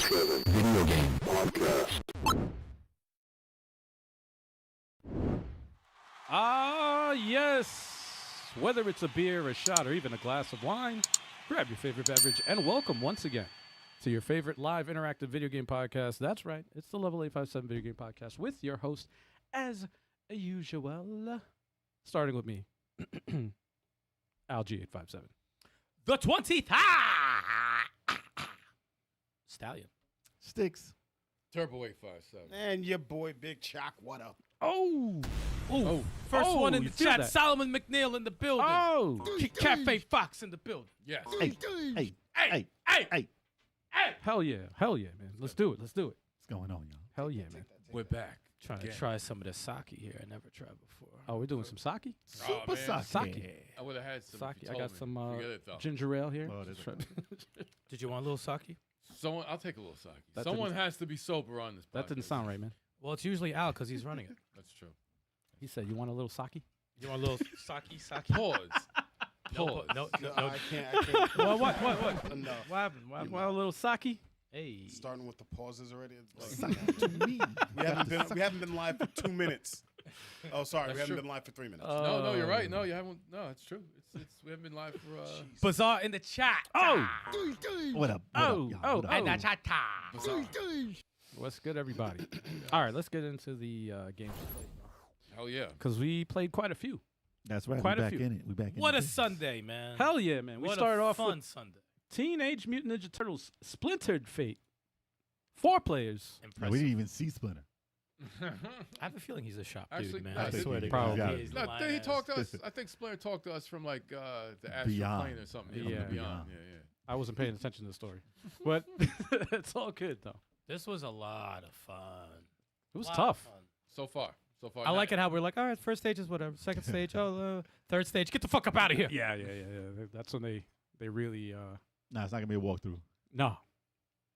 24/7 Video Game Podcast. Ah, yes. Whether it's a beer, a shot, or even a glass of wine, grab your favorite beverage and welcome once again to your favorite live interactive video game podcast. That's right. It's the Level 857 Video Game Podcast with your host, as usual, starting with me, Alg857. The 20th Stallion. Stikz. Turbo 857. And your boy Big Choc, what up? Oh. First one in you the feel chat. that? Solomon McNeil in the building. Oh. Cafe Fox in the building. Yes. Hey, Hell yeah, man. Let's do it. what's going on, y'all? Hell yeah, man. We're back. Trying to Again. try some of the sake here. I never tried before. Oh, we're doing some sake? Super man. Sake. I would have had some. Sake. If you I told got me. some Forget it, though. ginger ale here. Oh, there's Did you want a little sake? Someone, I'll take a little sake. That Someone didn't- has to be sober on this podcast. That didn't sound right, man. Well, it's usually Al because he's running it. That's true. He said, "You want a little sake?" You want a little sake? Pause. No, Pause. no. I can't. Well, what? Enough. What happened? What, a little sake? Hey. Starting with the pauses already. It's Suck like, it to me. we haven't been live for 2 minutes. Oh, sorry, That's we haven't true. been live for 3 minutes. No, you're right. No, you haven't. No, it's true. It's we haven't been live for. Bazaar in the chat. Oh, What up? Oh, oh, And oh. the chat. what's good, everybody? All right, let's get into the games Hell yeah. because we played quite a few. That's right. Quite a we back few. in it. We back in What it. a Sunday, man. Hell yeah, man! We What started a off fun with Sunday. Teenage Mutant Ninja Turtles Splintered Fate. 4 players. No, Impressive. we didn't even see Splinter. I have a feeling he's a shop Actually, dude, man. I I think swear to he God. probably He is No, lying he ass. talked to us. I think Splinter talked to us from like the Astral Beyond. Plane or something. Yeah. From the Beyond. Beyond. Yeah. I wasn't paying attention to the story, but it's all good though. This was a lot of fun. It was Lot of tough. fun. So far. I like it how we're like, all right, first stage is whatever. Second stage, third stage, get the fuck up out of here. Yeah. That's when they really Nah, it's not gonna be a walkthrough, no.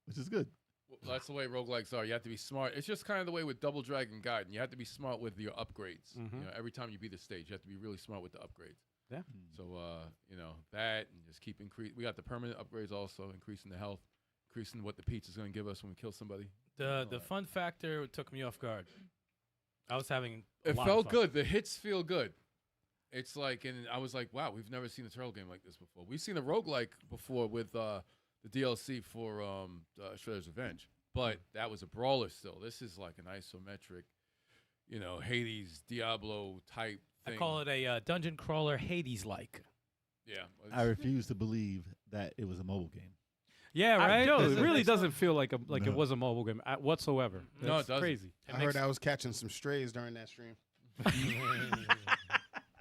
which is good. Well, that's the way roguelikes are. You have to be smart. It's just kind of the way with Double Dragon Gaiden. You have to be smart with your upgrades. Mhm. You know, every time you beat a stage, you have to be really smart with the upgrades. Yeah. So, that and just keep increase. We got the permanent upgrades also, increasing the health, increasing what the pizza's going to give us when we kill somebody. The fun factor took me off guard. I was having a It lot felt of fun. good. The hits feel good. It's like, and I was like, wow, we've never seen a turtle game like this before. We've seen a roguelike before with the DLC for Shredder's Revenge, but that was a brawler still. This is like an isometric, Hades, Diablo type thing. I call it a dungeon crawler Hades-like. Yeah. I refuse to believe that it was a mobile game. Yeah, right? Yo, it Doesn't really make doesn't feel like it No. was a mobile game whatsoever. No, That's it doesn't. crazy. I heard I was catching some strays during that stream.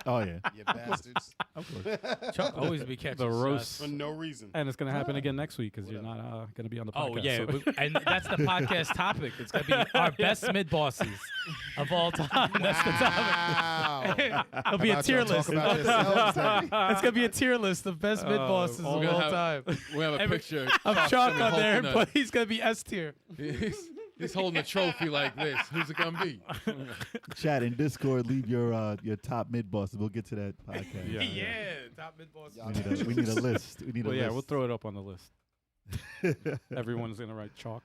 Oh yeah, You bastards. of course. Chuck always be catching The roast. For no reason. And it's gonna happen again next week because you're not gonna be on the podcast. Oh, yeah. so- And that's the podcast topic. It's going to be our best mid-bosses of all time. That's the topic. Wow. It'll be a About tier y'all talk list. about yourselves, It's going to be a tier list of best mid-bosses of we're all gonna time. We have a Every- picture I'm Choc's Choc gonna on be there, holding but he's going to be S tier. He's holding a trophy like this. Who's it gonna be? Chat in Discord. Leave your top mid bosses. We'll get to that podcast. Yeah. Top mid-bosses. We need a list. We need a Well, yeah, list. we'll throw it up on the list. Everyone's gonna write chalk.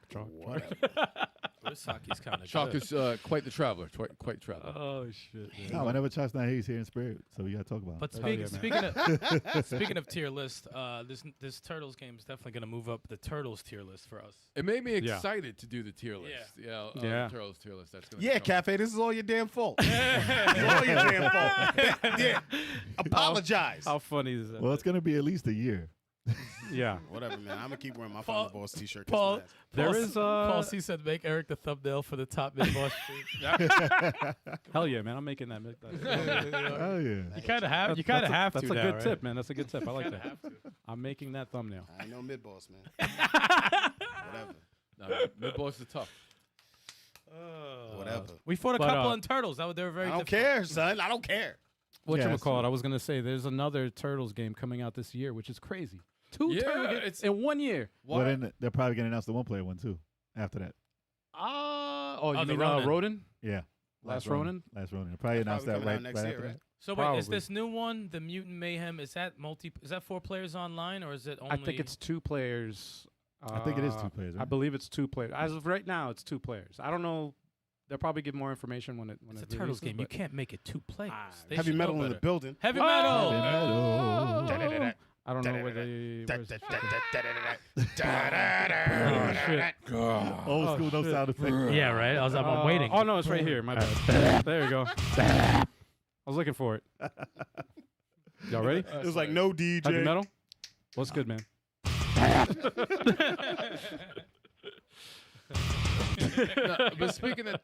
This sake's kind of Choc is quite the traveler. Quite the traveler. Oh shit. No, whenever Chuck's not here, he's here in spirit. So we gotta talk about But it. Hell yeah, speaking of tier list, this Turtles game is definitely going to move up the Turtles tier list for us. It made me Yeah. excited to do the tier list. Yeah. Yeah. The Turtles tier list. That's gonna. Yeah, come. Cafe, this is all your damn fault. It's all your damn fault. Yeah. Apologize. How funny is that? Well, it's gonna be at least a year. Yeah. Whatever, man. I'm going to keep wearing my Paul- Final Boss t-shirt. Paul, There is Paul C said make Eric the thumbnail for the top mid-boss. Hell yeah, man. I'm making that. Oh yeah. You kind of have. You kind of have to. That's a now, good right? tip, man. That's a good tip. I like that. Have to. I'm making that thumbnail. I ain't no mid-boss, man. Whatever. No, mid-boss is tough. Whatever. We fought a But, couple in Turtles. They were very. I don't difficult. care, son. I don't care. Whatchamacallit, I was gonna say there's another Turtles game coming out this year, which is crazy. Two Yeah, Turtle games it's- in 1 year. Well, then they're probably gonna announce the one-player one too. After that, You the mean Ronin. Ronin? yeah. Last Ronin? Last Ronin. They'll probably announce that coming right out next right year, after right? that. So wait, is Probably. this new one, the Mutant Mayhem? Is that 4 players online, or is it only? I think it's 2 players I think it is 2 players. Right? I believe it's 2 players. As of right now, it's 2 players. I don't know. They'll probably give more information when it It's a Turtles game. You but- can't make it 2 players. They Heavy should know metal in the better. building. Heavy metal. Heavy metal. I don't know where they. where's- Oh, shit. Old Oh, school, no shit. sound effects. Yeah, right. I'm waiting. Oh no, it's right here. My bad. There you go. I was looking for it. Y'all ready? It was like no DJ. Heavy metal. What's good, man? No, but speaking of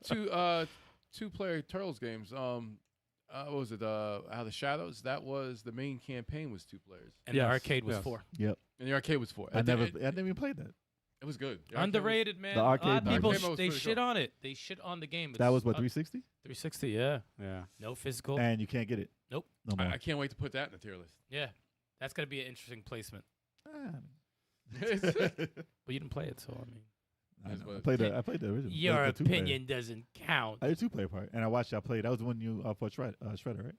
2-player Turtles games, what was it? Out of the Shadows. That was the main campaign was 2 players, And Yes, the arcade was yes. 4. Yep. and the arcade was 4. I never even played that. It was good. The arcade Underrated, man. The A lot arcade of people mode was they pretty shit cool. on it. They shit on the game. That was It's, what 360, 360. Yeah. Yeah. No physical. and you can't get it. Nope. No more. I can't wait to put that in the tier list. Yeah. That's gonna be an interesting placement. Ah, But you didn't play it, so I mean, I That's know. what- I played the original. your the 2-player. opinion doesn't count. I did 2-player part, and I watched y'all play. That was when you fought Shredder, right?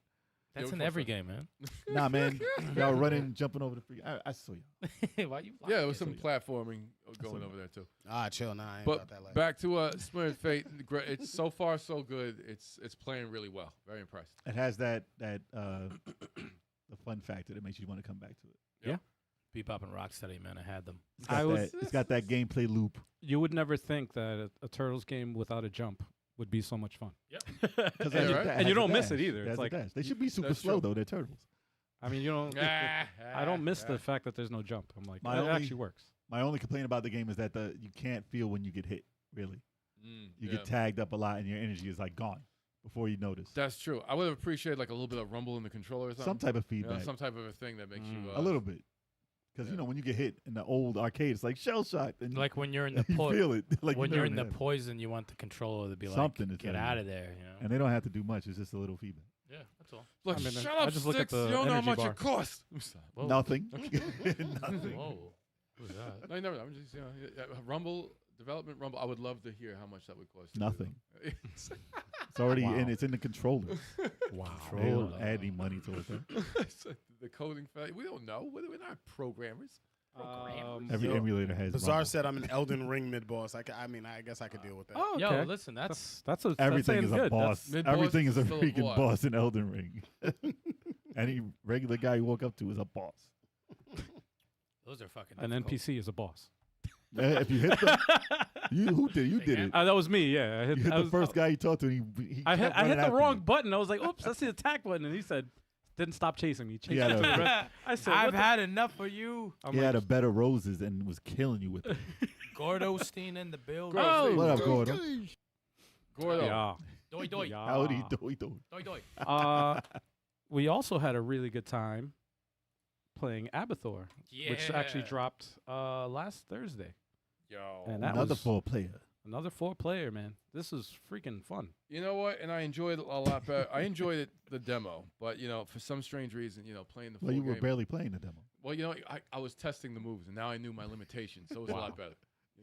That's Yeah, in we every fought game, man. Nah, man, y'all running, jumping over the free. I saw y'all. Why you? Yeah, there was lying? some platforming going over there too. Ah, chill. Nah, I ain't But about that life. back to Splintered Fate. It's so far so good. It's playing really well. Very impressed. It has that the fun factor that makes you want to come back to it. Bebop and Rocksteady, man. I had them. It's got that gameplay loop. You would never think that a Turtles game without a jump would be so much fun. And, Yeah, you, right? and you don't miss it either. It's like, they should be super That's slow true. though. They're turtles. I mean, you don't. I don't miss the fact that there's no jump. I'm like, My it only- actually works. My only complaint about the game is that you can't feel when you get hit. Really, you Yeah. get tagged up a lot, and your energy is like gone before you notice. That's true. I would have appreciated like a little bit of rumble in the controller or something. Some type of You know, feedback, some type of a thing that makes you a little bit, because yeah. when you get hit in the old arcade, it's like shell shock, and Like when you're in the you feel it. Like when you you're never in the had it. poison, you want the controller to be Something to like, get tell you. out of there. You know. And they don't have to do much. It's just a little feedback. Yeah, that's all. Look, I mean, shut I up, just look at Stikz. the You don't know how energy much bar. it costs. Whoa. Nothing. Nothing. Whoa. Who's that? No, never. I'm just Rumble development. Rumble. I would love to hear how much that would cost. to do Nothing. that. It's already Wow. in. It's in the controller. Wow. They don't add any money to it. Though. The coding. We don't know. We're not programmers. Every Yo, emulator has. Bizarre Rumble. said I'm an Elden Ring mid boss. I guess I could deal with that. Oh, Yo, okay. listen, that's That's Everything is a good. boss. mid-boss Everything is a is still a freaking boss. boss in Elden Ring. Any regular guy you walk up to is a boss. those are fucking. An difficult. NPC is a boss. If you hit them, who did? You did it. That was me. Yeah, I hit, You hit I the was- first guy you talked to, and he I hit kept running the after wrong you. button. I was like, "Oops, that's the attack button." And he said, "Didn't stop chasing me." Chased Yeah, I me to know. the rest. I said, I've what the- had enough for you. I'm He like, had a bed of roses and was killing you with it. Gordostein in the building. Oh, What up, Gordo? Gordo. yeah. Doi doi. Yeah. Howdy, doy. Doi doi. We also had a really good time playing Abathor, which actually Yeah. dropped last Thursday. Yo. And that Another was 4-player. another 4-player, man. This is freaking fun. You know what? And I enjoyed it a lot better. I enjoyed it, the demo, but for some strange reason, playing the full Well, you were game. barely playing the demo. Well, I was testing the moves, and now I knew my limitations, so it was a lot better.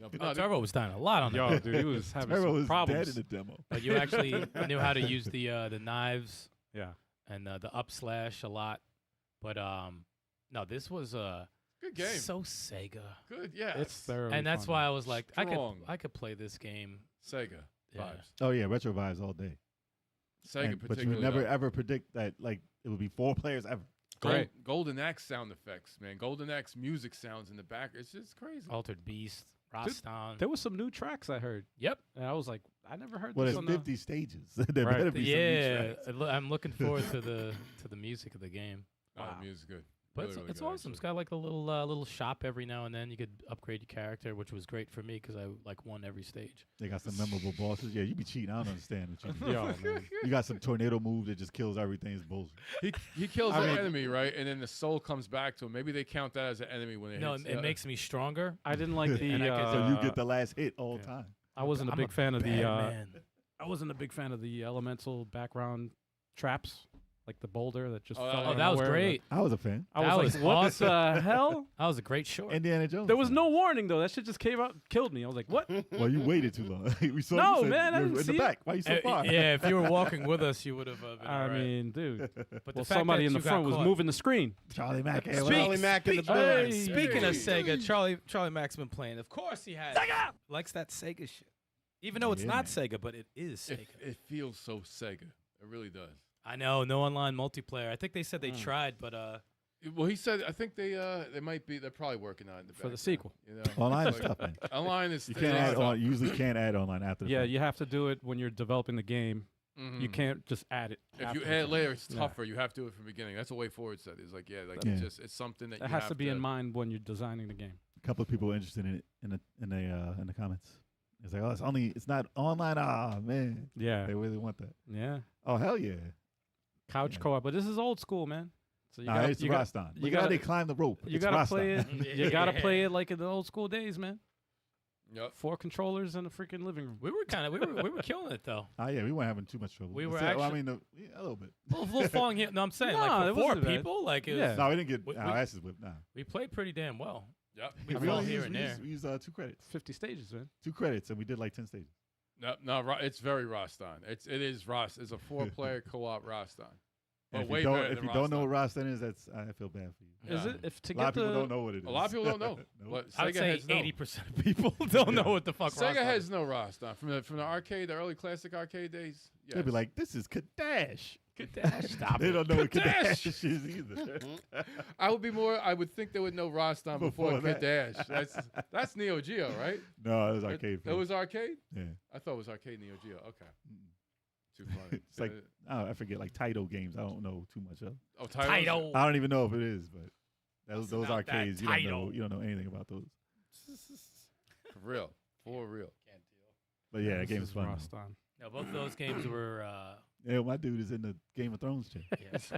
But Oh, no, Turbo was dying a lot on that. Yo, dude, he was having Turbo some was dead problems. in the demo. But you actually knew how to use the knives Yeah. and the up slash a lot. But no, this was good game. so Sega. Good, yeah. It's thoroughly And that's fun. why I was like, Strong. I could play this game. Sega Yeah. vibes. Oh yeah, retro vibes all day. Sega But you particularly. would never though. ever predict that it would be 4 players ever. Great. Golden Axe sound effects, man. Golden Axe music sounds in the back. It's just crazy. Altered Beast, Rastan. There was some new tracks I heard, Yep. and I was like, I never heard Well, this there's on 50 stages. there Right. better be some new Yeah, tracks. I'm looking forward to the music of the game. Oh, the music's good. But Really, really it's good, awesome. actually. It's got like a little shop every now and then. You could upgrade your character, which was great for me because I like won every stage. They got some memorable bosses. Yeah, you be cheating. I don't understand what you do. Yo, man. You got some tornado move that just kills everything. It's bullshit. He kills I the mean- enemy, right? And then the soul comes back to him. Maybe they count that as an enemy when it No, hits. it makes me stronger. I didn't like the. And I could- So you get the last hit all the time. I wasn't a I'm big fan of the. bad man. I wasn't a big fan of the elemental background traps. like the boulder that just Oh, fell. oh, out of that was nowhere. great. I was a fan. I That was was like, what awesome. the hell? That was a great short. Indiana Jones. There was fan. no warning though. That shit just came out, killed me. I was like, what? Well, you waited too long. We saw No, you said man, I you're didn't in see the it. back. Why you so far? Yeah, if you were walking with us, you would have been I all right. mean, dude. But the Well, fact somebody that in the you got front was caught- moving the screen. Charlie Mack. Hey, what Charlie up? Mack in the Hey. building. Speaking of Hey. Sega, Charlie Mack's been playing. Of course he has. Likes that Sega shit. Even though it's Yeah, not man. Sega, but it is Sega. It feels so Sega. It really does. I know, no online multiplayer. I think they said they tried, but Well, he said I think they might be. They're probably working on it in the For the background, sequel. You know, Online is Like, tough, man. Online is You can't is add tough. on. Usually can't add online after. the Yeah, fact. you have to do it when you're developing the game. You Mhm. can't just add it. If after you the add fact. later, it's Yeah. tougher. You have to do it from the beginning. That's the way forward said. It's like Yeah. it's something that That you has have to be in mind when you're designing the game. A couple of people were interested in it in the comments. It's like, oh, it's not online. Ah, man, Yeah. they really want that. Yeah. Oh, hell yeah. Couch Yeah. co-op, but this is old school, man. So you Nah, gotta, it's you, got, Rastan. you Look at how gotta- they climb the rope. you It's gotta Rastan. play it. You gotta play it like in the old school days, man. Yep. 4 controllers in a freaking living room. we were killing it though. Oh yeah, we weren't having too much trouble. We were Well, I actually- mean, yeah, a little bit. A little falling here. No, I'm saying No, like it for 4 wasn't bad. people, like it was, Yeah. No, we didn't get We- our we- asses whipped. Nah, we played pretty damn well. Yep. We I fell mean, here and there. We used 2 credits. 50 stages, man. 2 credits, and we did like 10 stages. No, it's very Rastan. It is Rast. It's a 4-player co-op Rastan. And But if way you don't, better if than you don't know what Rastan. Rastan is, I feel bad for you. Is Yeah. it if to A lot get of people the don't know what it is. A lot of people don't know. Nope. But I would Sega say heads know. 80% of people don't know what the fuck. Sega Rastan has is. no Rastan from the arcade, the early classic arcade days. Yes. They'd be like, "This is Kadash." Stop They it. don't know what Kadash! Kadash is either. I would think they would know Rastan before Before that. Kadash. That's Neo Geo, right? No, it was arcade. It was arcade. Yeah. I thought it was arcade Neo Geo. Okay. Too funny. It's like I forget like Taito games. I don't know too much of. oh, Title. I don't even know if it is, but those about that arcades, you Taito? don't know anything about those. For real. For real. But yeah, that This game is is fun. Rastan. No, both of those games were. Yeah, my dude is in the Game of Thrones chair. Yes.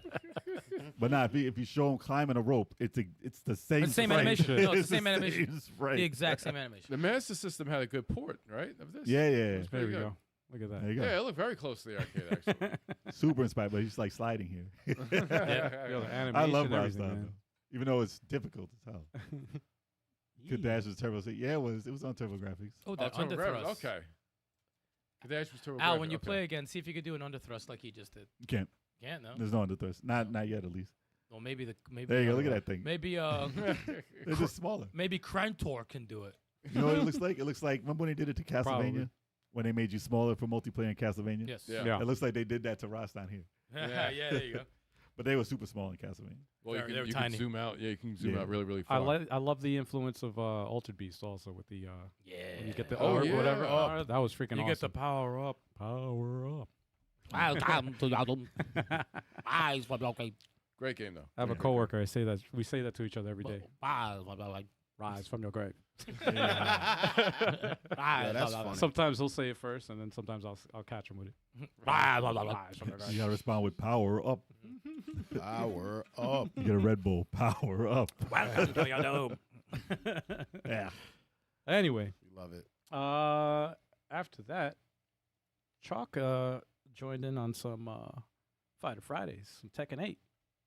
But nah, if you show him climbing a rope, it's the same. It's the same sprite. animation. No, it's the same same animation. sprite. The exact same animation. The Master System had a good port, right? Of this. Yeah, yeah. It was There pretty we good. go. Look at There that. you go. Yeah, it looked very close to the arcade, actually. Super inspired, but he's like sliding here. Yo, the animation, I love everything, Rastan, man. though. Even though it's difficult as hell. Kadash was Turbo. Yeah, it was on Turbo Graphics. Oh, the Turbo underthrust. Graphics, okay. Kadash was Turbo Al, Graphics, when you okay. play again, see if you could do an underthrust like he just did. You can't. Can't no. There's no underthrust. Not yet, at least. Well, maybe There you go. Look at that thing. Maybe They're just smaller. maybe Krantor can do it. You know what it looks like? It looks like, remember when they did it to Castlevania? Probably. When they made you smaller for multiplayer in Castlevania? Yes. Yeah. Yeah. It looks like they did that to Rastan here. yeah, there you go. But they were super small in Castlevania. Well, They were you tiny. can zoom out. Yeah, you can zoom Yeah. out really, really I far. I love the influence of Altered Beast also with the Yeah. when you get the Oh, orb, yeah. whatever. Up. That was freaking You awesome. get the power up. power up. Great game, though. I have a Yeah. coworker. We say that to each other every day. Rise from your grave. Yeah, that's funny. Sometimes he'll say it first, and then sometimes I'll catch him with it. Rise from your grave. You gotta respond with power up. Power up. You get a Red Bull. Power up. Welcome to your dome. Yeah. Anyway, We love it. after that, Choc joined in on some Fighter Fridays, some Tekken 8,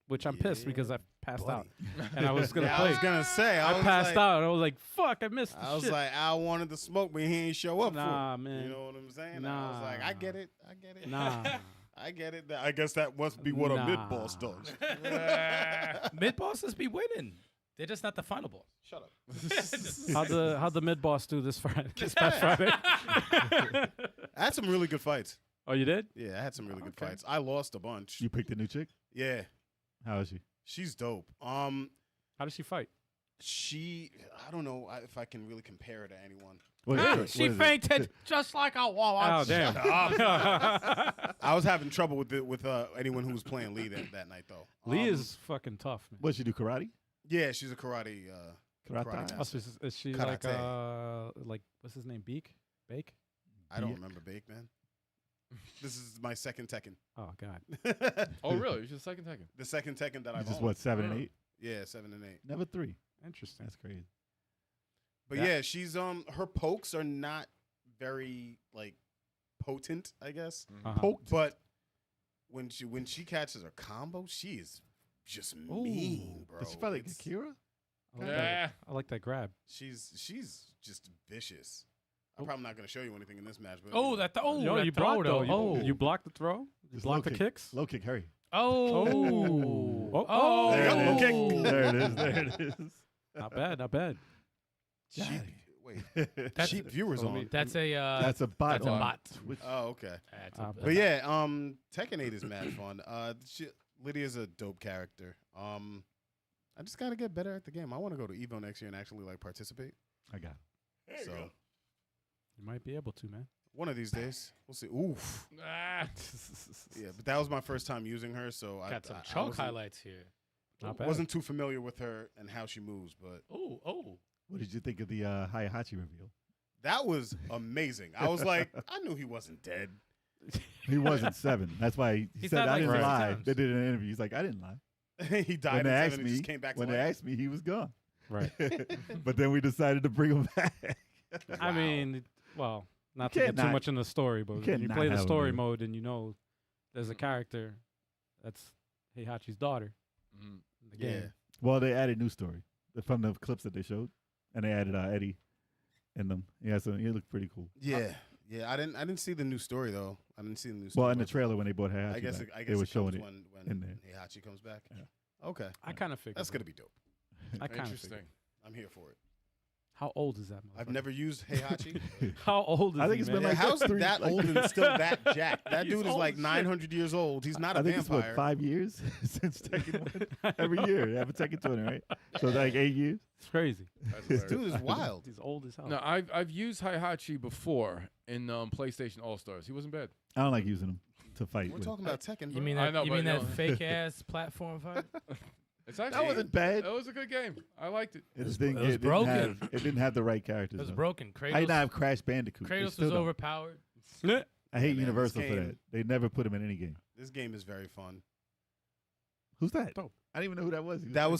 which I'm pissed because I passed out. And I was going to Yeah, play. I was gonna say. I was passed like, out. I was like, fuck, I missed the I was shit. like, I wanted to smoke, but he ain't show up Nah, for it. man. You know what I'm saying? I was like, I get it. I get it. Nah. I get it. I guess that must be what a Nah. mid boss does. Mid bosses be winning. They're just not the final boss. Shut up. How'd the mid boss do this Friday? This past Friday? I had some really good fights. Oh, you did? Yeah, I had some really good Okay. fights. I lost a bunch. You picked a new chick? Yeah, How is she? she's dope. How does she fight? I don't know if I can really compare her to anyone. What is it? She What is it? fainted just like a walrus. Oh, damn. I was having trouble with anyone who was playing Lee that night though. Lee is fucking tough, man. What, she do karate? Yeah, she's a karate. Karate? Karate Oh, master. so is she Karate. like what's his name? Bake? I don't Yeah. remember Bake, man. This is my second Tekken. Oh God. Oh, really? It was your second Tekken? The second Tekken that You I've just owned. what, 7 and 8? Yeah, 7 and 8. Never 3. Interesting. That's crazy. But yeah, she's her pokes are not very like potent, I guess. Uh-huh. Poked. But when she catches a combo, she is just mean, bro. Does she fight like It's- Akira? I like that grab. She's just vicious. I'm probably not gonna show you anything in this match, but Oh, that Yo, that you throw blocked though. though. You blocked the throw. You Just blocked the low kick. kicks. Low kick, hurry. Oh. Oh. Oh. There you go, low kick. There it is. There it is. Not bad. Not bad. cheap. Wait, That's- cheap viewers so on. That's a That's a bot. that's a on bot. Twitch. Oh, okay. That's But yeah, Tekken 8 is mad fun. Lydia's a dope character. I just gotta get better at the game. I want to go to Evo next year and actually like participate. I got it. So You might be able to, man. one of these days, we'll see. Oof. Ah. Yeah, but that was my first time using her, so got some I Choc wasn't- highlights here. Not bad. Wasn't too familiar with her and how she moves, but Oh. What did you think of the Hayahachi reveal? that was amazing. I was like, I knew he wasn't dead. He wasn't 7. That's why he He's said died I like didn't 3 lie. times. They did an interview. He's like, I didn't lie. He died When in they 7 asked and me, just came back to when they life. asked me, he was gone. Right. But then we decided to bring him back. I mean, well, not You to can't get too not- much in the story, but can't when you not play the have him story there. mode and you know there's a character that's Heihachi's daughter Mhm. in the Yeah. game. Well, they added new story from the clips that they showed, and they added Eddie in them. Yeah, so he looked pretty cool. Yeah. I didn't see the new story though. I didn't see the new story. Well, in the but trailer when they bought Hayahachi, I guess back, I guess they were it showing comes it. when in there. Heihachi comes back. Yeah. Okay. I kind of figured. That's gonna be dope. I kind of Interesting. figured. I'm here for it. How old is that? I've motherfucker? never used Heihachi. How old is I think he, it's man? been like How's three- that like- old and still that jacked? That He's dude is old like as shit. 900 years old. He's not a I think it's vampire. what 5 years since Tekken 1. Every year they have a Tekken tournament, right? So it's like 8 years. It's crazy. That's This hilarious. dude is wild. He's old as hell. No, I've used Heihachi before in PlayStation All Stars. He wasn't bad. I don't like using them to fight. We're with. talking about Tekken. You bro. mean I that? know, You but mean that no. fake ass platform fight? It's actually That wasn't bad. It was a good game. I liked it. It was broken. broken. It didn't have the right characters. It was though. broken. I did not Kratos, have Crash Bandicoot. They Kratos still was don't. overpowered. I hate Man, Universal this for game- that. They never put him in any game. This game is very fun. Who's that? Dope. I didn't even know who that was. He That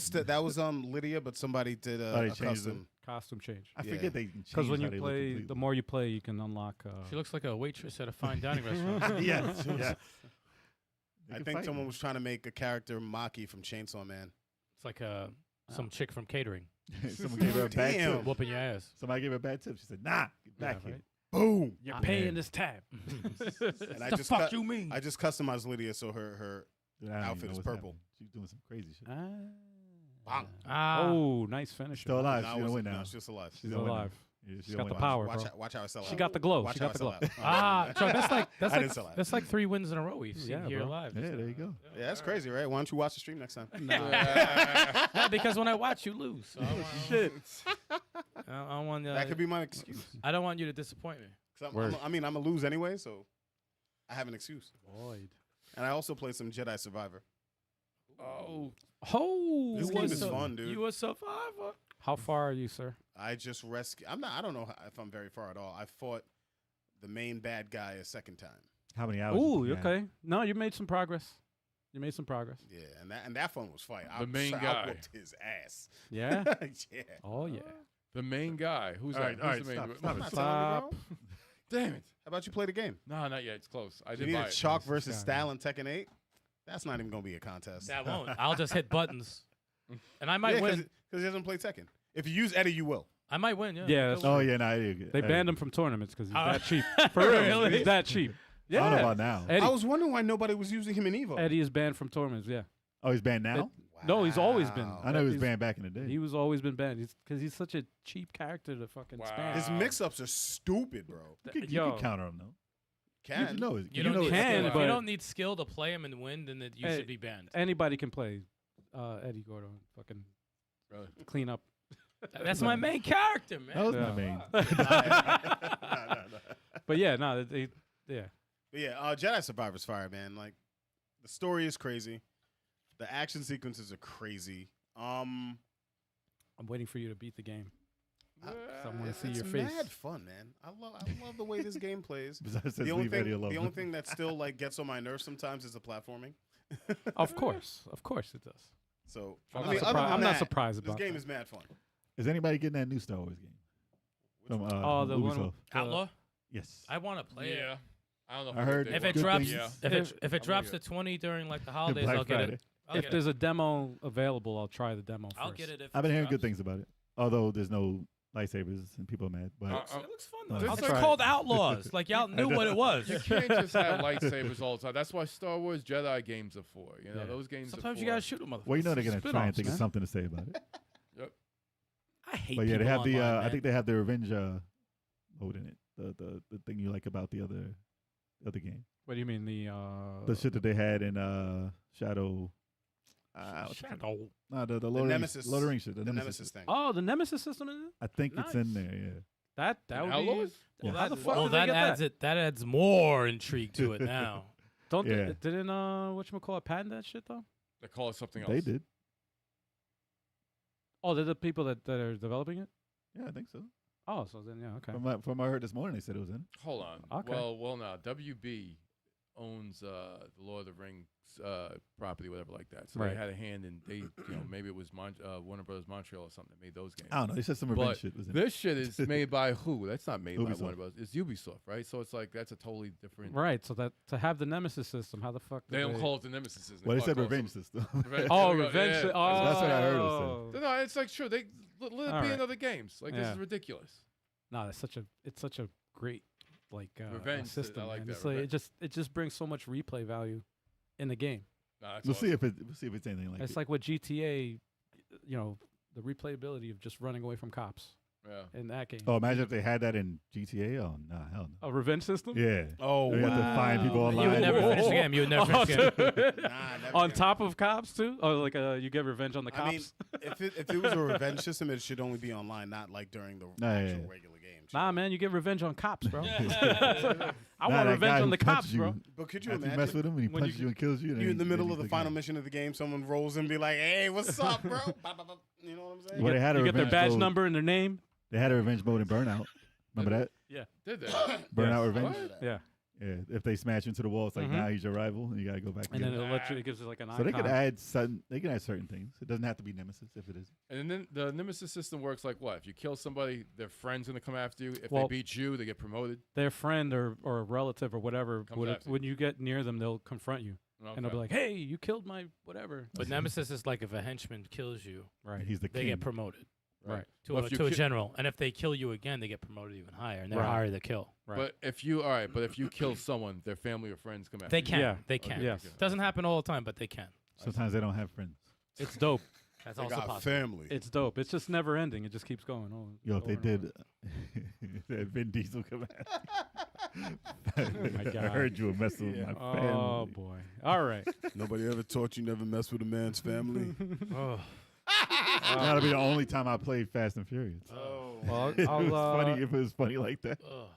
was Lydia, but somebody did Oh, they a changed custom. Costume change. I Yeah. forget they Because when changed you how they look play, the completely. more you play, you can unlock. She looks like a waitress at a fine dining restaurant. yes, yes. They I can think fight someone now. was trying to make a character Maki from Chainsaw Man. It's like some chick from catering Someone gave her a bad Damn. tip. whooping your ass. Somebody gave her a bad tip. She said, "Nah, get Yeah, back here." right? Boom. You're Ah, paying man. this tab. And I the just fuck cut- you mean? I just customized Lydia so her Dude, I don't even Outfit know is what's purple. happening. She's doing some crazy shit. Bang. Oh, nice finish. Still alive. No, She's gonna win now. she's just alive. She's gonna win now. alive. Yeah, She's gonna got the win. power, Watch, bro. watch how I sell out. She got the glow. Watch She how got the I glow. sell out. Chuck, that's like I didn't sell out. that's like 3 wins in a row we've seen Yeah, here bro. live. Yeah, there you go. Yeah, that's crazy, right? Why don't you watch the stream next time? Yeah, because when I watch you lose. So Shit. I want. That could be my excuse. I don't want you to disappoint me. 'Cause Word. I'm gonna lose anyway, so I have an excuse. Void. And I also played some Jedi Survivor. Oh, Oh, This You game was is a- fun, dude. You a survivor. How far are you, sir? I just rescued. I don't know if I'm very far at all. I fought the main bad guy a second time. How many hours? Ooh, you put in? okay. No, you made some progress. You made some progress. Yeah, and that fun was fight. The main I guy. whooped his ass. Yeah. Yeah. Oh yeah. the main guy. Who's All that? right, all Who's right, the main? stop I'm it. not telling you, bro. Damn it! How about you play the game? No, not yet. It's close. I You did need buy a it. Choc Nice. versus Yeah, Stal in Tekken 8? That's not even gonna be a contest. That won't. I'll just hit buttons, and I might win. because he doesn't play Tekken. If you use Eddie, you will. I might win. Yeah. Yeah, that's Oh yeah, no, you're good. They banned him from tournaments because he's Oh. that cheap. For real, Really? he's that cheap. Yeah. I don't know about now. Eddie, I was wondering why nobody was using him in Evo. Eddie is banned from tournaments. Yeah. Oh, he's banned now. No, he's always been. Wow. I know he was He's- banned back in the day. He was always been banned. Because he's such a cheap character to fucking Wow. spam. His mix-ups are stupid, bro. you can Yo. counter him though. Can. You know, it- You know don't need it's can, skill. still- If but- you don't need skill to play him and win, then you Hey, should be banned. Anybody can play Eddie Gordo and fucking Really? clean up. That's my main character, man. That was Yeah. my main. But yeah, no, yeah. But yeah, Jedi Survivor's fire, man. Like, the story is crazy. The action sequences are crazy. I'm waiting for you to beat the game. So I want to see it's your face. mad fun, man. I love the way this game plays. Besides, The only leave Eddie alone. thing that still like gets on my nerves sometimes is the platforming. Of course it does. So I'm, I not, mean, other surprised. than I'm not that, surprised This about game that. is mad fun. Is anybody getting that new Star Wars game? Which From one? Oh, the one Ubisoft? with- Outlaw. Yes. I want to play Yeah. it. I don't know. If I I'm heard gonna If dig it good one. drops, things. Yeah. if it I'm drops gonna to 20 during like the holidays, Black I'll get Friday. it. I'll If get there's it. a demo available, I'll try the demo I'll first. get it. If I've been it hearing good drops. things about it. Although there's no lightsabers and people are mad. But It looks fun No, though. I'll It's try it. called Outlaws. Like y'all knew what it was. You can't just have lightsabers all the time. That's why Star Wars Jedi games are for. You know, Yeah. those games. Sometimes are you for. gotta shoot them. well, you know they're gonna try Spin-offs, and think man. of something to say about it. I hate. But yeah, they have people the. online, I man. think they have the revenge mode in it. The thing you like about the other game. What do you mean The shit that they had in Shadow. what's it called? Shadow. No, the The Lord Nemesis. Lord of the Rings shit. The The Nemesis. Nemesis thing. Oh, the Nemesis system in it? I think it's in Nice. there. Yeah. That would Outlaws? be. Yeah. How the fuck Well, did they that get adds that? it. That adds more intrigue to it now. Don't Yeah. didn't whatchamacallit patent that shit though? They call it something else. They did. Oh, they're the people that are developing it. Yeah, I think so. Oh, so then yeah, okay. From what I heard this morning, they said it was in it. Hold on. Okay. Well, now WB owns the Lord of the Rings property, whatever like that. So Right. they had a hand in. They, maybe it was Warner Brothers Montreal or something that made those games. I don't know. They said some revenge But shit was in it. this shit is made by who? That's not made by Ubisoft. Warner Brothers. It's Ubisoft, right? So it's like that's a totally different. Right, so that to have the Nemesis system, how the fuck? They did don't call it the Nemesis system. Well, they said call it revenge some- system. Revenge. Oh, There we go. revenge. Yeah. Oh, That's what I heard it say. No, it's like sure they let it All be right. in other games. Like this Yeah. is ridiculous. No, it's such a great like Revenge, system. I like man. that, It's like, revenge. it just brings so much replay value in the game. Nah, that's We'll see awesome. if it's anything like It's it. like what GTA, the replayability of just running away from cops Yeah. in that game. Oh, imagine if they had that in GTA. Oh, nah, hell no. A revenge system? Yeah. Oh, You have to find people You online. would never finish the game. You would never finish the game. Nah, never On again. top of cops too? Oh, like you get revenge on the cops? I mean, if it was a revenge system, it should only be online, not like during the Nah, yeah, actual yeah. regular game. Nah, man, you get revenge on cops, bro. I Nah, want that revenge guy on who the punches cops, you, bro. But could you After you mess imagine? with him and he when punches you- you and kills you, You in the middle of the final game. mission of the game, someone rolls in and be like, "Hey, what's up, bro?" Bop, bop, bop. You know what I'm saying? Well, they had a You get their revenge badge mode. number and their name. They had a revenge mode in Burnout. Remember that? Did they? Burnout Yes. Revenge? What? Yeah. Yeah. If they smash you into the wall, it's like, Mhm. now he's your rival, and you got to go back And then again. it'll let you, it gives you like an So icon. they could add certain things. It doesn't have to be Nemesis if it is. And then the Nemesis system works like what? If you kill somebody, their friend's gonna come after you. If Well- they beat you, they get promoted. Their friend or a relative or whatever, Comes after you. when you get near them, they'll confront you. Okay. And they'll be like, hey, you killed my whatever. But Nemesis is like if a henchman kills you, Right. He's the they king. get promoted Right. to Well, a, if you to a ki- general, and if they kill you again, they get promoted even higher, and they're Right. harder to kill. Right. But if you kill someone, their family or friends come after They you. can. Yeah. They can. Yes. Doesn't happen all the time, but they can. Sometimes they don't have friends. It's dope. That's They also got possible. family. It's dope. It's just never ending. It just keeps going. Yo, if over they and did, over. that Vin Diesel come out. my God. I heard you were messing with my family. Oh, boy. All right. Nobody ever taught you never mess with a man's family. Oh. That'll be the only time I played Fast and Furious. Oh, Well, It I'll, was funny if it was funny like that. Ugh.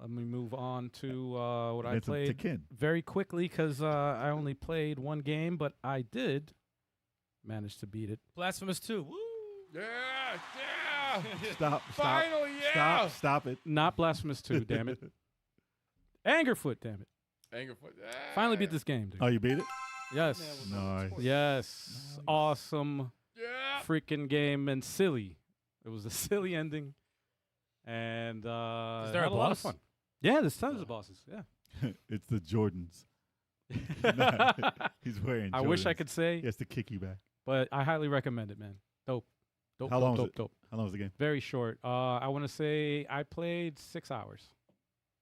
let me move on to what I That's a played Tekken. very quickly because I only played one game, but I did manage to beat it. Blasphemous 2. Woo! Yeah, yeah. Stop, Finally, yeah. stop it. Not Blasphemous 2, damn it. Angerfoot, damn it. Angerfoot. Yeah. Finally beat this game, dude. Oh, you beat it? Yes. Nice. Yes. Nice. Awesome Yeah. freaking game and silly. It was a silly ending. And Is there a had lot of boss? fun. Yeah, there's tons of bosses. Yeah. It's the Jordans. He's wearing Jordans. I wish I could say, He has to kick you back. but I highly recommend it, man. Dope. Dope, How dope, long was dope, it? dope. How long was the game? Very short. I want to say I played 6 hours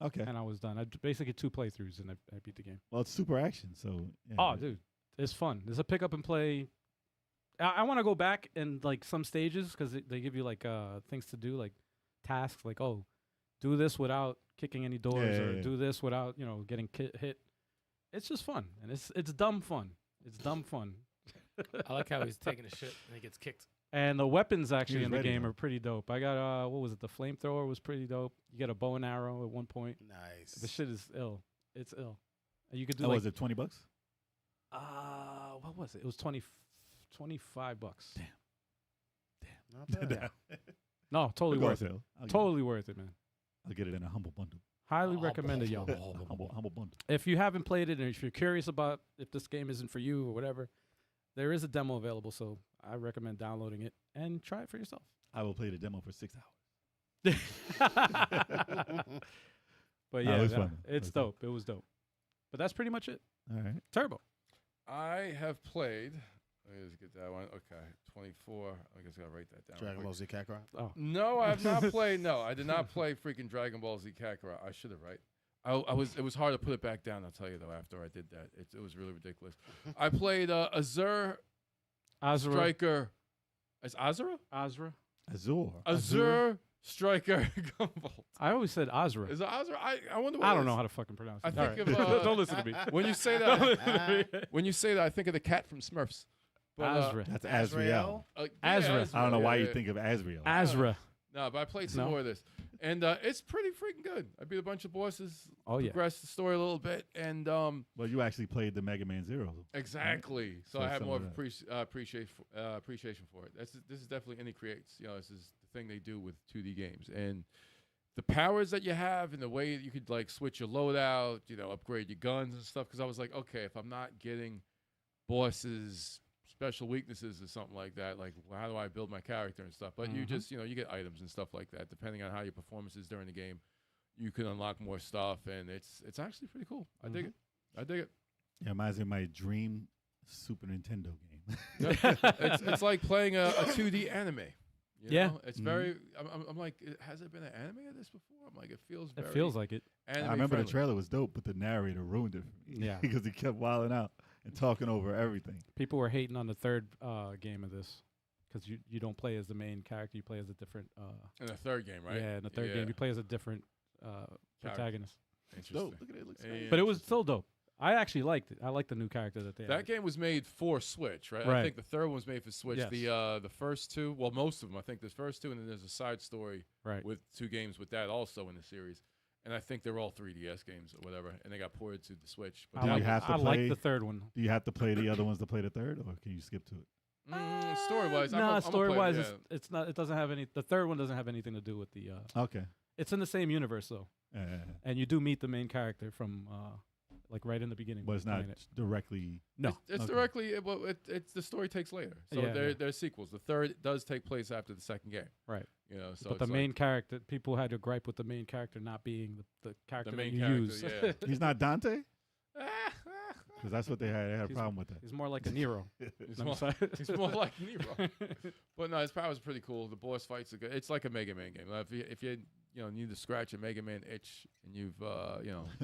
Okay. and I was done. I basically 2 playthroughs and I beat the game. Well, it's super action, so. Yeah, Oh, dude, it's fun. There's a pick up and play. I want to go back and like some stages because they give you like things to do, like tasks, like do this without kicking any doors, Yeah, or yeah, yeah. do this without getting hit. It's just fun, and it's dumb fun. It's dumb fun. I like how he's taking a shit and he gets kicked. And the weapons actually was in the ready, game though. are pretty dope. I got what was it? The flamethrower was pretty dope. You get a bow and arrow at one point. nice. The shit is ill. It's ill. And you could do Oh, like was it $20? what was it? It was $25. Not bad. No, totally worth it. I'll Totally worth it, man. I'll get it in a humble bundle. Highly recommend it, y'all. Humble bundle. If you haven't played it and if you're curious about if this game isn't for you or whatever, there is a demo available, so I recommend downloading it and try it for yourself. I will play the demo for 6 hours. But No, yeah, it was no, fun. It it's was fun. dope. It was dope. But that's pretty much it. All right. Turbo. I have played. Let me just get that one. Okay, 24. I guess I gotta write that down. Dragon quick. Ball Z Kakarot. Oh, No, I have not played. No, I did not play freaking Dragon Ball Z Kakarot. I should have, right? I was. It was hard to put it back down. I'll tell you though. After I did that, it was really ridiculous. I played Azure Azure. Striker. Is Azure? Azure. Azure Striker Gunvolt. I always said Azure. Is it Azure? I wonder. What I it don't is. know how to fucking pronounce I it. think All right. of, Don't listen to me. When you say that, when you say that, I think of the cat from Smurfs. But, Azure. That's Azrael. Azure. I don't know why yeah, you yeah. think of Azrael. Azure. No, but I played some No? more of this, and it's pretty freaking good. I beat a bunch of bosses. Oh, yeah. Progressed the story a little bit, and Well, you actually played the Mega Man Zero. exactly. So So I have some more of of that. appreciation for it. This is definitely Indie Creates. You know, this is the thing they do with 2D games, and the powers that you have, and the way that you could like switch your loadout, you know, upgrade your guns and stuff. Because I was like, okay, if I'm not getting bosses special weaknesses or something like that, like how do I build my character and stuff? But you just, you know, you get items and stuff like that depending on how your performance is during the game. You can unlock more stuff, and it's actually pretty cool. I dig it. I dig it. Yeah, reminds me of my dream Super Nintendo game. It's like playing a 2D anime. You Yeah. know? It's very. I'm like, has there been an anime of this before? I'm like, it feels. It Very feels like it. I remember the anime-friendly. trailer was dope, but the narrator ruined it for me. Yeah. because he kept wilding out and talking over everything. People were hating on the third game of this because you don't play as the main character. You play as a different. In the third game, right? Yeah, in the third game, you play as a different protagonist. Interesting. Dope. Look at it. It looks Yeah, But it was still dope. I actually liked it. I liked the new character that they That added. game was made for Switch, right? I Right. think the third one was made for Switch. Yes. The first two, well, most of them, I think there's first two, and then there's a side story Right. with 2 games with that also in the series. And I think they're all 3DS games or whatever, and they got ported to the Switch. But I Do that you like, have to I like play- the third one. Do you have to play the other ones to play the third, or can you skip to it? story-wise, Nah, story-wise, yeah. it's not. It doesn't have any. The third one doesn't have anything to do with the. Okay. It's in the same universe though, and you do meet the main character from like right in the beginning. But it's not playing it. directly. No. It's Okay. directly. It's the story takes later, so Yeah, yeah. they're sequels. The third does take place after the second game. Right. You know, so But the it's main character, people had a gripe with the main character not being the character the that main you character, use. yeah. He's not Dante, Ah, because that's what they had. They had a He's- problem with that. He's more like a Nero. He's No, more, I'm sorry. he's more like Nero. But no, his powers are pretty cool. The boss fights are good. It's like a Mega Man game. If you need to scratch a Mega Man itch and you've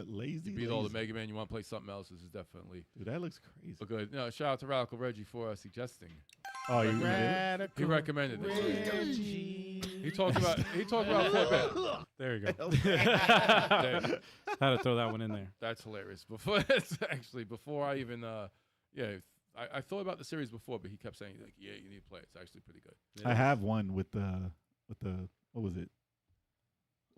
Lazy. you beat all the lazy. Mega Man, you want to play something else, this is definitely Dude, that looks crazy. a good. No, shout out to Radical Reggie for suggesting. Oh, you did it? He recommended it. He talked about Flip There you go. It. Had to throw that one in there. That's hilarious. Before I even I thought about the series before, but he kept saying like, yeah, you need to play it. It's actually pretty good. I have one with the what was it?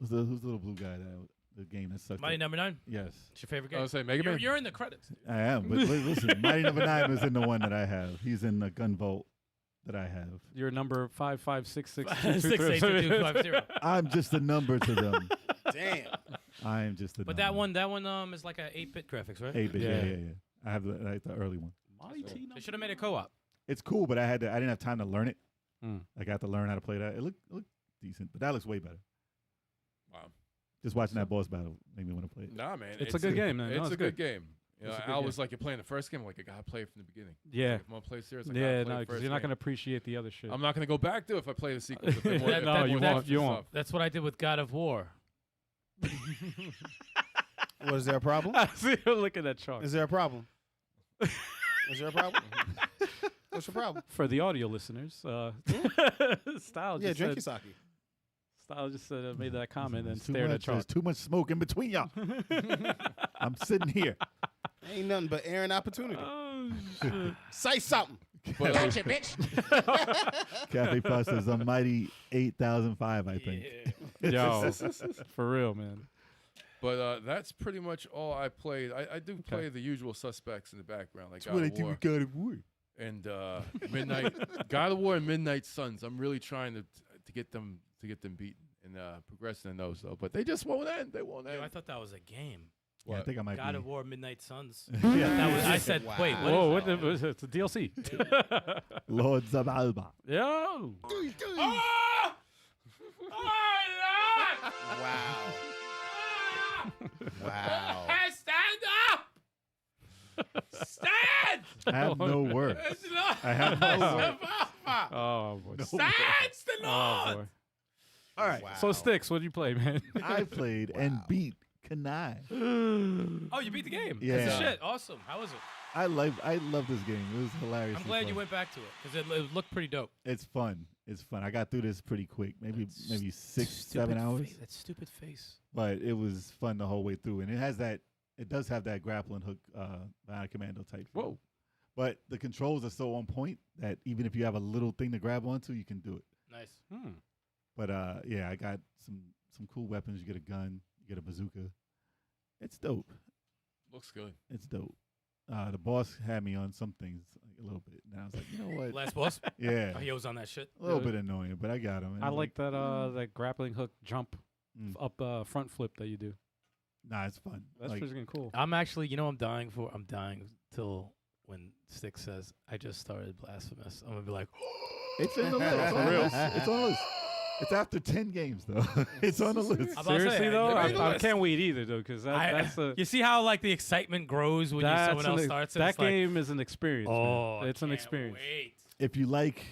Who's the little blue guy that the game that sucked? Mighty up? Number 9. Yes, It's your favorite I game. was saying Mega Man. You're in the credits. I am. But listen, Mighty Number 9 is in the one that I have. He's in the Gunvolt that I have. Your number 5566. 68250. I'm just a number to them. Damn. I am just a But number. that one is like a 8-bit graphics, right? 8-bit, Yeah. yeah. I have the early one. They should have made a co-op. It's cool, but I didn't have time to learn it. Mm. I got to learn how to play that. It looked decent, but that looks way better. Wow. Just watching that boss battle made me want to play it. Nah, man. It's a good game, man. No, It's it's a good good. game. You know, It's a good Al game. was like, you're playing the first game. I'm like, I gotta play it from the beginning. Yeah. Like, if I'm gonna play serious, I gotta Yeah, play no, the because first you're not game. going to appreciate the other shit. I'm not gonna go back to it if I play the sequel. If they're more- That- if no, they're you more won't. depth You and won't. stuff. That's what I did with God of War. Was there a problem? I see you looking at Choc. Is there a problem? Is there a problem? What's your problem? For the audio listeners, Style Yeah, just drink your said, sake. Style just made that comment and There's too stared at much- Choc. There's too much smoke in between y'all. I'm sitting here. Ain't nothing but air and opportunity. Oh, shit. Say something. But, Cafe Plus is a mighty 8005, I think. Yo, for real, man. But that's pretty much all I played. I do play the usual suspects in the background, like That's what I God do of War with God of War. and Midnight, God of War and Midnight Suns. I'm really trying to get them beaten and progressing in those though. But they just won't end. They won't end. Yo, I thought that was a game. Yeah, I What? think I might God be. of War Midnight Suns. Yeah. That was, I said, Wow. wait, what Whoa, is what that? the, was it? It's a DLC. Lords of Alba. Yo. Wow. I have no words. It's not. I have no words. Oh boy. No That's the Oh Lord. boy. All right. Wow. So Stikz, what did you play, man? I played and beat Kunai. Oh, you beat the game. Yeah. That's the shit. Awesome. How was it? I love this game. It was hilarious. I'm glad you went back to it because it looked pretty dope. It's fun. It's fun. I got through this pretty quick. Maybe 6-7 hours. That stupid face. But it was fun the whole way through. And it does have that grappling hook Bionic Commando type feel. Whoa. But the controls are so on point that even if you have a little thing to grab onto, you can do it. Nice. But yeah, I got some cool weapons. You get a gun, you get a bazooka. It's dope. Looks good. It's dope. The boss had me on some things a little bit. And I was like, you know what? Last boss? Yeah. Oh, he was on that shit. A little bit annoying, but I got him. And I I'm like that grappling hook jump Mm. up front flip that you do. Nah, it's fun. That's Like, freaking cool. I'm actually, I'm dying till when Stikz says, I just started Blasphemous. I'm going to be like, it's in the list. For real. It's on the list. It's after 10 games, though. It's on the list. I'm about to say, Seriously though, you made the I list. can't wait either though, because that's a You see how like the excitement grows when someone else starts it? that It's like, game is an experience. man. oh, It's an can't experience. Wait. If you like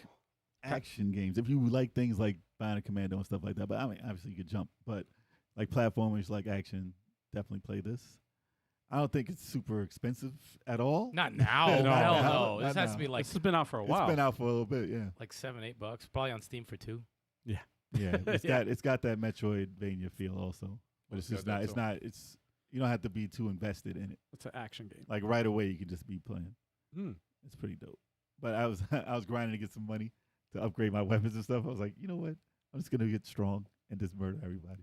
action games, if you like things like Bionic Commando and stuff like that, but I mean, obviously you could jump, but like platformers, like action, definitely play this. I don't think it's super expensive at all. Not now. No, Hell now. no. Not This has now. to be like This has been out for a while. It's been out for a little bit, yeah. like $7-8. Probably on Steam for $2. Yeah, it's got that Metroidvania feel also, but it's just not. It's not. It's you don't have to be too invested in it. It's an action game. Like right away, you can just be playing. Mm. It's pretty dope. But I was I was grinding to get some money to upgrade my weapons and stuff. I was like, you know what? I'm just gonna get strong and just murder everybody.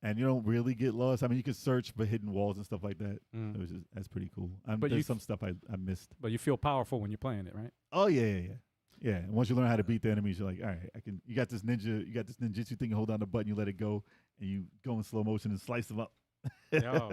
And you don't really get lost. I mean, you can search for hidden walls and stuff like that. Mm. It was just, that's pretty cool. But there's you some stuff I missed. But you feel powerful when you're playing it, right? Oh yeah. And once you learn how to beat the enemies, you're like, all right, I can. You got this ninjutsu thing. You hold down the button, you let it go, and you go in slow motion and slice them up. Yo.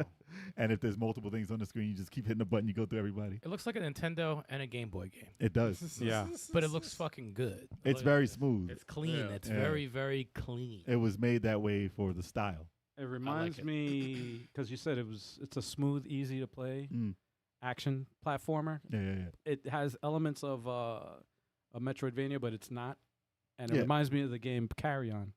And if there's multiple things on the screen, you just keep hitting the button. You go through everybody. It looks like a Nintendo and a Game Boy game. It does. Yeah. But it looks fucking good. It's Look at very this. smooth. It's clean. Yeah. It's Yeah. very, very clean. It was made that way for the style. It reminds it. me because you said it's a smooth, easy to play Mm. action platformer. Yeah. It has elements of a Metroidvania, but it's not. And it Yeah. reminds me of the game Carry On.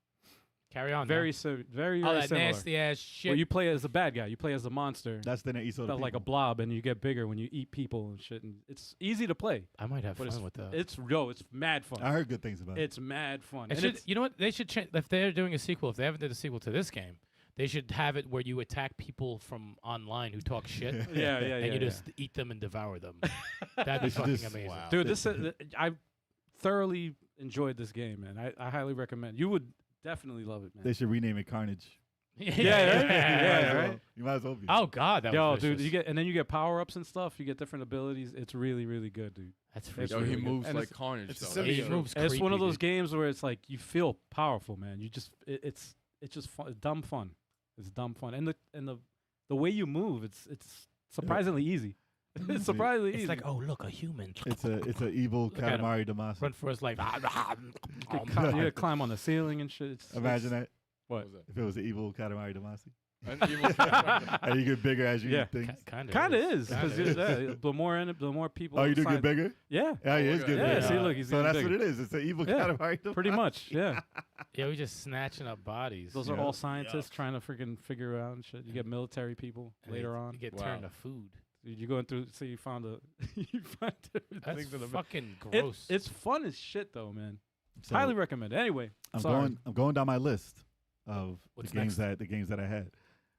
Carry on. Very now. very All that similar. nasty ass shit. Where you play as a bad guy, you play as a monster. That's the Iso That's like a blob, and you get bigger when you eat people and shit. And it's easy to play. I might have But fun with that. It's mad fun. I heard good things about it. It's mad fun. It And should, it's- you know what? They should change. If they're doing a sequel, if they haven't did a sequel to this game, they should have it where you attack people from online who talk shit. yeah, And you yeah. just eat them and devour them. That'd be They should fucking just- amazing. Wow. Dude, this I thoroughly enjoyed this game, man. I highly recommend. You would definitely love it, man. They should rename it Carnage. Yeah, Yeah, You might as right? well- You might as well be. Oh God, that Yo, was dude, vicious. then you get power ups and stuff. You get different abilities. It's really, really good, dude. That's It's freaking Yo, he really good. moves And like it's- carnage. it's a though. simple He game. moves And it's one of creepy, those dude. games where it's like you feel powerful, man. You just it's just fun, dumb fun. It's dumb fun, and the way you move, it's surprisingly easy. It's surprisingly It's easy. like, oh look, a human. It's a evil Look at him. Katamari Damacy. Run for his life. you could climb on the ceiling and shit. Imagine that What? was if it was an evil Katamari Damacy. that? An evil character. And you get bigger as you Yeah. eat things. Kind Kind of is. Kinda 'Cause is. the more in it, the more people. Oh, you do sign- get bigger? Yeah, Yeah, he is okay. good. yeah. bigger. See, look, he's So getting that's bigger. what it is. It's an evil Yeah, Katamari Damacy. pretty much. Yeah, Yeah, we just snatching up bodies. those Yeah. are all scientists trying to freaking figure out and shit. You get military people And later they- on. You get Wow. turned to food. Dude, you going through? So you found you find different That's things in the fucking It- gross. it's fun as shit though, man. So Highly recommend it. Anyway, I'm sorry. going down my list of What's the games next? that I had.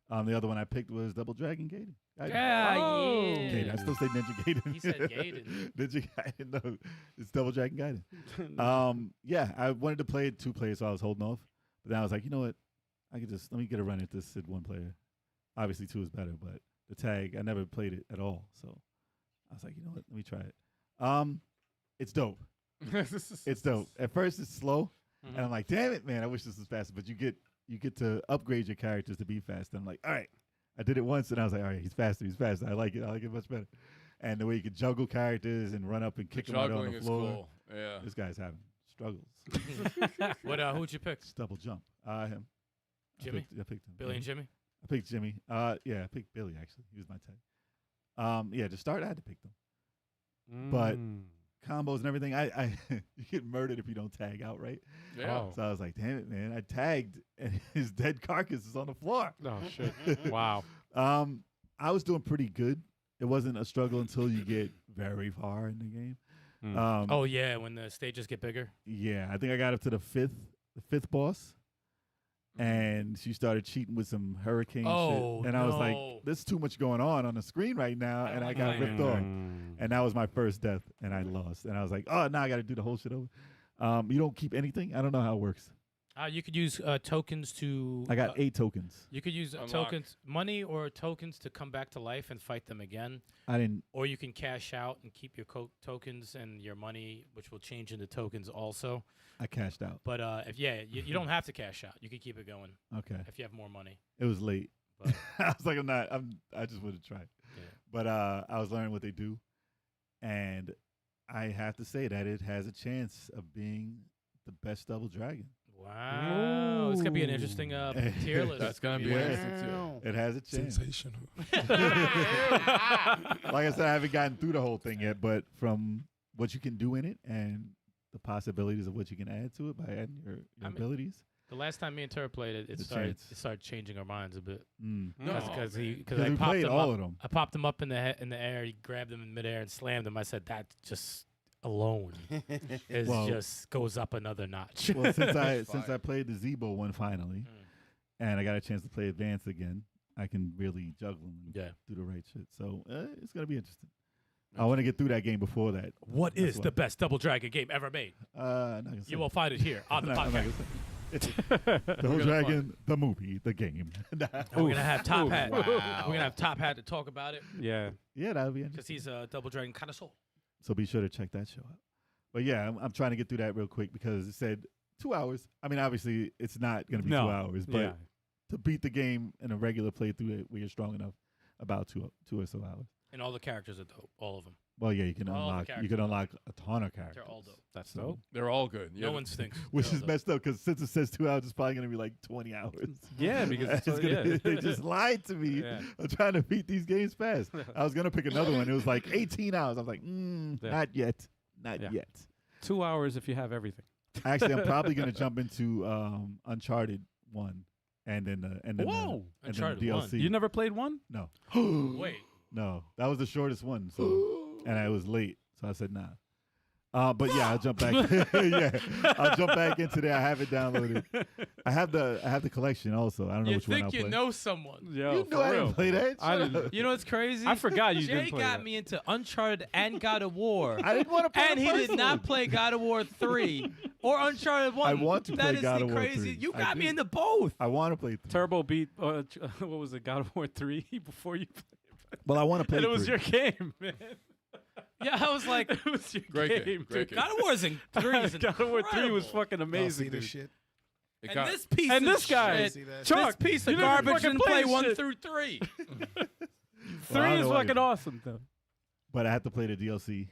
The other one I picked was Double Dragon Gaiden. yeah, Oh. Gaiden. I still say Ninja Gaiden. He said Gaiden. Ninja Gaiden. No, it's Double Dragon Gaiden. Yeah, I wanted to play it 2 players, so I was holding off. But then I was like, you know what? Let me get a run at this at 1 player. Obviously, 2 is better, but the tag, I never played it at all. So I was like, you know what? Let me try it. It's dope. It's dope. At first, it's slow, Mhm. and I'm like, damn it, man! I wish this was faster. But you get to upgrade your characters to be faster. I'm like, all right. I did it once, and I was like, all right, he's faster. I like it much better. And the way you can juggle characters and run up and The kick them out on juggling the is floor. cool. Yeah. This guy's having struggles. Who'd you pick? It's double jump. Him. Jimmy? I picked him. Billy and Jimmy? I picked Jimmy. Yeah, I picked Billy, actually. He was my tag. Yeah, to start, I had to pick them. But combos and everything, I you get murdered if you don't tag out, right? Yeah. Oh. So I was like, damn it, man. I tagged, and his dead carcass is on the floor. Oh, shit. Wow. I was doing pretty good. It wasn't a struggle until you get very far in the game. Oh yeah, when the stages get bigger. Yeah, I think I got up to the fifth boss, and she started cheating with some hurricane shit. And I was like, there's too much going on the screen right now, and I got ripped off. And that was my first death, and I lost. And I was like, oh, now I got to do the whole shit over. You don't keep anything? I don't know how it works. You could use tokens to. I got 8 tokens. You could use Unlock. tokens, money or tokens to come back to life and fight them again. I didn't. Or you can cash out and keep your tokens and your money, which will change into tokens also. I cashed out. But if you don't have to cash out. You can keep it going Okay. if you have more money. It was late. But I was like, I just wanted to try. Yeah. But I was learning what they do, and I have to say that it has a chance of being the best Double Dragon. Wow, it's gonna be an interesting tier list. That's gonna be Yeah. interesting too. It has a chance. Sensational. Like I said, I haven't gotten through the whole thing yet, but from what you can do in it and the possibilities of what you can add to it by adding your abilities. The last time me and Turb played it, It's a started chance. it started changing our minds a bit. No, Because man. I we popped played him all up. of them. I popped him up in the air. He grabbed him in midair and slammed him. I said that just alone is Well- just goes up another notch. Well, since I Fire. played the Zebo one finally, and I got a chance to play Advanced again, I can really juggle and Yeah. do the right shit. So it's gonna be interesting. I want to get through that game before that. What That's is what- the best Double Dragon game ever made? I'm not gonna say You will find it here on the I'm not gonna podcast. say it. Double Dragon, the movie, the game. And we're gonna have Top Hat. Wow. We're gonna have Top Hat to talk about it Yeah. Yeah, that'll be because interesting. he's a Double Dragon connoisseur. So be sure to check that show out. But yeah, I'm trying to get through that real quick because it said 2 hours. I mean, obviously, it's not going to be No. 2 hours, but Yeah. to beat the game in a regular playthrough where you're strong enough, about two or so hours. And all the characters are dope. All of them. Well, yeah, you can All the unlock. You characters can are unlock a ton of characters. They're all dope. That's So- dope. They're all good. No Yeah. one stinks. Which They're is all messed up because since it says 2 hours, it's probably going to be like 20 hours. Yeah, because it's It's gonna- they just lied to me. Yeah. I'm trying to beat these games fast. I was going to pick another one. It was like 18 hours. I was like, Yeah. not yet. Not Yeah. yet. 2 hours if you have everything. Actually, I'm probably going to jump into Uncharted 1 and then and then Whoa. and then Uncharted the 1. DLC. You never played one? No. Wait. No. That was the shortest one. So and I was late. So I said nah. But yeah, I'll jump back. Yeah, I'll jump back into there. I have it downloaded. I have the collection also. I don't know You which one I'll think you play. know someone? Yo, You know I didn't play that. I Shut didn't- up. You know what's crazy? I forgot you Jay didn't play got that. me into Uncharted and God of War. I didn't want to play And the he first did not one. play God of War 3 or Uncharted 1. I want to That play is God the of War crazy. 3. You I got me do. into both. I want to play 3. Turbo beat, what was it, God of War 3 before you played Well, I want to play And it was 3. your game, man. Yeah, I was like, It was your Great game, game, great dude. game. God of War is in 3 is God of War 3 was incredible. fucking Y'all amazing, see dude. this shit? It And got- this piece And of this guy- shit, See that? Choc, this piece you of didn't garbage fucking didn't play play 1 shit. through 3. 3 I is know what fucking you- awesome, though. But I have to play the DLC.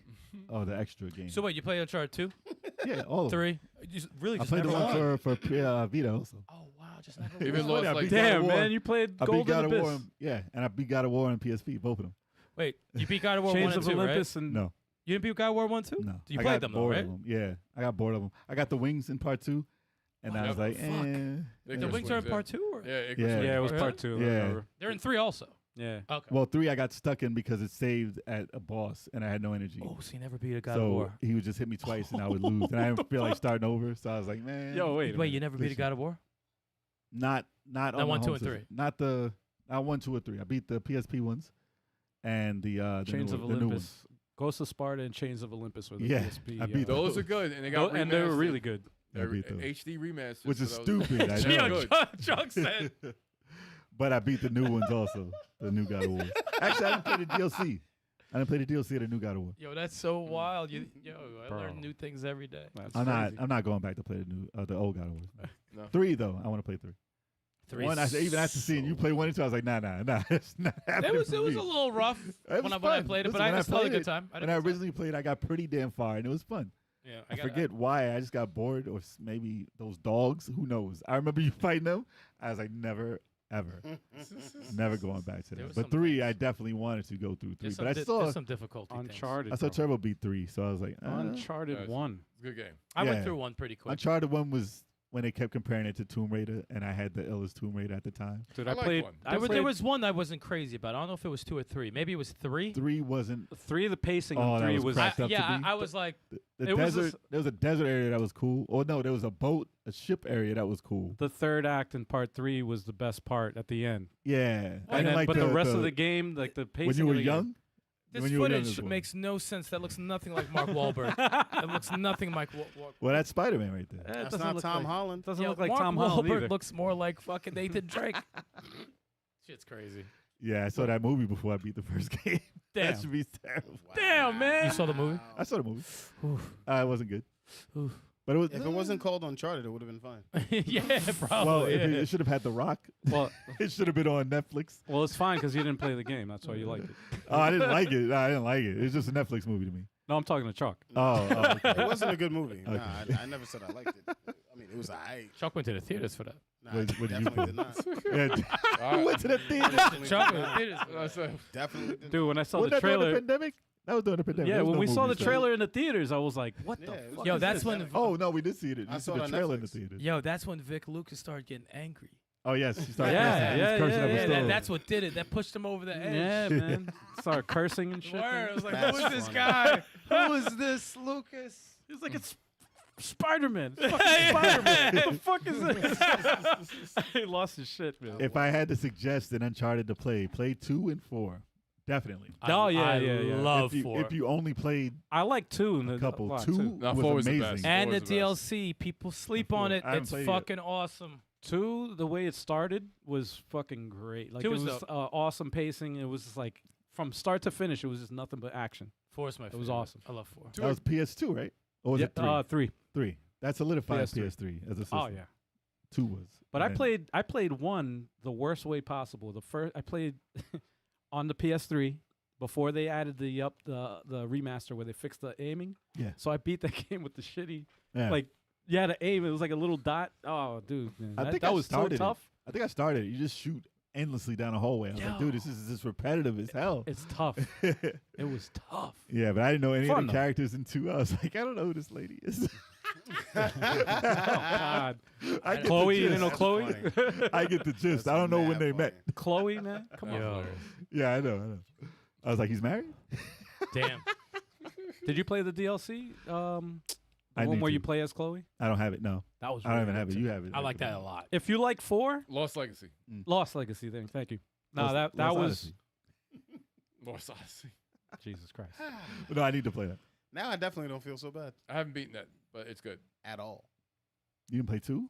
Oh, the extra game. So wait, you play Uncharted 2, yeah, all of them. 3? You just, really I just played the never one won? for Vita also. Oh wow, just never It Even was though funny, it's I like- beat God of Damn, War. man, you played I beat Golden God of Abyss. War. And I beat God of War on PSP, both of them. Wait, you beat God of War 1 Chains and of 2, right? Olympus and No, You didn't beat God of War 1 too? no. You I played got them though, bored right? of them. Yeah, I got bored of them. I got the Wings in part 2, and I What was the like, fuck? eh. They The just Wings are in went part 2 or? Yeah, it Yeah. was Yeah, it was Really? part 2. Yeah. I remember. They're in 3 also. Yeah. Okay. Well, 3 I got stuck in because it saved at a boss, and I had no energy. Oh, so you never beat a God of So War. he would just hit me twice, and I would lose, and I didn't feel like starting over. So I was like, man, Yo, wait. a Wait, minute. you never beat a Listen. God of War? not Not on 1, my 2, home and 3. system. Not 1, 2, or 3. I beat the PSP ones, and the Chains new, of the new ones. Olympus. Ghost of Sparta and Chains of Olympus were the Yeah, PSP. I beat Those are good, and they got and they were remastered. really good. I They're beat those. HD remasters, Which is so that was- stupid. I They're know. Yo, good. Chuck said. But I beat the new ones also, the new God of War. Actually, I didn't play the DLC. I didn't play the DLC of the new God of War. Yo, that's so wild. I Bro. learn new things every day. That's I'm crazy. not going back to play the old God of War. No. 3 though, I want to play 3. 3 1, even after seeing you play 1 and 2, I was like, nah, it's not happening. It was for a me. little rough It when was I fun. played it, Listen, but I when still had a played good it- time. I had a When I good time. originally played, I got pretty damn far, and it was fun. Yeah, I forget why. I just got bored, or maybe those dogs. Who knows? I remember you fighting them. I was like, never ever. Never going back to There that. was But some 3, things. I definitely wanted to go through 3. There's But I some, saw there's some difficulty things. Uncharted. I saw bro. Turbo beat 3, so I was like, Uncharted Yes. 1. Good game. I went Yeah. through one pretty quick. Uncharted 1 was when they kept comparing it to Tomb Raider, and I had the illest Tomb Raider at the time. Dude, I I like played. one. I There played was one I wasn't crazy about. I don't know if it was 2 or 3. Maybe it was 3. 3 wasn't 3. The pacing Oh, on that 3 was was. cracked up to Yeah, be. I was like, the It was desert. There was a desert area that was cool. Or no, there was a boat, a ship area that was cool. The third act in part 3 was the best part at the end. Yeah, I And didn't like but the rest of the game, like the pacing. when you were of the game- young. this When you were young footage as well. makes no sense. That looks nothing like Mark Wahlberg. It looks nothing like Wahlberg. Well, that's Spider-Man right there. It That's doesn't not look Tom like, Holland. Doesn't Yeah, look like Mark Tom Holland Wahlberg either. looks more like fucking Nathan Drake. Shit's crazy. Yeah, I saw that movie before I beat the first game. Damn. That should be terrible. Damn, man. You saw the movie? I saw the movie. Oof. It wasn't good. Oof. But it was. If it wasn't called Uncharted, it would have been fine. Yeah, probably. well, yeah. it should have had The Rock. Well, It should have been on Netflix. well, it's fine because you didn't play the game. That's why you liked it. Oh, I didn't like it. No, I didn't like it. It was just a Netflix movie to me. No, I'm talking to Choc. Oh, okay. It wasn't a good movie. Okay. Nah, I never said I liked it. I mean, it was alright. Choc went to the theaters for that. Nah, What- what did you definitely do? did not. Yeah, who went to the theater? Choc went to the theaters. That's a- Definitely did Dude, when I saw Was the that during the trailer, pandemic? That was during the pandemic. yeah, There was when no we saw the movies then. trailer in the theaters, I was like, "What Yeah, the it was fuck?" Yo, is that's this? when. Oh no, we did see it. I You saw saw it the on trailer in the Netflix. theater. Yo, that's when Vic Lucas started getting angry. Oh yes, he started Yeah, cursing. He was yeah, cursing yeah, up a yeah, stove. That's what did it. That pushed him over the edge. Yeah, man. Started cursing and shit. Word. I was like, That's who is this funny. guy? Who is this Lucas? He's like, "It's Spider-Man. It's fucking Spider-Man. What the fuck is this?" He lost his shit, man. If I had to suggest an Uncharted to play 2 and 4, definitely. Oh, yeah, I yeah, yeah. love if you, 4. if you only played I like 2 and a couple, lot, 2 too. No, was 4 was the amazing. best. and Four the was the best. DLC, people sleep on it. I haven't It's played it yet. fucking awesome. 2, the way it started was fucking great. Like, 2 it was was dope. awesome pacing. It was just like, from start to finish, it was just nothing but action. 4 is my favorite. was awesome. I love 4. That was PS2, right? Or was it 3? 3. 3. That solidified PS3. PS3 as a system. Oh, yeah. 2 was. But And I played 1 the worst way possible. The first I played on the PS3 before they added the remaster where they fixed the aiming. Yeah. So I beat that game with the shitty Yeah. like the aim. It was like a little dot. Oh, dude, man. I think that I was so started it. tough. I think I started. You just shoot endlessly down a hallway. I was like, dude, this is just repetitive as hell. It's tough. It was tough. Yeah, but I didn't know any Fun, of the though. characters in 2. I was like, I don't know who this lady is. Oh God. I get Chloe, the you gist. know Chloe? I get the gist. I don't know when they met. Chloe, man. Come on. Yo, Yeah, I know. I was like, he's married? damn. Did you play the DLC? I The one need where to. you play as Chloe? I don't have it. No, That was I don't really even have good it. too. You have it. I like that a lot. If you like 4, Lost Legacy. Lost Legacy then. Thank you. No, Lost- that Lost was Odyssey. Lost Odyssey. Jesus Christ. No, I need to play that. Now I definitely don't feel so bad I haven't beaten that, but it's good. at all. You can play 2? You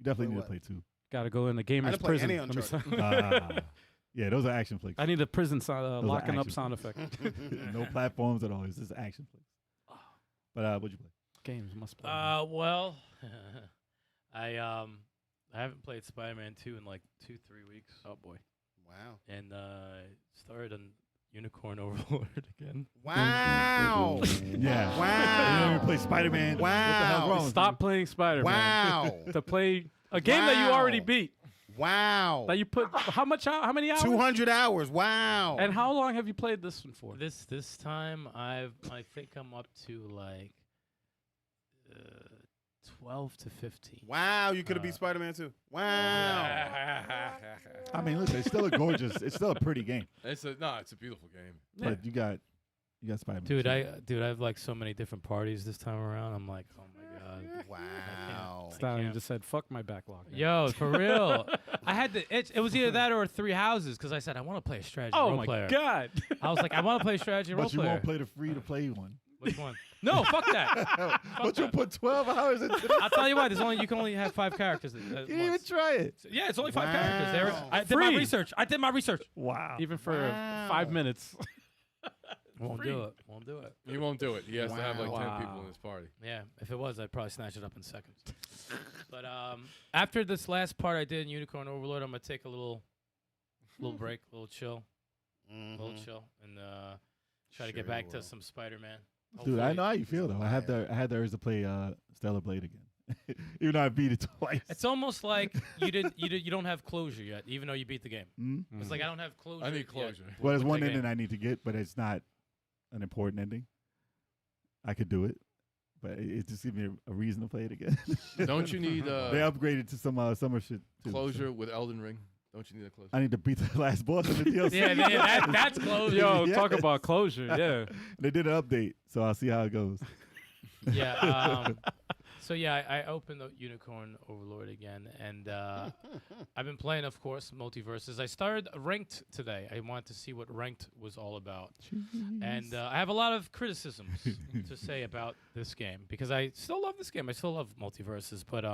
definitely need to Play play 2. Got to go in the gamer's didn't play prison. any Let me Uncharted. say- Yeah, those are action flicks. I need a prison are locking up action sound flicks. effect. No platforms at all. It's just action flicks. But what'd you play? Games must play. Well, I haven't played Spider-Man 2 in like 2-3 weeks. Oh boy. Wow. And started on Unicorn Overlord again. Wow. Yeah. Wow. You don't even play Spider-Man. What the hell's Wow. wrong with Stop playing Spider-Man. Wow. To play a game that you already Wow. beat. Wow. That you put how many hours? 200 hours. Wow. And how long have you played this one for? This time I think I'm up to like 12 to 15. Wow. You could have beat Spider-Man too. Wow. I mean, listen, it's still a gorgeous, it's still a pretty game. It's a beautiful game. Yeah. But you got Spider-Man. Dude, too. I have like so many different parties this time around. I'm like, oh my god. Wow. Stal, you can't. just said fuck my backlog. man. Yo, for real. I had to. It was either that or 3 houses because I said I want to play a strategy Oh role my player. god. I was like, I want to play a strategy role But you player. won't play the free-to-play one. Which one? No, fuck that. But you that. put 12 hours into that. I'll tell you what. You can only have 5 characters. You didn't even try it. Yeah, it's only 5 Wow. characters. I did my Free. research. I did my research. Wow. Even for Wow. 5 minutes. Won't Free. do it. Won't do it. He won't do it. He has to have like 10 Wow. people in his party. Yeah, if it was, I'd probably snatch it up in seconds. But after this last part I did in Unicorn Overlord, I'm gonna take a little break, a little chill, little chill, and try to get Sure back you to will. some Spider-Man. Dude, I Hopefully- know how you feel, though. I had the urge to play Stellar Blade again. Even though I beat it twice. It's almost like you don't have closure yet, even though you beat the game. Mm-hmm. It's like I don't have closure. I need yet closure. Well, there's with one the ending game. I need to get, but it's not an important ending. I could do it, but it just gives me a reason to play it again. Don't you need They upgraded to some summer shit too, closure so. with Elden Ring? Don't you need a closure? I need to beat the last boss of the DLC. Yeah, that's closure. Yo, Yeah. talk about closure. Yeah. They did an update, so I'll see how it goes. Yeah. So yeah, I opened the Unicorn Overlord again, and I've been playing, of course, Multiversus. I started ranked today. I wanted to see what ranked was all about, and I have a lot of criticisms to say about this game because I still love this game. I still love Multiversus, but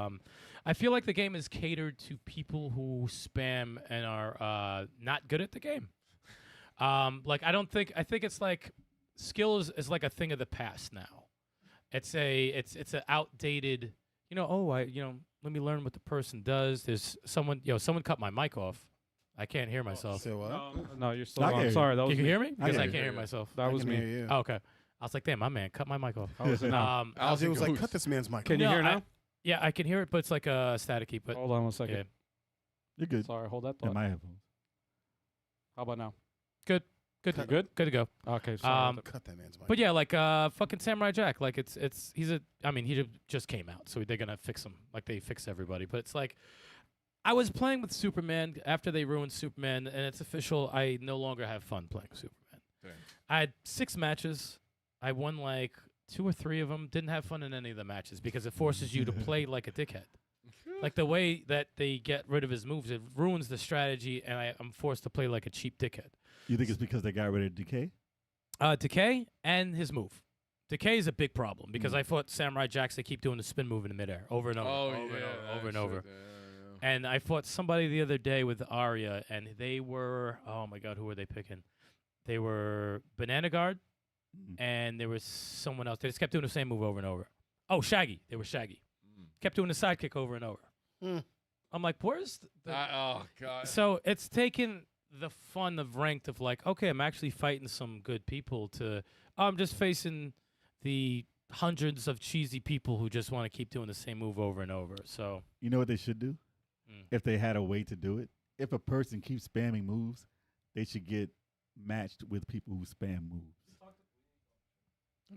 I feel like the game is catered to people who spam and are not good at the game. Like I think it's like skill is like a thing of the past now. It's an outdated, let me learn what the person does. There's someone cut my mic off. I can't hear myself. Say what? No, you're still I can on. hear Sorry, that was You can me. hear me? Because I hear can't you. hear myself. That was I can me. hear you. Oh, okay. I was like, damn, my man, cut my mic off. How was it now? Algie was like, Goose. cut this man's mic. Can you No, hear I- now? Yeah, I can hear it, but it's like staticky. But Hold on one second. yeah, You're good. Sorry, hold that In thought. my headphones. How about now? good, You good? good to go. Okay, sorry. Cut that man's mic. But yeah, like fucking Samurai Jack, like he just came out, so they're gonna fix him like they fix everybody. But it's like I was playing with Superman after they ruined Superman, and it's official. I no longer have fun playing Superman. Dang. I had 6 matches. I won like 2 or 3 of them. Didn't have fun in any of the matches because it forces you to play like a dickhead. Like the way that they get rid of his moves, it ruins the strategy, and I'm forced to play like a cheap dickhead. You think it's because they got rid of Decay? Decay and his move. Decay is a big problem because I fought Samurai Jacks. They keep doing the spin move in the midair over and over, Oh, over, yeah, and over, that and over. shit, yeah. And I fought somebody the other day with Arya, and they were, oh my god, who were they picking? They were Banana Guard, and there was someone else. They just kept doing the same move over and over. Oh, Shaggy. They were Shaggy. Kept doing the sidekick over and over. I'm like, where's the Oh god. So it's taken the fun of ranked of like, okay, I'm actually fighting some good people to I'm just facing the hundreds of cheesy people who just want to keep doing the same move over and over. So You know what they should do? If they had a way to do it? If a person keeps spamming moves, they should get matched with people who spam moves.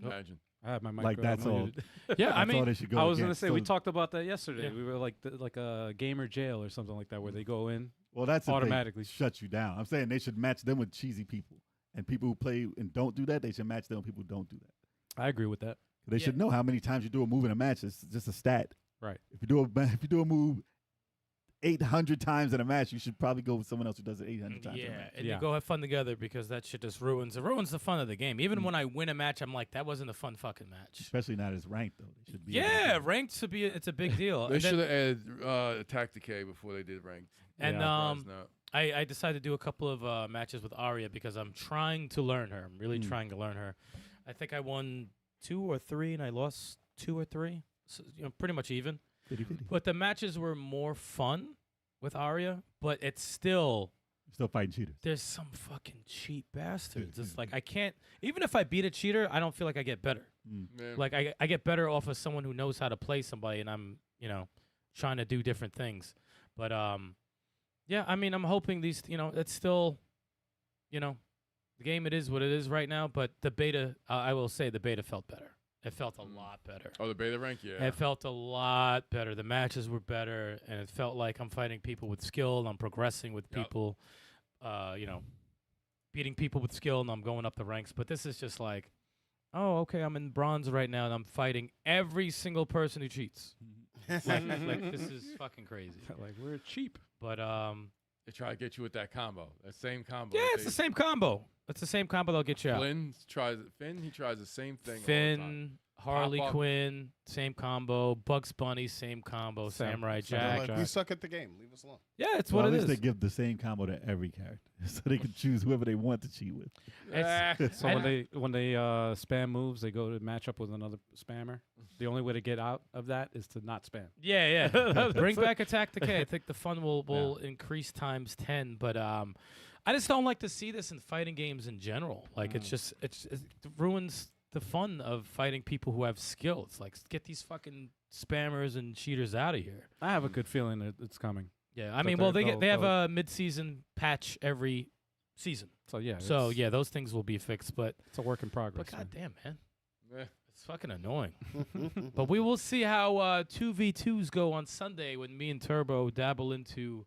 Imagine. I had my mic Like, that's all. unmuted. yeah, I That's all mean, they should go I was gonna against. say we So- talked about that yesterday. Yeah. We were like a gamer jail or something like that, where they go in. Well, that's if they automatically. shut you down. I'm saying they should match them with cheesy people. And people who play and don't do that, they should match them with people who don't do that. I agree with that. They should know how many times you do a move in a match. It's just a stat. Right. If you do a move 800 times in a match, you should probably go with someone else who does it 800 times. In a yeah, match. and Yeah. you go have fun together because that shit just ruins the fun of the game. Even when I win a match, I'm like, that wasn't a fun fucking match. Especially not as ranked though. They should be. able to Yeah, do it. ranked should be it's a big deal. They And then- should have added Attack Decay before they did ranked. And Yeah. I decided to do a couple of matches with Arya because I'm trying to learn her. I'm really trying to learn her. I think I won 2 or 3 and I lost 2 or 3. So, pretty much even. 50-50. But the matches were more fun with Arya, but it's still Still fighting cheaters. there's some fucking cheap bastards. It's like I can't even if I beat a cheater, I don't feel like I get better. Yeah. Like I get better off of someone who knows how to play somebody and I'm, trying to do different things. But yeah, I mean, I'm hoping these, it's still, the game it is what it is right now. But the beta, I will say, the beta felt better. It felt a lot better. Oh, the beta rank, yeah. It felt a lot better. The matches were better, and it felt like I'm fighting people with skill. And I'm progressing with Yep. people, beating people with skill, and I'm going up the ranks. But this is just like, oh, okay, I'm in bronze right now, and I'm fighting every single person who cheats. like this is fucking crazy. Like we're cheap. But They try to get you with that combo. That same combo. yeah, that it's they- the same combo. It's the same combo that'll get you out. Finn, he tries the same thing all the time. Finn, Harley Pop up. Quinn, same combo. Bugs Bunny, same combo. Samurai They're Jack. like, we suck at the game. Leave us alone. Yeah, it's Well, what at it least is. they give the same combo to every character, so they can choose whoever they want to cheat with. So when they spam moves, they go to match up with another spammer. The only way to get out of that is to not spam. Yeah, yeah. Bring back Attack Decay. I think the fun will increase times 10. But I just don't like to see this in fighting games in general. Like it ruins the fun of fighting people who have skill. It's like get these fucking spammers and cheaters out of here. I have a good feeling that it's coming. Yeah, I But mean, well, they'll- they have they'll- a mid-season patch every season. So yeah. So it's- yeah, those things will be fixed. But it's a work in progress. man. goddamn, man, Eh. it's fucking annoying. But we will see how 2v2s go on Sunday when me and Turbo dabble into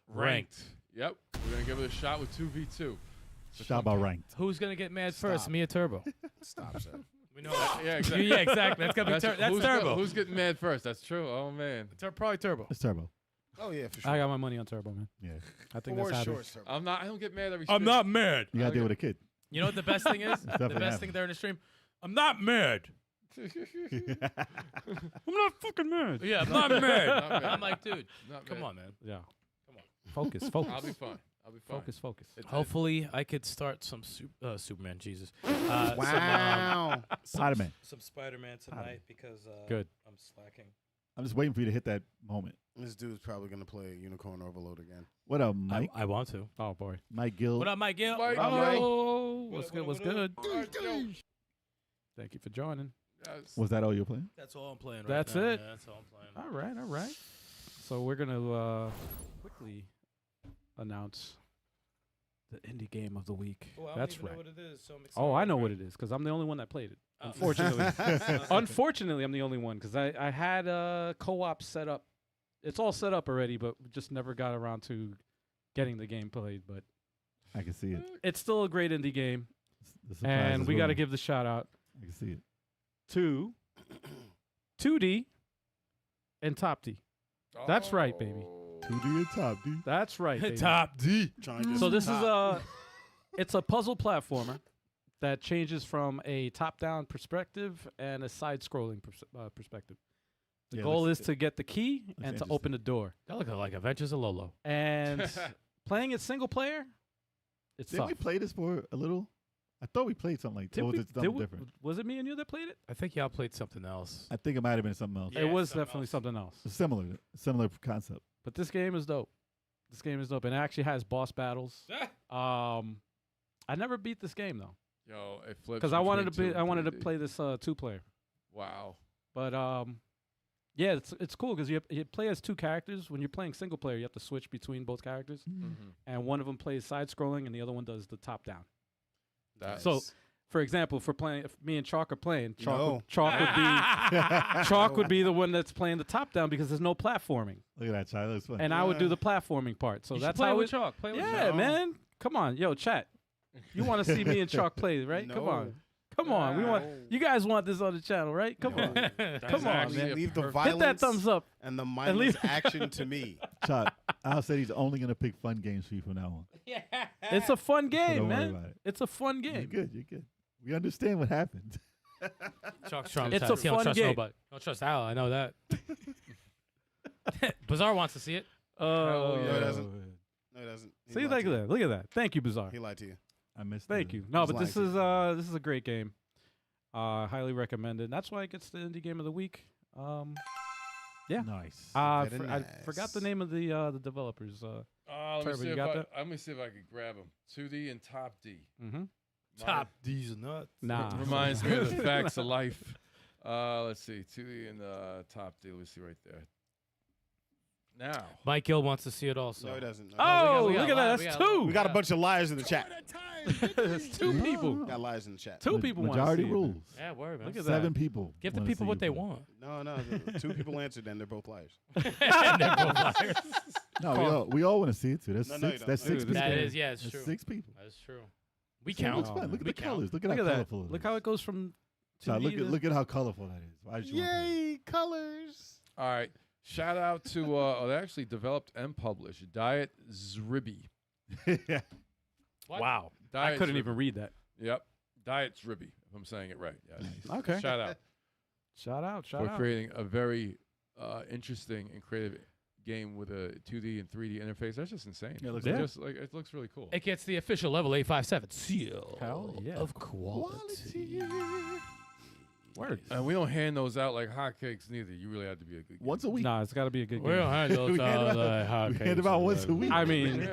ranked. Yep. We're gonna give it a shot with 2v2. Shot about ranked. Who's gonna get mad first, Stop. me or Turbo? Stop, sir. We know. Yeah, exactly. Yeah, exactly. That's gonna be that's who's Turbo. Who's getting mad first? That's true. Oh man. Probably Turbo. It's Turbo. Oh yeah, for sure. I got my money on Turbo, man. Yeah. I think For that's sure, happening. sir. I don't get mad every. I'm stream. not mad. You got to deal with a kid. You know what the best thing is? the definitely best thing happening. there in the stream. I'm not mad. I'm not fucking mad. Yeah, I'm not mad. Not mad. I'm like, dude, Not come mad. on, man. Yeah. Come on. Focus. Focus. I'll be fine. I'll be fine. Focus. Hopefully, I could start some Superman. Jesus. Wow. Spider-Man. Some Spider-Man tonight because Good. I'm slacking. I'm just waiting for you to hit that moment. This dude's probably gonna play Unicorn Overload again. What up, Mike? I want to. Oh boy. Mike Gill. What up, Mike Gill? Mike, Oh, What what's up, good? what What's up, good? what up? Alright, Thank you for joining. yes. Was that all you're playing? That's all I'm playing right That's now. it? Yeah, that's all I'm playing. All right. All right. So we're gonna quickly announce the indie game of the week. Oh, I don't That's even right. know what it is, so I'm Oh, I excited. know what it is because I'm the only one that played it. Oh. Unfortunately, unfortunately, I'm the only one because I had a co-op set up. It's all set up already, but we just never got around to getting the game played. But I can see it. it's still a great indie game, The surprise and is we got to looming. give the shout out I can see it. to Toodee and Topdee. That's right, baby. Oh. 2D and top, D. That's right, baby. Topdee. Trying to So this is top. it's a puzzle platformer that changes from a top-down perspective and a side-scrolling perspective. The Yeah, goal looks- is to get the key and to interesting. open the door. That looks like Adventures of Lolo. And playing it single player, it's Didn't tough. we play this for a little? I thought we played something like that. Did Or was we- it did something we- different? Was it me and you that played it? I think y'all played something else. I think it might have been something else. Yeah, it was something definitely else. something else. Similar concept. But this game is dope. This game is dope, and it actually has boss battles. I never beat this game though, Yo, it flips. because I wanted between to 2 I and wanted to 3D. play this 2-player. Wow. But yeah, it's cool because you play as 2 characters. When you're playing single player, you have to switch between both characters, Mm-hmm. and one of them plays side scrolling, and the other one does the top down. That's So, for example, if me and Choc are playing, Choc No. would, Choc would be Choc would be the one that's playing the top down because there's no platforming, Look at that, child. That's funny. and I would do the platforming part. So You should that's play how with it. Chalk. Play with Yeah, Chalk. man. Come on, yo, chat. You want to see me and Choc play, right? Come on. Come on. We want you guys want this on the channel, right? Come on. Come on, actually man. a Leave the perfect- violence Hit that thumbs up. and the leave- mindless action to me. Chop. Al said he's only gonna pick fun games for you from now on. It's a fun game, don't worry man. about it. It's a fun You're game. good. You're good. We understand what happened. Chalk's traumatized. It's a He don't fun trust game. nobody. Don't trust Al. I know that. Bazaar wants to see it. Oh, yeah. No, it doesn't. No, it doesn't. He See, lied like to you. that. Look at that. Thank you, Bizarre. He lied to you. I missed. Thank the- you. No, He's but this lying to is a great game. Highly recommended. That's why it gets the indie game of the week. Yeah. Nice. I Very forgot the nice. name of the developers. let me Turbo, see you if got I, that? let me see if I could grab them. 2D and Topdee. Mm-hmm. D's nuts. Nah. Reminds me of the facts of life. Let's see. 2D and Topdee. Let me see right there. Now. Mike Gill wants to see it also. No, he doesn't. No. Oh, we got look at live- that. we That's got- two. We got a bunch of liars in the chat. That's 2 people. Got liars in the chat. 2 people want to Majority see it. rules. Yeah, word, man. Look at 7 people. Give the wanna people see what you they play. want. No, 2 people answered and they're both liars. No, we all want to see it too. That's No, no, you six. don't. That's No, 6 you people. don't. That is, yeah, it's That's true. 6 people. That's true. We So it count. looks fun. Look at We the count. colors. Look at Look how at that. colorful it is. Look how it goes from. Child, 2D to- look at how colorful that is. Why did you want to play Yay, colors. All right. Shout out to they actually developed and published Diet Zribby. it? Yeah. What? Wow. I Diet couldn't Zribby. even read that. Yep. Diet Zribby, if I'm saying it right. Yes. Okay. Shout out Shout out. for creating a very interesting and creative game with a 2D and 3D interface. That's just insane. Yeah, it looks Yeah. good. Just like it looks really cool. It gets the official level 857 seal Hell yeah. of quality. Word. And we don't hand those out like hotcakes neither. You really have to be a good. Once a week. Nah, it's got to be a good We don't game. hand those We hand out them like hot we hand cakes them out or once a whatever. week. I mean,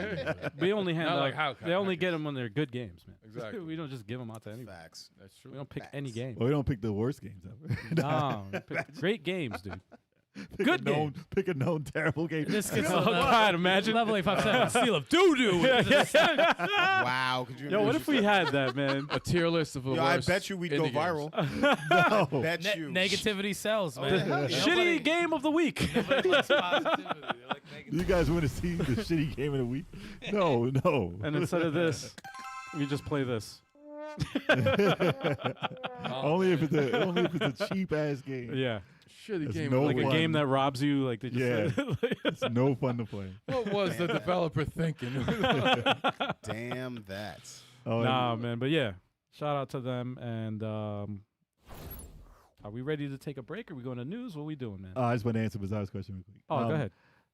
we only hand Not out. like how They only hotcakes. get them when they're good games, man. Exactly. We don't just give them out to anyone. Facts. That's true. We don't pick any Facts. game. Well, we don't pick the worst games ever. No, we pick great games, dude. Pick Good a known, games. pick a known terrible game. This gets Oh, on God, imagine. level 857. Steal of doo-doo. Wow. Could you Yo, what if we had that, man? A tier list of the Yo, I worst bet you we'd go indie games. viral. No. Bet you. Negativity sells, man. hell yeah. Shitty game of the week. Nobody likes positivity. They like negativity. You guys want to see the shitty game of the week? No, no. And instead of this, we just play this. only if it's a cheap ass game. Yeah, Shitty There's game. no like a one. game that robs you. Like they just Yeah. It's no fun to play. What was the developer thinking? Damn that. Oh, Nah, man. But yeah, shout out to them. And are we ready to take a break? Are we going to news? What are we doing, man? I just want to answer Bizarre's question real quick. Oh, go ahead.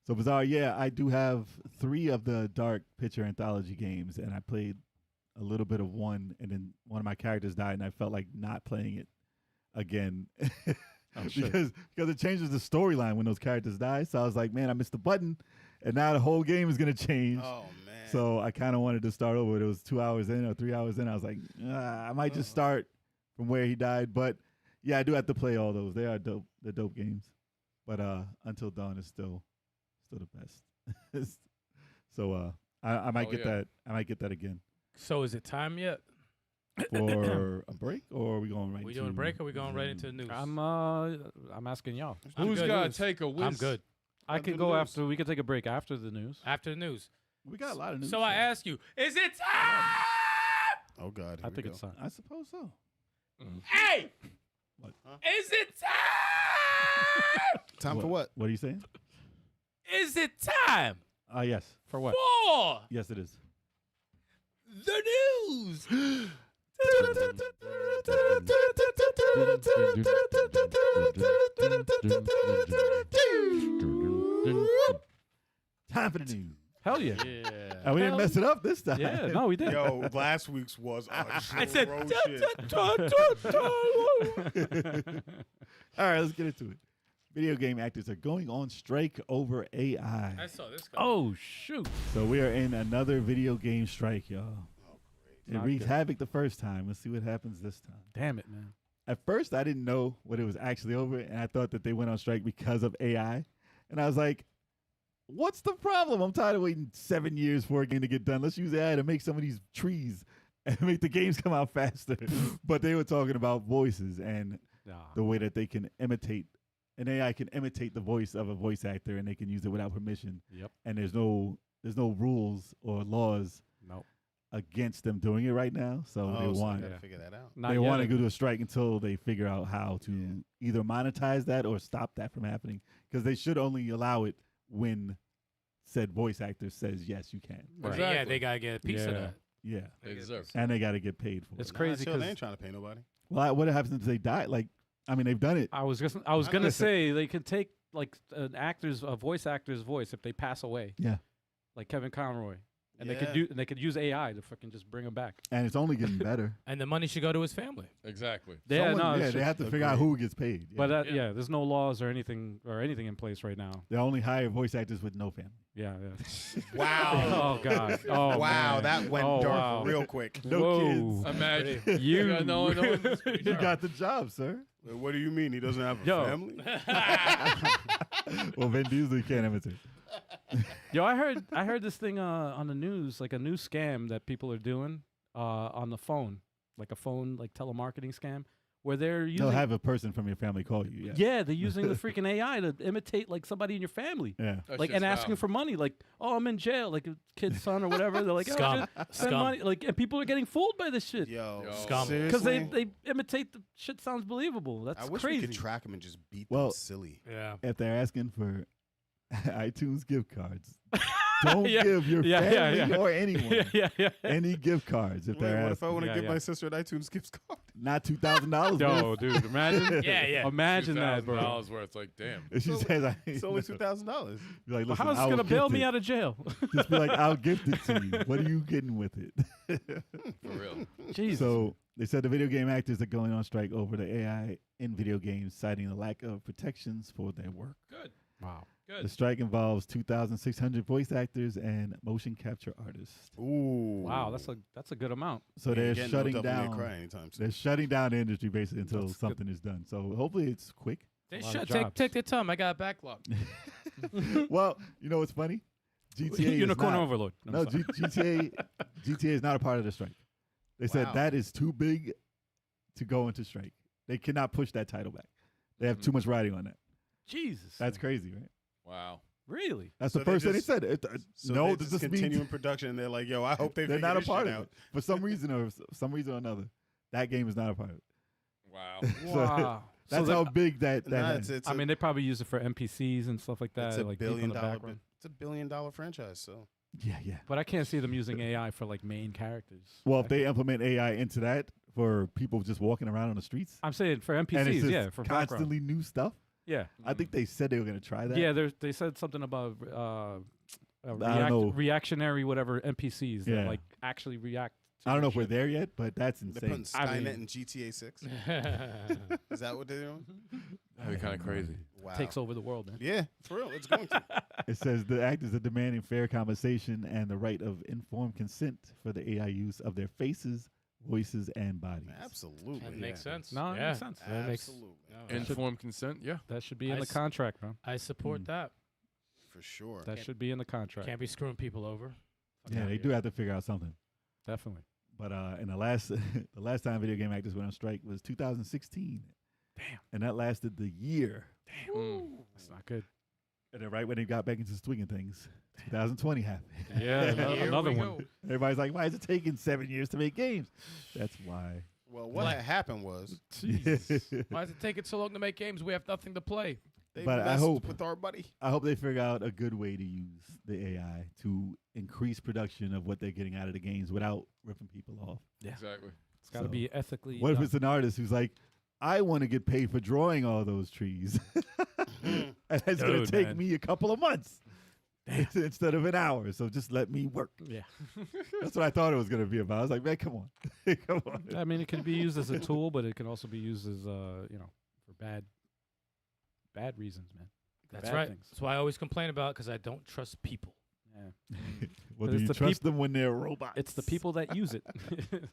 So Bizarre, yeah, I do have 3 of the Dark Picture Anthology games, and I played a little bit of one, and then one of my characters died, and I felt like not playing it again shit. because it changes the storyline when those characters die. So I was like, man, I missed the button, and now the whole game is gonna change. Oh man. So I kind of wanted to start over. It was 2 hours in or 3 hours in. I was like, I might just start from where he died. But yeah, I do have to play all those. They are dope. They're dope games. But Until Dawn is still the best. So I might Oh, get yeah. that. I might get that again So is it time yet? for a break, or are we going right? We doing a break or we going right into the news? I'm asking y'all. I'm Who's good. got to take a whiz? I'm good. I After can the go news. after. We can take a break after the news. After the news. We got a lot of news. So I ask you, is it time? Oh god. I here we think go. it's time. I suppose so. Hey! What? Is it time? Time for what? What are you saying? Is it time Yes. For what? for Yes, it is. the news? Time for the news. Hell yeah. Yeah. And we didn't mess it up this time. Yeah. No, we did. Yo, last week's was I said, atrocious. All right, let's get into it. Video game actors are going on strike over AI. I saw this guy. Oh shoot. So we are in another video game strike, y'all. It Not wreaked good. havoc the first time. Let's see what happens this time. Damn it, man. At first, I didn't know what it was actually over, and I thought that they went on strike because of AI. And I was like, what's the problem? I'm tired of waiting 7 years for a game to get done. Let's use AI to make some of these trees and make the games come out faster. But they were talking about voices and Nah. the way that they can imitate, an AI can imitate the voice of a voice actor, and they can use it without permission. Yep. And there's no rules or laws Nope. against them doing it right now. So Oh, they so want we gotta Yeah. figure that out. Not they yet. want to go to a strike until they figure out how to either monetize that or stop that from happening, because they should only allow it when said voice actor says yes, you can. Right. Yeah, Exactly. they gotta get a piece of Yeah. that. Yeah, They deserve it. and they got to get paid for It's it. crazy Nah, chill, they 'cause- ain't trying to pay nobody. Well, what happens if they die? Like, I mean, they've done it. I was gonna say they could take like a voice actor's voice if they pass away. Yeah. Like Kevin Conroy, and Yeah. they could use AI to fucking just bring him back. And it's only getting better. And the money should go to his family. Exactly. Yeah, Someone- no, yeah, it's they just- have to figure out who gets paid. Yeah. But Yeah. yeah, there's no laws or anything in place right now. they only hire voice actors with no family. Yeah, yeah. Wow. Oh god. Oh wow, man. that went Oh, dark wow. real quick. No Whoa. kids. Imagine. You- Yeah, no one You got the job, sir. Wait, what do you mean he doesn't have a Yo. family? Well, Vin Diesel can't imitate. Yo, I heard this thing on the news, like a new scam that people are doing on the phone, like a phone like telemarketing scam, where they're using They'll have a person from your family call you. Yeah. yeah, they're using the freaking AI to imitate like somebody in your family. Yeah. That's Like just and asking foul. for money, like, oh, I'm in jail, like a kid's son or whatever. They're like, oh, Scum. just send Scum. money, like, and people are getting fooled by this shit Yo, Scum. because seriously? they imitate the shit. Sounds believable. That's I wish crazy. we could track him and just beat Well- them silly. Yeah. If they're asking for iTunes gift cards, don't Yeah. give your Yeah, yeah, family yeah. or anyone yeah. any gift cards if Wait, they're what if I asking. want to Yeah, give yeah. my sister an iTunes gift card? Not $2,000. Yo, dude, imagine. Yeah, yeah. Imagine that, bro. $2,000 worth. Like, damn. If she says, I, It's only $2,000. Be like, Well, listen, how is I this will gonna bail gift me it. out of jail? Just be like, I'll gift it to you. What are you getting with it? For real. Jesus. So They said the video game actors are going on strike over the AI in video games, citing the lack of protections for their work. Good. Wow. Good. The strike involves 2,600 voice actors and motion capture artists. Ooh. Wow, that's a good amount. So they're shutting down. Cry anytime soon. They're shutting down the industry basically until That's something is done. So hopefully it's quick. They A lot should of take jobs. their time. I got a backlog. Well, you know what's funny? GTA is Unicorn not, Overlord. No, GTA is not a part of the strike. They said Wow. that is too big to go into strike. They cannot push that title back. They have too much riding on that. Jesus. That's crazy, right? Wow. really. That's So the they first thing they just- said. So No, they this just just continue in means production. They're like, yo, I hope they they're figure not a this part shit of out. it. For some reason or another, that game is not a part of it. Wow. Wow. That's so how they- big that Nah, is. it's I a- mean, they probably use it for NPCs and stuff like that. it's a like people in billion the dollar. background. It's a $1 billion franchise. So Yeah. But I can't see them using AI for like main characters. Well, if they implement AI into that for people just walking around on the streets, I'm saying for and it's NPCs, just yeah, for background. constantly new stuff, Yeah. I think they said they were going to try that. Yeah, they said something about don't know. reactionary whatever NPCs that Yeah. like actually react. To I don't know your if we're shit. there yet, but that's they're putting insane. Skynet I mean- in GTA 6. Is that what they're doing? That'd be kind of crazy. Wow. Takes over the world, man. Yeah, for real. It's going to. It says the actors are demanding fair compensation and the right of informed consent for the AI use of their faces, voices, and bodies. Absolutely. That makes sense. No, it yeah. makes sense. That makes Absolutely. no, Informed consent. Yeah. That should be in I the s- contract, man. I support that. For sure. That should be in the contract. Can't be screwing people over. Yeah, they do have to figure out something. Definitely. But in the last the last time video game actors went on strike was 2016. Damn. And that lasted the year. That's not good. And then right when they got back into swinging things, 2020 happened. Yeah, Here another we one. go. Everybody's like, why is it taking 7 years to make games? That's why. Well, what had happened was Jesus. Why does it take it so long to make games? We have nothing to play. they But I messed hope- with our buddy. I hope they figure out a good way to use the AI to increase production of what they're getting out of the games without ripping people off. Yeah. Exactly. It's got to So, be ethically. What if done. it's an artist who's like, I want to get paid for drawing all those trees. And it's going Dude, to take man. me a couple of months instead of an hour. So just let me work. Yeah. That's what I thought it was going to be about. I was like, man, come on. Come on. I mean, it can be used as a tool, but it can also be used as, for bad reasons, man. That's Bad right. things. That's why I always complain about because I don't trust people. Yeah. Well, But do it's you the trust them when they're robots? It's the people that use it.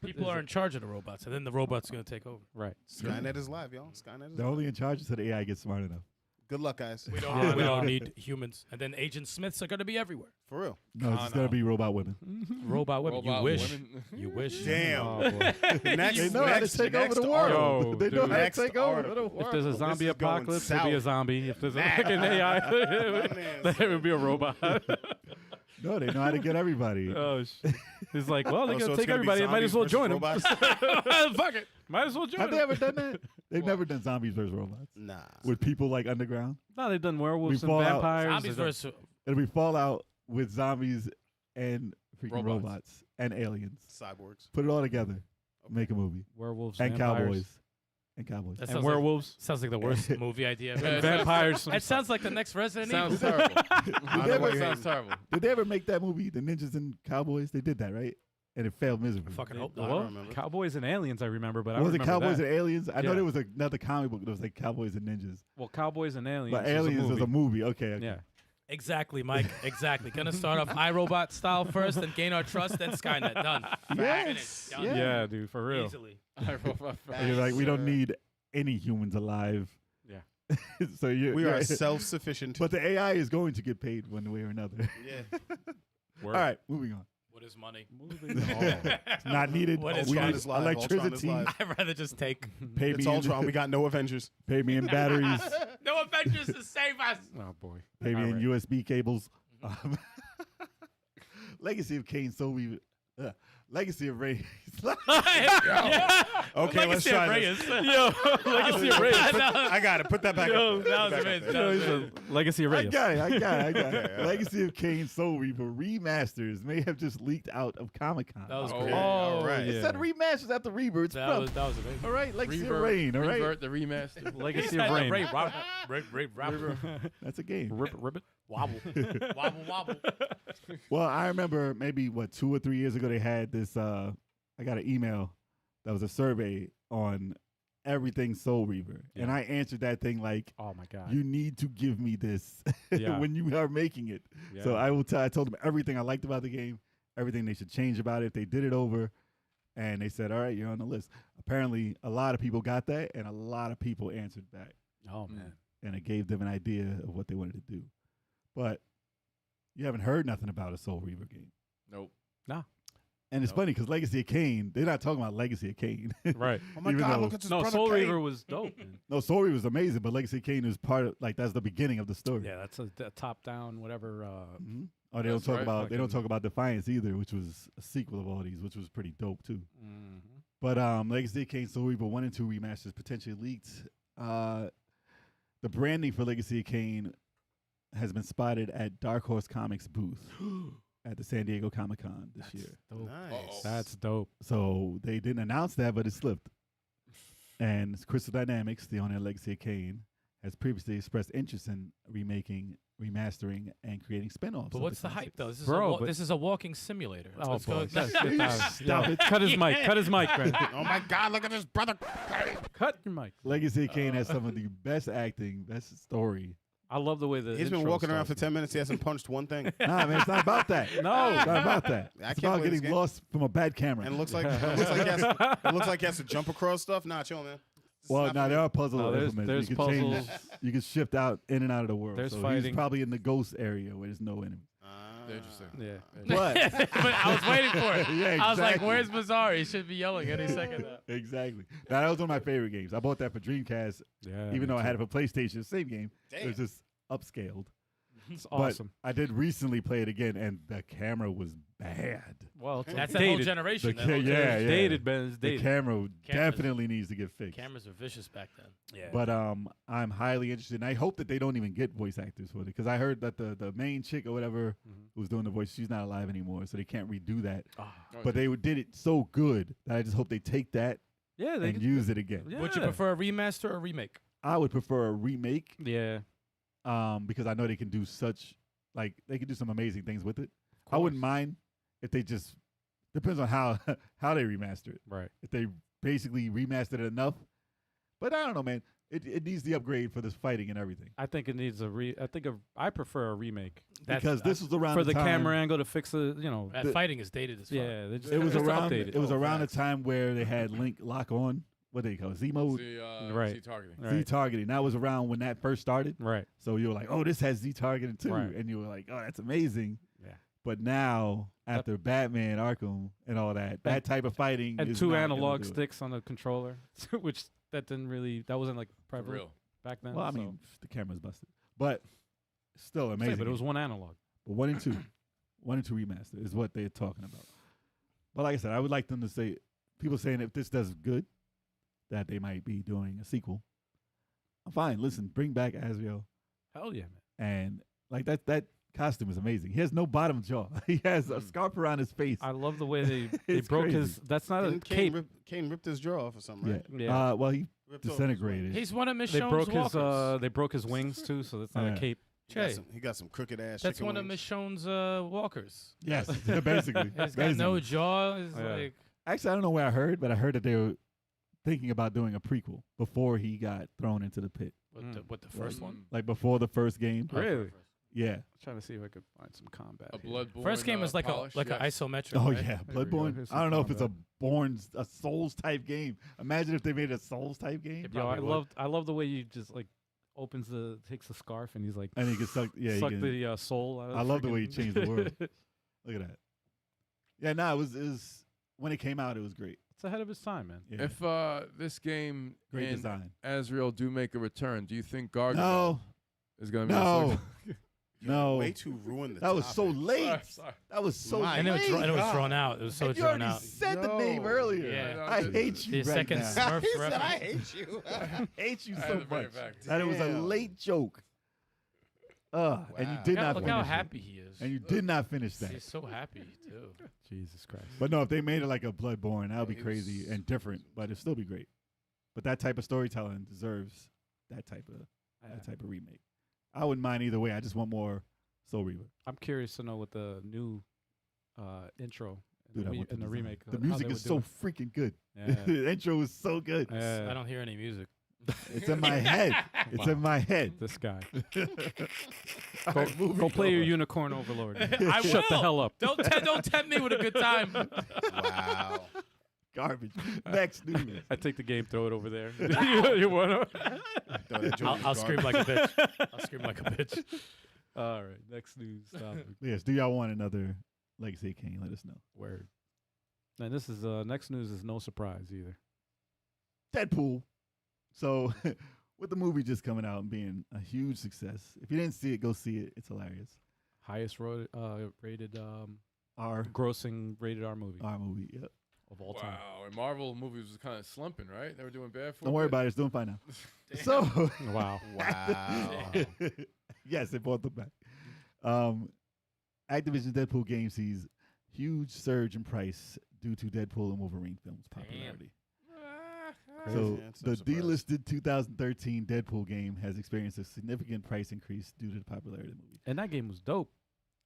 People are in charge of the robots, and then the robots are going to take over. right. Skynet is live, y'all. Skynet is They're live. only in charge until the AI gets smart enough. Good luck, guys. We don't, Yeah, we no. don't need humans. And then Agent Smiths are going to be everywhere. For real. No, it's just going to be robot women. Robot women. Robot You wish. women. You wish. Damn. Oh, boy. Next, They know how to next, take over next the article. world. Yo, They know dude. how to Next take over article. the world. If there's a zombie is going apocalypse, it'll be a south. zombie. If there's a Nah. fucking AI, man's then it would be a robot. No, they know how to get everybody. Oh, He's like, well, they're Oh, going so to it's take gonna be everybody. Might as well zombies join versus them. robots? Fuck it. Might as well join Have they them. ever done that? They've never done zombies versus robots. Nah. With people like underground. No, they've done werewolves We and fall out. vampires. Zombies They've done- versus. It'll be Fallout with zombies and freaking Robots. robots and aliens. Cyborgs. Put it all together. Make a movie. werewolves And vampires, cowboys. And cowboys. That and sounds werewolves Sounds like the worst movie idea ever. and vampires. It sounds like the next Resident Evil. Sounds terrible. I know ever- why you're Sounds hating. terrible. Did they ever make that movie, The Ninjas and Cowboys? They did that, right? And it failed miserably. Fucking hope I not. don't Well, remember. cowboys and aliens, I remember, but I Was don't it remember Cowboys that. and Aliens? I know Yeah. there was another comic book that was like Cowboys and Ninjas. Well, cowboys and aliens. But Aliens was a movie. Okay. Yeah. Exactly, Mike. Exactly. Gonna start off iRobot style first, then gain our trust, then Skynet. Done. Yes. Finished. Done. Yeah. Yeah, dude, for real. Easily. And you're like, we don't need any humans alive. Yeah. So you We are self-sufficient. But the AI is going to get paid one way or another. yeah. All right, moving on. What is money? Moving on. It's not needed. What is we Ultron need is live. Ultron is electricity. live. I'd rather just take Pay It's me, Ultron. We got no Avengers. pay me in batteries. no Avengers to save us. Oh, boy. Pay me All in right. USB cables. Legacy of Kain, so we. Legacy of Ray. Yeah. Okay, let's Legacy try of this. Reyes. Yo, Legacy of Reyes. I got it. Put that back Yo, up. that was Back up amazing. there. That Yo, was he's amazing. a Legacy of I Reyes. got it. Yeah. Legacy of Kain Soul Reaver remasters may have just leaked out of Comic-Con. That was Oh, great. all right. It yeah. said remasters after Reaver. It's That from. was amazing. All right, Legacy Reaver, of Rain. All right, Revert the remaster. Legacy of Rain. Reaver. that's a game. Ribbit. Wobble. Wobble, wobble. Well, I remember maybe 2 or 3 years ago they had this. I got an email that was a survey on everything Soul Reaver, and I answered that thing like, Oh my god. "You need to give me this Yeah. when you are making it." Yeah. So I told them everything I liked about the game, everything they should change about it if they did it over, and they said, "All right, you're on the list." Apparently, a lot of people got that, and a lot of people answered back, Oh man. and it gave them an idea of what they wanted to do. But you haven't heard nothing about a Soul Reaver game. Nope. And it's funny because Legacy of Kain, they're not talking about Legacy of Kain. Right. Oh my Even God! though- Look at this No, brother Soul Kain. Reaver was dope. Man. No, Soul Reaver was amazing, but Legacy of Kain is part of, like, that's the beginning of the story. Yeah, that's a top down whatever. Mm-hmm. Oh, they don't That's talk right. about they don't Fucking- talk about Defiance either, which was a sequel of all these, which was pretty dope too. Mhm. But Legacy of Kain, Soul Reaver 1 and 2 remasters potentially leaked. The branding for Legacy of Kain has been spotted at Dark Horse Comics booth at the San Diego Comic-Con this year. Dope. Nice. That's dope. So they didn't announce that, but it slipped. And Crystal Dynamics, the owner of Legacy of Kain, has previously expressed interest in remaking, remastering, and creating spin-offs. But of what's the classics. hype though? This is Bro, a but- this is a walking simulator. Oh Let's boy. go. Let's get that. Stop Yo, it. Cut his mic. Cut his mic, Brandon. Oh my God! Look at this brother. Cut your mic. Legacy of Kain has some of the best acting, best story. I love the way the He's been intro walking around for starts, 10 minutes. He hasn't punched one thing, Nah, man, it's not about that. No. It's not about that. I It's can't about play this getting game. lost from a bad camera. and it looks like it looks like he has to jump across stuff. Nah, chill, man. This is Well, not now for there me. are puzzle No, there's elements. there's you can change. puzzles. You can shift out in and out of the world. There's so fighting. He's probably in the ghost area where there's no enemy. Interesting. Yeah. But but I was waiting for it. Yeah, I was like, exactly. "Where's Bazaar? He should be yelling any second now." exactly. Now that was one of my favorite games. I bought that for Dreamcast, Yeah. even me though I had it too. for PlayStation. Same game. It Damn. was just upscaled. It's But awesome. I did recently play it again, and the camera was bad. Well, it's That's that whole dated. generation. The that whole yeah, generation. It's yeah. dated, man. It's The dated. camera Cameras- definitely needs to get fixed. Cameras were vicious back then. Yeah. But I'm highly interested, and I hope that they don't even get voice actors for it, because I heard that the main chick or whatever Mhm. who was doing the voice, she's not alive anymore, so they can't redo that. Ah. But they did it so good that I just hope they take that Yeah, they and could use it again. Yeah. Would you prefer a remaster or a remake? I would prefer a remake, Yeah. because I know they can do they can do some amazing things with it. I wouldn't mind if they just depends on how how they remaster it. Right. If they basically remastered it enough, but I don't know, man. It needs the upgrade for this fighting and everything. I think it needs I prefer a remake Because this was around for the time, camera angle to fix the, That the- fighting is dated as fuck. Yeah, they just, It was just around. updated. It was Oh, around the facts. time where they had Link lock on. What do they call it? Z mode, Right. Z targeting. Right. Z targeting. That was around when that first started. Right. So you were like, "Oh, this has Z targeting too," Right. and you were like, "Oh, that's amazing." Yeah. But now, after Batman, Arkham, and all that, that type of fighting And is two not gonna analog do it. sticks on the controller, which that wasn't like For prevalent real. back then. Well, I so. mean, the camera's busted, but still Say, amazing. but it was game. one analog. But 1 and 2, 1 and 2 remaster is what they're talking about. But like I said, I would like them to say, people saying if this does good, that they might be doing a sequel. I'm fine. Listen, bring back Azrael, Hell yeah, man. and like that costume is amazing. He has no bottom jaw. He has a scarf around his face. I love the way they It's broke crazy. his. That's not a Didn't cape. Cain ripped his jaw off or something, right? Yeah. Well, he Ripped off his disintegrated. He's one of They Michonne's broke walkers. his. They broke his wings too, so that's not Yeah. a cape. wing. Jay, He got some crooked ass. that's chicken one of wings. Michonne's walkers. Yes, basically. He's got no Basically. jaw. He's Yeah. like Actually, I don't know where I heard, but I heard that they were thinking about doing a prequel before he got thrown into the pit, what the first one. like before the first game. Really? Yeah. Trying to see if I could find some combat. A here. Bloodborne. First game was like polish, an yes. isometric. Oh right? yeah, There we go. Bloodborne. Here's I some don't know if it's combat. a Souls type game. Imagine if they made a Souls type game, It Yo, probably I love the way you just like takes the scarf and he's like and he can suck. Yeah, he suck can- the soul out of I love the way he freaking- changed the world. Look at that. Yeah, no, it was when it came out, it was great. It's ahead of his time, man. Yeah. If this game Great and design. Azrael do make a return, do you think Gargamel No, is going to be no, You no. way too ruined the That was so topic. late. Sorry. That was so My And it was, late. and it was God. drawn out. It was so And you drawn already out. said the name Yo. earlier. Yeah. I hate you The right second now. Smurf He said, reference. I hate you. I hate you I had so to bring much. it back. That it was a Damn. late joke. And you Wow. did Look not look finish how it. happy he is. And you did not finish that. He's so happy too. Jesus Christ. But no, if they made it like a Bloodborne, that would be he crazy was- and different, but it'd still be great. But that type of storytelling deserves that type of remake. I wouldn't mind either way. I just want more Soul Reaver. I'm curious to know what the new intro Dude, I want in the design. remake. The how music they is would do so freaking good. it. The intro is so good. Yeah. I don't hear any music. It's in my head. It's in my head. This guy. All Go, right, moving go play your on. unicorn overlord. I Shut the will. hell up. Don't tempt me with a good time. Wow. Garbage. Next news. I take the game, throw it over there. you want to? I'll scream like a bitch. I'll scream like a bitch. All right, next news topic. Yes. Do y'all want another Legacy of Kain? Let us know. Word. And this is next news is no surprise either. Deadpool. So, with the movie just coming out and being a huge success, if you didn't see it, go see it. It's hilarious. Highest rated Our grossing rated R movie movie. Yep. of all time. Wow, and Marvel movies was kind of slumping, right? They were doing bad for. Don't worry about it. It's doing fine now. So, Wow. Wow. yes, it brought them back. Activision Deadpool game sees huge surge in price due to Deadpool and Wolverine films' popularity. So Crazy. I'm the surprised. delisted 2013 Deadpool game has experienced a significant price increase due to the popularity of the movie. And that game was dope.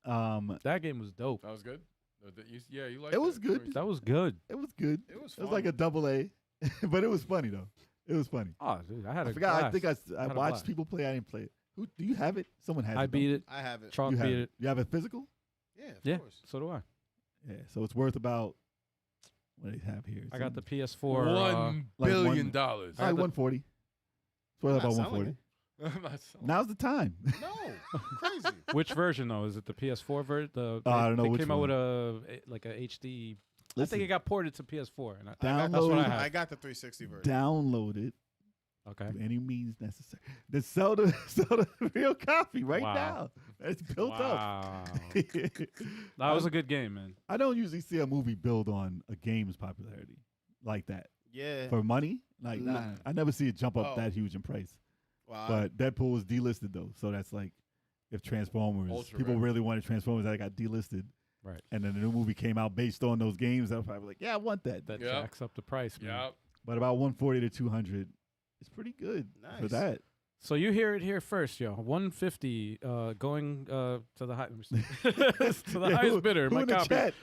That game was dope. That was good. Yeah, you like It was good. That was good. It was good. It was It was like a double A, but it was funny though. It was funny. Oh, dude, I had I a forgot. I blast. think I Had a watched blast. people play. I didn't play it. Who do you have it? Someone has it. I don't beat you? it. I have it. Choc You have beat it. it. You have it physical? Yeah, of Yeah, course. so do I. Yeah. So it's worth about what do they have here? I got the It's PS4. $1 like billion. like the- 140. It's worth Not about selling 140. I'm not selling. Now's the time. No, crazy. which version though? Is it the PS4 version? I don't know They which came out one. with a HD. I Listen, think it got ported to PS4. And Download what I it. have. I got the 360 version. download it okay. through any means necessary. Then sell the real copy right Wow. now. It's built up. Wow. That was a good game, man. I don't usually see a movie build on a game's popularity like that Yeah. for money. Like, Nah. nah, I never see it jump up Oh. that huge in price. Wow. But Deadpool was delisted though, so that's like if Transformers, Ultra people rare. really wanted Transformers, that got delisted. Right. And then the new movie came out based on those games. I was probably like, yeah, I want that. That Yep. jacks up the price, man. Yeah. But about 140 to 200, it's pretty good for Nice. that. So you hear it here first, yo. 150 going to the high, to the Yeah, highest who- bidder. who My in the copy. chat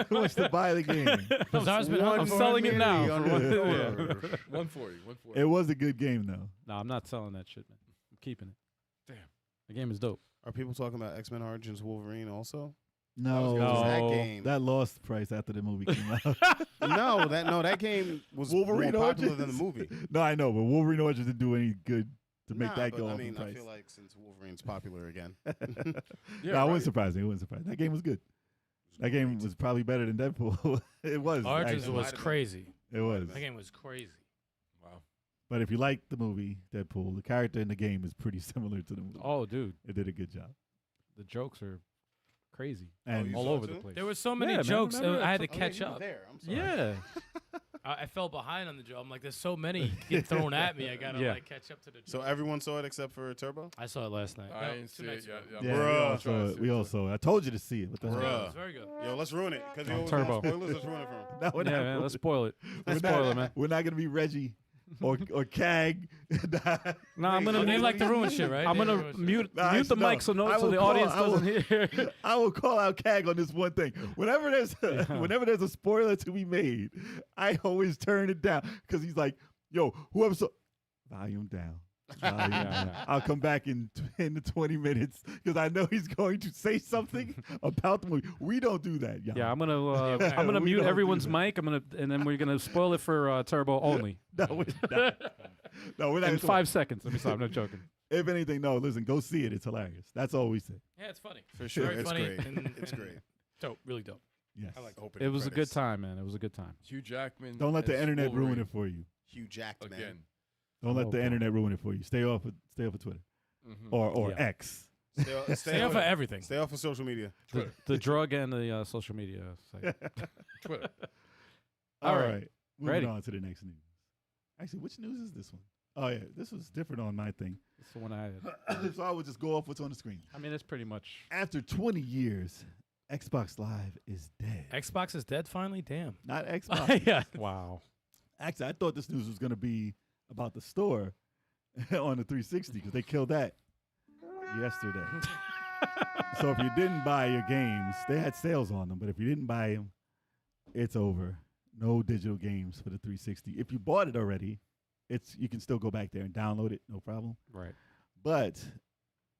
who wants to buy the game? Bazaar's been I'm hunting for selling it now. $1 for million. one- yeah. 140. 140. It was a good game though. No, I'm not selling that shit, man. I'm keeping it. Damn. The game is dope. Are people talking about X-Men Origins Wolverine also? No, No. That game. that lost price after the movie came out. that game was Wolverine more popular than Origins? the movie. No, I know, but Wolverine Origins didn't do any good to make Nah, that but go I up mean, in price. I feel like since Wolverine's popular again, Yeah, No, it right. wasn't surprising. It wasn't surprising. That game was good. That game was probably better than Deadpool. It was. Origins actually. was crazy. It was. That game was crazy. Wow. But if you like the movie Deadpool, the character in the game is pretty similar to the movie. Oh, dude, It did a good job. the jokes are crazy. And you all saw it over the too? place. There were so many Yeah, man, jokes. remember I had to that? catch you were up. there. I'm sorry. Yeah. I fell behind on the joke. I'm like, there's so many get thrown at me. I gotta Yeah. like catch up to the joke. So everyone saw it except for Turbo. I saw it last night. I No, didn't 2 see it nights yet. ago. Yeah, yeah, we Bruh. all saw it. We all saw it. I told you to see it. What the It hell? Bruh. was very good. Yo, let's ruin it because On you always Turbo. want spoilers. Let's ruin it for him. No, we're Yeah, not. man, let's spoil it. We're Let's not- spoil it, man. We're not gonna be Reggie or Cag. No, I'm gonna They like to ruin shit, right? I'm They gonna ruin shit. mute Nah, mute the no. mic so I so will the call- audience I will- doesn't hear. I will call out Cag on this one thing. Whenever there's a spoiler to be made, I always turn it down because he's like, "Yo, whoever saw volume down." Volume Yeah, down. yeah. I'll come back in 10 to 20 minutes because I know he's going to say something about the movie. We don't do that, y'all. Yeah, I'm gonna Yeah, I'm gonna we mute don't do everyone's that. mic. And then we're gonna spoil it for Turbo only No, we're not. No, we're not. in gonna- 5 seconds. Let me stop. I'm not joking. If anything, no, listen, go see it. It's hilarious. That's all we say. Yeah, it's funny. For sure, Very it's funny great. and- It's great. Dope, really dope. Yes. I like the opening It was a good credits. time, man. It was a good time. Hugh Jackman. Don't let the as internet ruin Wolverine it for you. Hugh Jackman. again. Don't let Oh, the God. internet ruin it for you. Stay off of Twitter Mhm. or Yeah. X. Stay up for everything. Stay off of social media. The drug and the social media site. Twitter. All All right. right. Moving Ready. on to the next news. Actually, which news is this one? Oh yeah, this was different on my thing. That's the one I had. So I would just go off what's on the screen. I mean, it's pretty much. After 20 years, Xbox Live is dead. Xbox is dead finally? Damn. Not Xbox. Yeah. Wow. Actually, I thought this news was going to be about the store on the 360 because they killed that yesterday. So if you didn't buy your games, they had sales on them. But if you didn't buy them, it's over. No digital games for the 360. If you bought it already, you can still go back there and download it, no problem. Right. But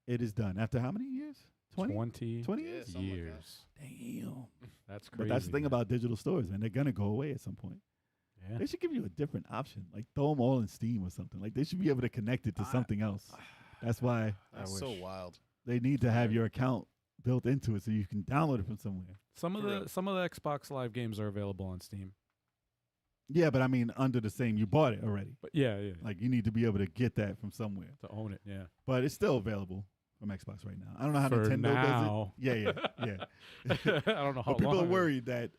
it is done. After how many years? 20? 20 20 Yeah, years? something like that. years. Damn. That's crazy. But that's the thing man. about digital stores, man. They're going to go away at some point. Yeah. They should give you a different option. Like throw them all in Steam or something. Like they should be able to connect it to something else. That's why That's so wild. they need to have your account built into it so you can download it from somewhere. Some of For the real. some of the Xbox Live games are available on Steam. Yeah, but I mean under the same, you bought it already. But yeah. Like you need to be able to get that from somewhere. To own it, yeah. But it's still available from Xbox right now. I don't know how For Nintendo now. does it. Yeah. I don't know how But people long. are worried that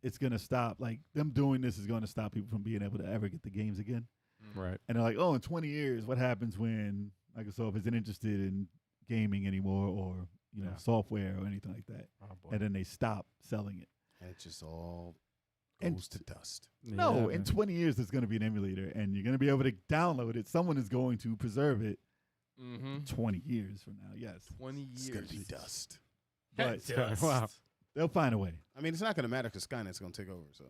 it's going to stop. Like them doing this is going to stop people from being able to ever get the games again. Right. And they're like, oh, in 20 years, what happens when Microsoft isn't interested in gaming anymore or Yeah. software or anything like that? Oh, boy. And then they stop selling it. And it just all And- goes to dust. No, Yeah, in man. 20 years, there's going to be an emulator, and you're going to be able to download it. Someone is going to preserve it Mm-hmm. 20 years from now, yes. 20 years. It's gonna be dust. But Wow. they'll find a way. I mean, it's not gonna matter because Skynet's gonna take over. So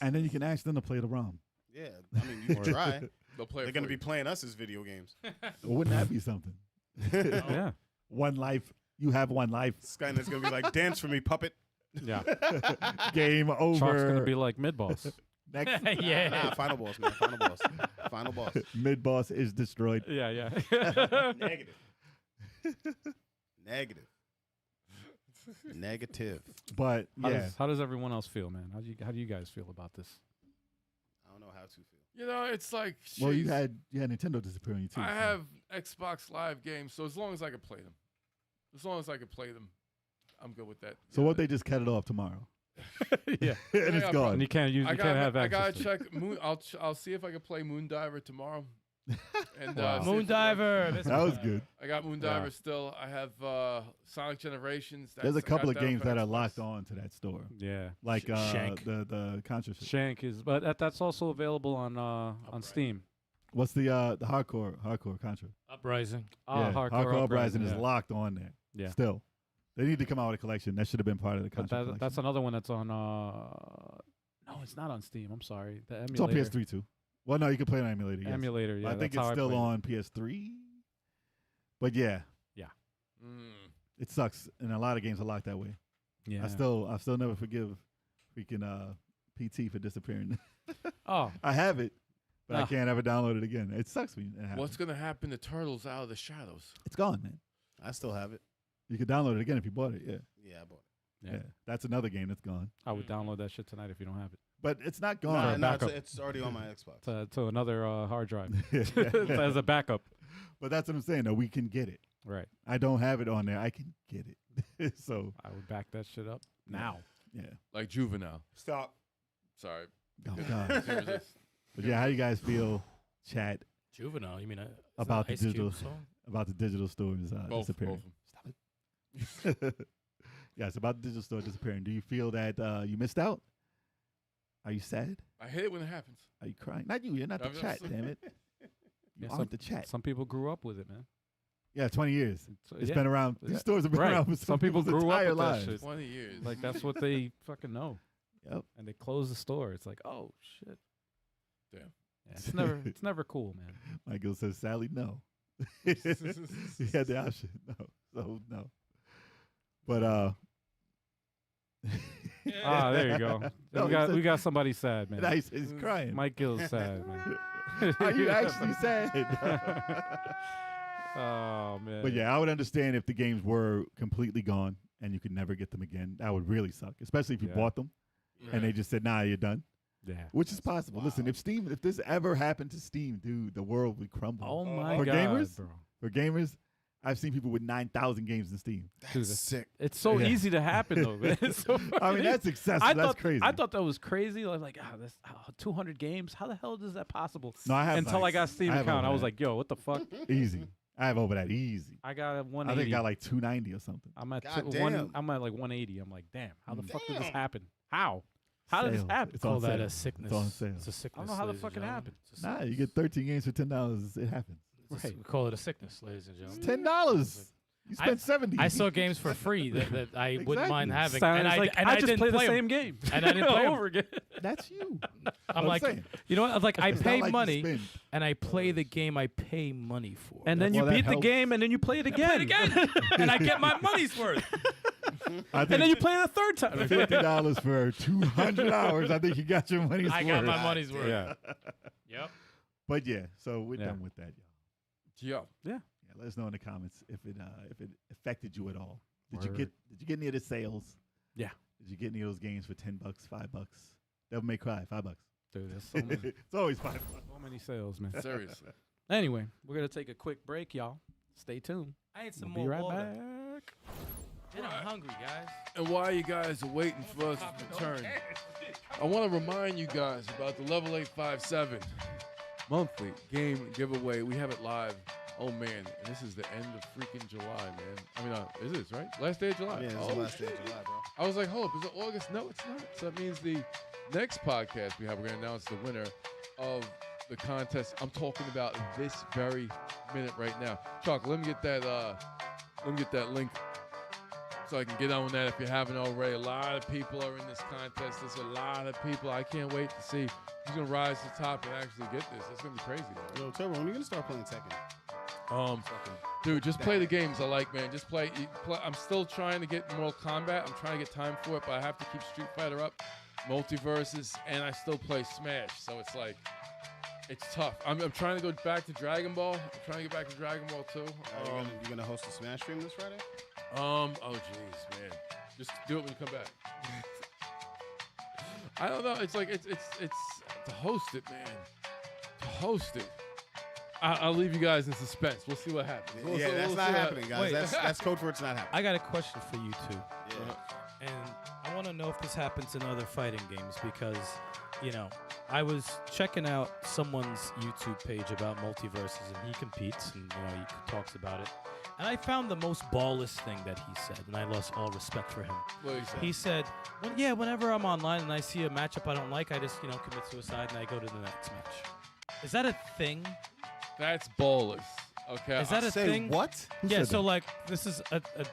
And then you can ask them to play the ROM. yeah, I mean, you can try. They'll play. They're it gonna for be you. playing us as video games. Wouldn't that be something? Yeah. One life. You have one life. Skynet's gonna be like, dance for me, puppet. Yeah. Game over. Chalk's gonna be like mid boss. Next Nah, final boss, man. Final boss. Final boss. mid boss is destroyed. yeah. Negative. Negative. Negative. But How, yeah, how does everyone else feel, man? How do you guys feel about this? I don't know how to feel. You know, it's like. well, you jeez. had Nintendo disappear on you too. I so. have Xbox Live games, so as long as I can play them, I'm good with that. So what they just cut it off tomorrow, Yeah. and it's Yeah, gone. And you can't use. I You can't have I access. gotta to it. check Moon. I'll see if I can play Moondiver tomorrow. And Wow. see if it works. Moondiver. That was good. I got Moondiver still. I have Sonic Generations. There's a I got couple of that on games that are Xbox. locked on to that store, Yeah. like Shank. the Contra. shit. Shank is, but that's also available on Steam. What's the hardcore Contra? Uprising. Yeah, Hardcore Uprising is yeah. locked on there. Yeah. Still, they need to come out with a collection. That should have been part of the But Contra collection. that's another one that's on. No, it's not on Steam. I'm sorry. The It's on emulator. PS3 too. Well, no, you can play it on emulator. Yes. Emulator. Yeah. I think that's how it's still played it. on PS3. But yeah, Mm. it sucks, and a lot of games are locked that way. Yeah. I still never forgive freaking PT for disappearing. Oh. I have it, but I Ah. can't ever download it again. It sucks when it happens. What's gonna happen to Turtles Out of the Shadows? It's gone, man. I still have it. You could download it again if you bought it. Yeah. Yeah, I bought it. Yeah. That's another game that's gone. I would download that shit tonight if you don't have it. But it's not No, gone. no, it's, backup. it's already on my Xbox. To another hard drive Yeah. as a backup. But that's what I'm saying. Though we can get it. Right. I don't have it on there. I can get it. So I would back that shit up now. yeah. Like Juvenile. Stop. Sorry. Oh God. Seriously. But yeah, how do you guys feel, chat, Juvenile. You mean About the Ice Cube digital- song? about the digital stores Both. disappearing? Both. Stop it. Yes, about the digital store disappearing. Do you feel that you missed out? Are you sad? I hate it when it happens. Are you crying? Not you. You're not the I'm chat, just- damn it. You Yeah, aren't the chat. Some people grew up with it, man. Yeah, 20 years. It's yeah. been around. These Yeah. stores have been Right. around for Some people people's grew up entire with that lives. shit. 20 years. Like that's what they fucking know. Yep. And they close the store. It's like, oh shit. Damn. Yeah, it's never cool, man. Michael says, sadly, no. He had the option. No. So, no. But, There you go. No, we got somebody sad, man. Nice. He's crying. Mike Gill's sad, man. Are you actually sad? Oh man. But yeah, I would understand if the games were completely gone and you could never get them again. That would really suck, especially if you Yeah. bought them and they just said, "Nah, you're done," Yeah. which is possible. Listen, if this ever happened to Steam, dude, the world would crumble. Oh my For god, gamers? bro. For gamers, I've seen people with 9,000 games in Steam. That's Dude, sick. It's so Yeah. easy to happen though, man. It's so I mean, fucking that's excessive. I That's thought crazy. I thought that was crazy. I was like, that's 200 games. How the hell is that possible? No, I have Until I got Steam I have account, I over was that. like, yo, what the fuck? easy. I have over that easy. I got a I 180. think I got like 290 or something. I'm at God one. damn. I'm at like 180. I'm like, damn. How the fuck did this Damn. happen? How? How did this Sales. happen? It's Call on that sale. a sickness. It's on sale. It's a sickness. I don't know how the ladies fuck and it gentlemen. happened. It's a Nah, sickness. you get 13 games for $10. It happens. It's a- Right. We call it a sickness, ladies and gentlemen. $10. You spent 70. I saw games for free that I wouldn't mind having, Sounds and like I just didn't play the 'em. same game, And I didn't play 'em. over again. That's you. I'm like, saying. you know what? I'm like, I It's pay not like you money spend. and I play the game I pay money for. And then Well, you that beat the helps. game, and then you play it again. and I get my money's worth. I And then think you play it a third time. $50 for 200 hours. I think you got your money's I worth. got my money's worth. Yeah. Yep. But yeah, so we're Yeah. done with that, y'all. Yeah. Yeah, let us know in the comments if it affected you at all. Did Word. you get any of the sales? Yeah. Did you get any of those games for $10, $5? Devil May Cry, $5. Dude, there's so many, It's always $5. so many sales, man. Seriously. Anyway, we're gonna take a quick break, y'all. Stay tuned. I need We'll some be more right water. back. And I'm hungry, guys. And while you guys are waiting for us to return, I want to remind you guys about the Level 857 monthly game giveaway. We have it live. Oh, man. And this is the end of freaking July, man. I mean, it is, right? Last day of July. Yeah, it's oh, the last day shit. of July, bro. I was like, hold up, is it August? No, it's not. So that means the next podcast we have, we're going to announce the winner of the contest I'm talking about this very minute right now. Choc, let me get that link so I can get on that if you haven't already. A lot of people are in this contest. There's a lot of people. I can't wait to see who's going to rise to the top and actually get this. It's going to be crazy, though. Yo, Turbo, when are you gonna start playing Tekken? Dude, just play the games I like, man. Just play. I'm still trying to get Mortal Kombat. I'm trying to get time for it, but I have to keep Street Fighter up, Multiversus, and I still play Smash. So it's like, it's tough. I'm trying to go back to Dragon Ball. I'm trying to get back to Dragon Ball too. You gonna host a Smash stream this Friday? Oh jeez, man. Just do it when you come back. I don't know. It's like it's to host it, man. To host it. I'll leave you guys in suspense. We'll see what happens. Yeah, that's see not what- happening, guys. Wait. That's code for it's not happening. I got a question for you two, Yeah. and I want to know if this happens in other fighting games because, you know, I was checking out someone's YouTube page about Multiversus, and he competes, and you know, he talks about it. And I found the most ballless thing that he said, and I lost all respect for him. What do you say? He said, whenever I'm online and I see a matchup I don't like, I just, commit suicide and I go to the next match. Is that a thing? That's ballless. Okay. Is that a Say thing? what? Yeah, said so that? like this is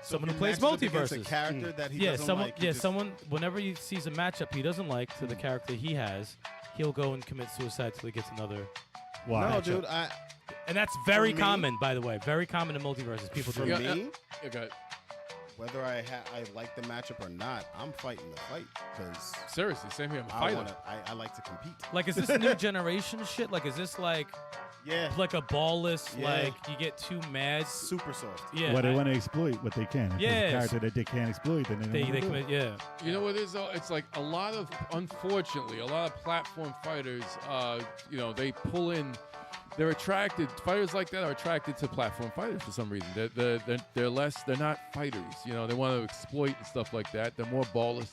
someone He who plays matches up against Multiversus. a character that he Yeah, doesn't someone. like. he Yeah, just- someone. Whenever he sees a matchup he doesn't like to the character he has, he'll go and commit suicide till he gets another. Why? No, dude. And that's very For me- common, by the way. Very common in Multiversus. People For do. Yeah, it. me, Okay. whether I like the matchup or not, I'm fighting the fight because Seriously, same here. I'm a I fighter. I like to compete. Like, is this new generation shit? Like, is this like Yeah. a ballless? Yeah. Like, you get too mad? Super soft. Yeah. Well, they I- want to exploit what they can. If there's Yes. a character that they can't exploit, then they don't wanna do commit. it. Yeah. You know what it is though? It's like a lot of, unfortunately, a lot of platform fighters, they pull in. They're attracted. Fighters like that are attracted to platform fighters for some reason. They're less. They're not fighters. You know, they want to exploit and stuff like that. They're more ballless.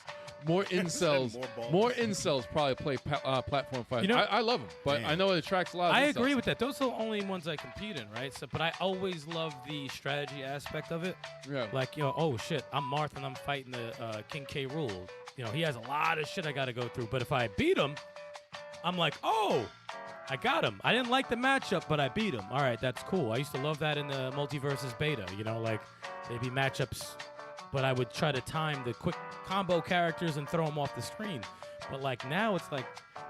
More incels. More More ballless. incels probably play platform fighters. You know- I love them, but Damn. I know it attracts a lot of I incels. agree with that. Those are the only ones I compete in, right? So, but I always love the strategy aspect of it. Yeah. Like, oh shit, I'm Marth and I'm fighting the King K. Rool. He has a lot of shit I got to go through. But if I beat him, I'm like, oh, I got him. I didn't like the matchup, but I beat him. All right, that's cool. I used to love that in the Multiversus beta. Like they'd be matchups, but I would try to time the quick combo characters and throw them off the screen. But like now, it's like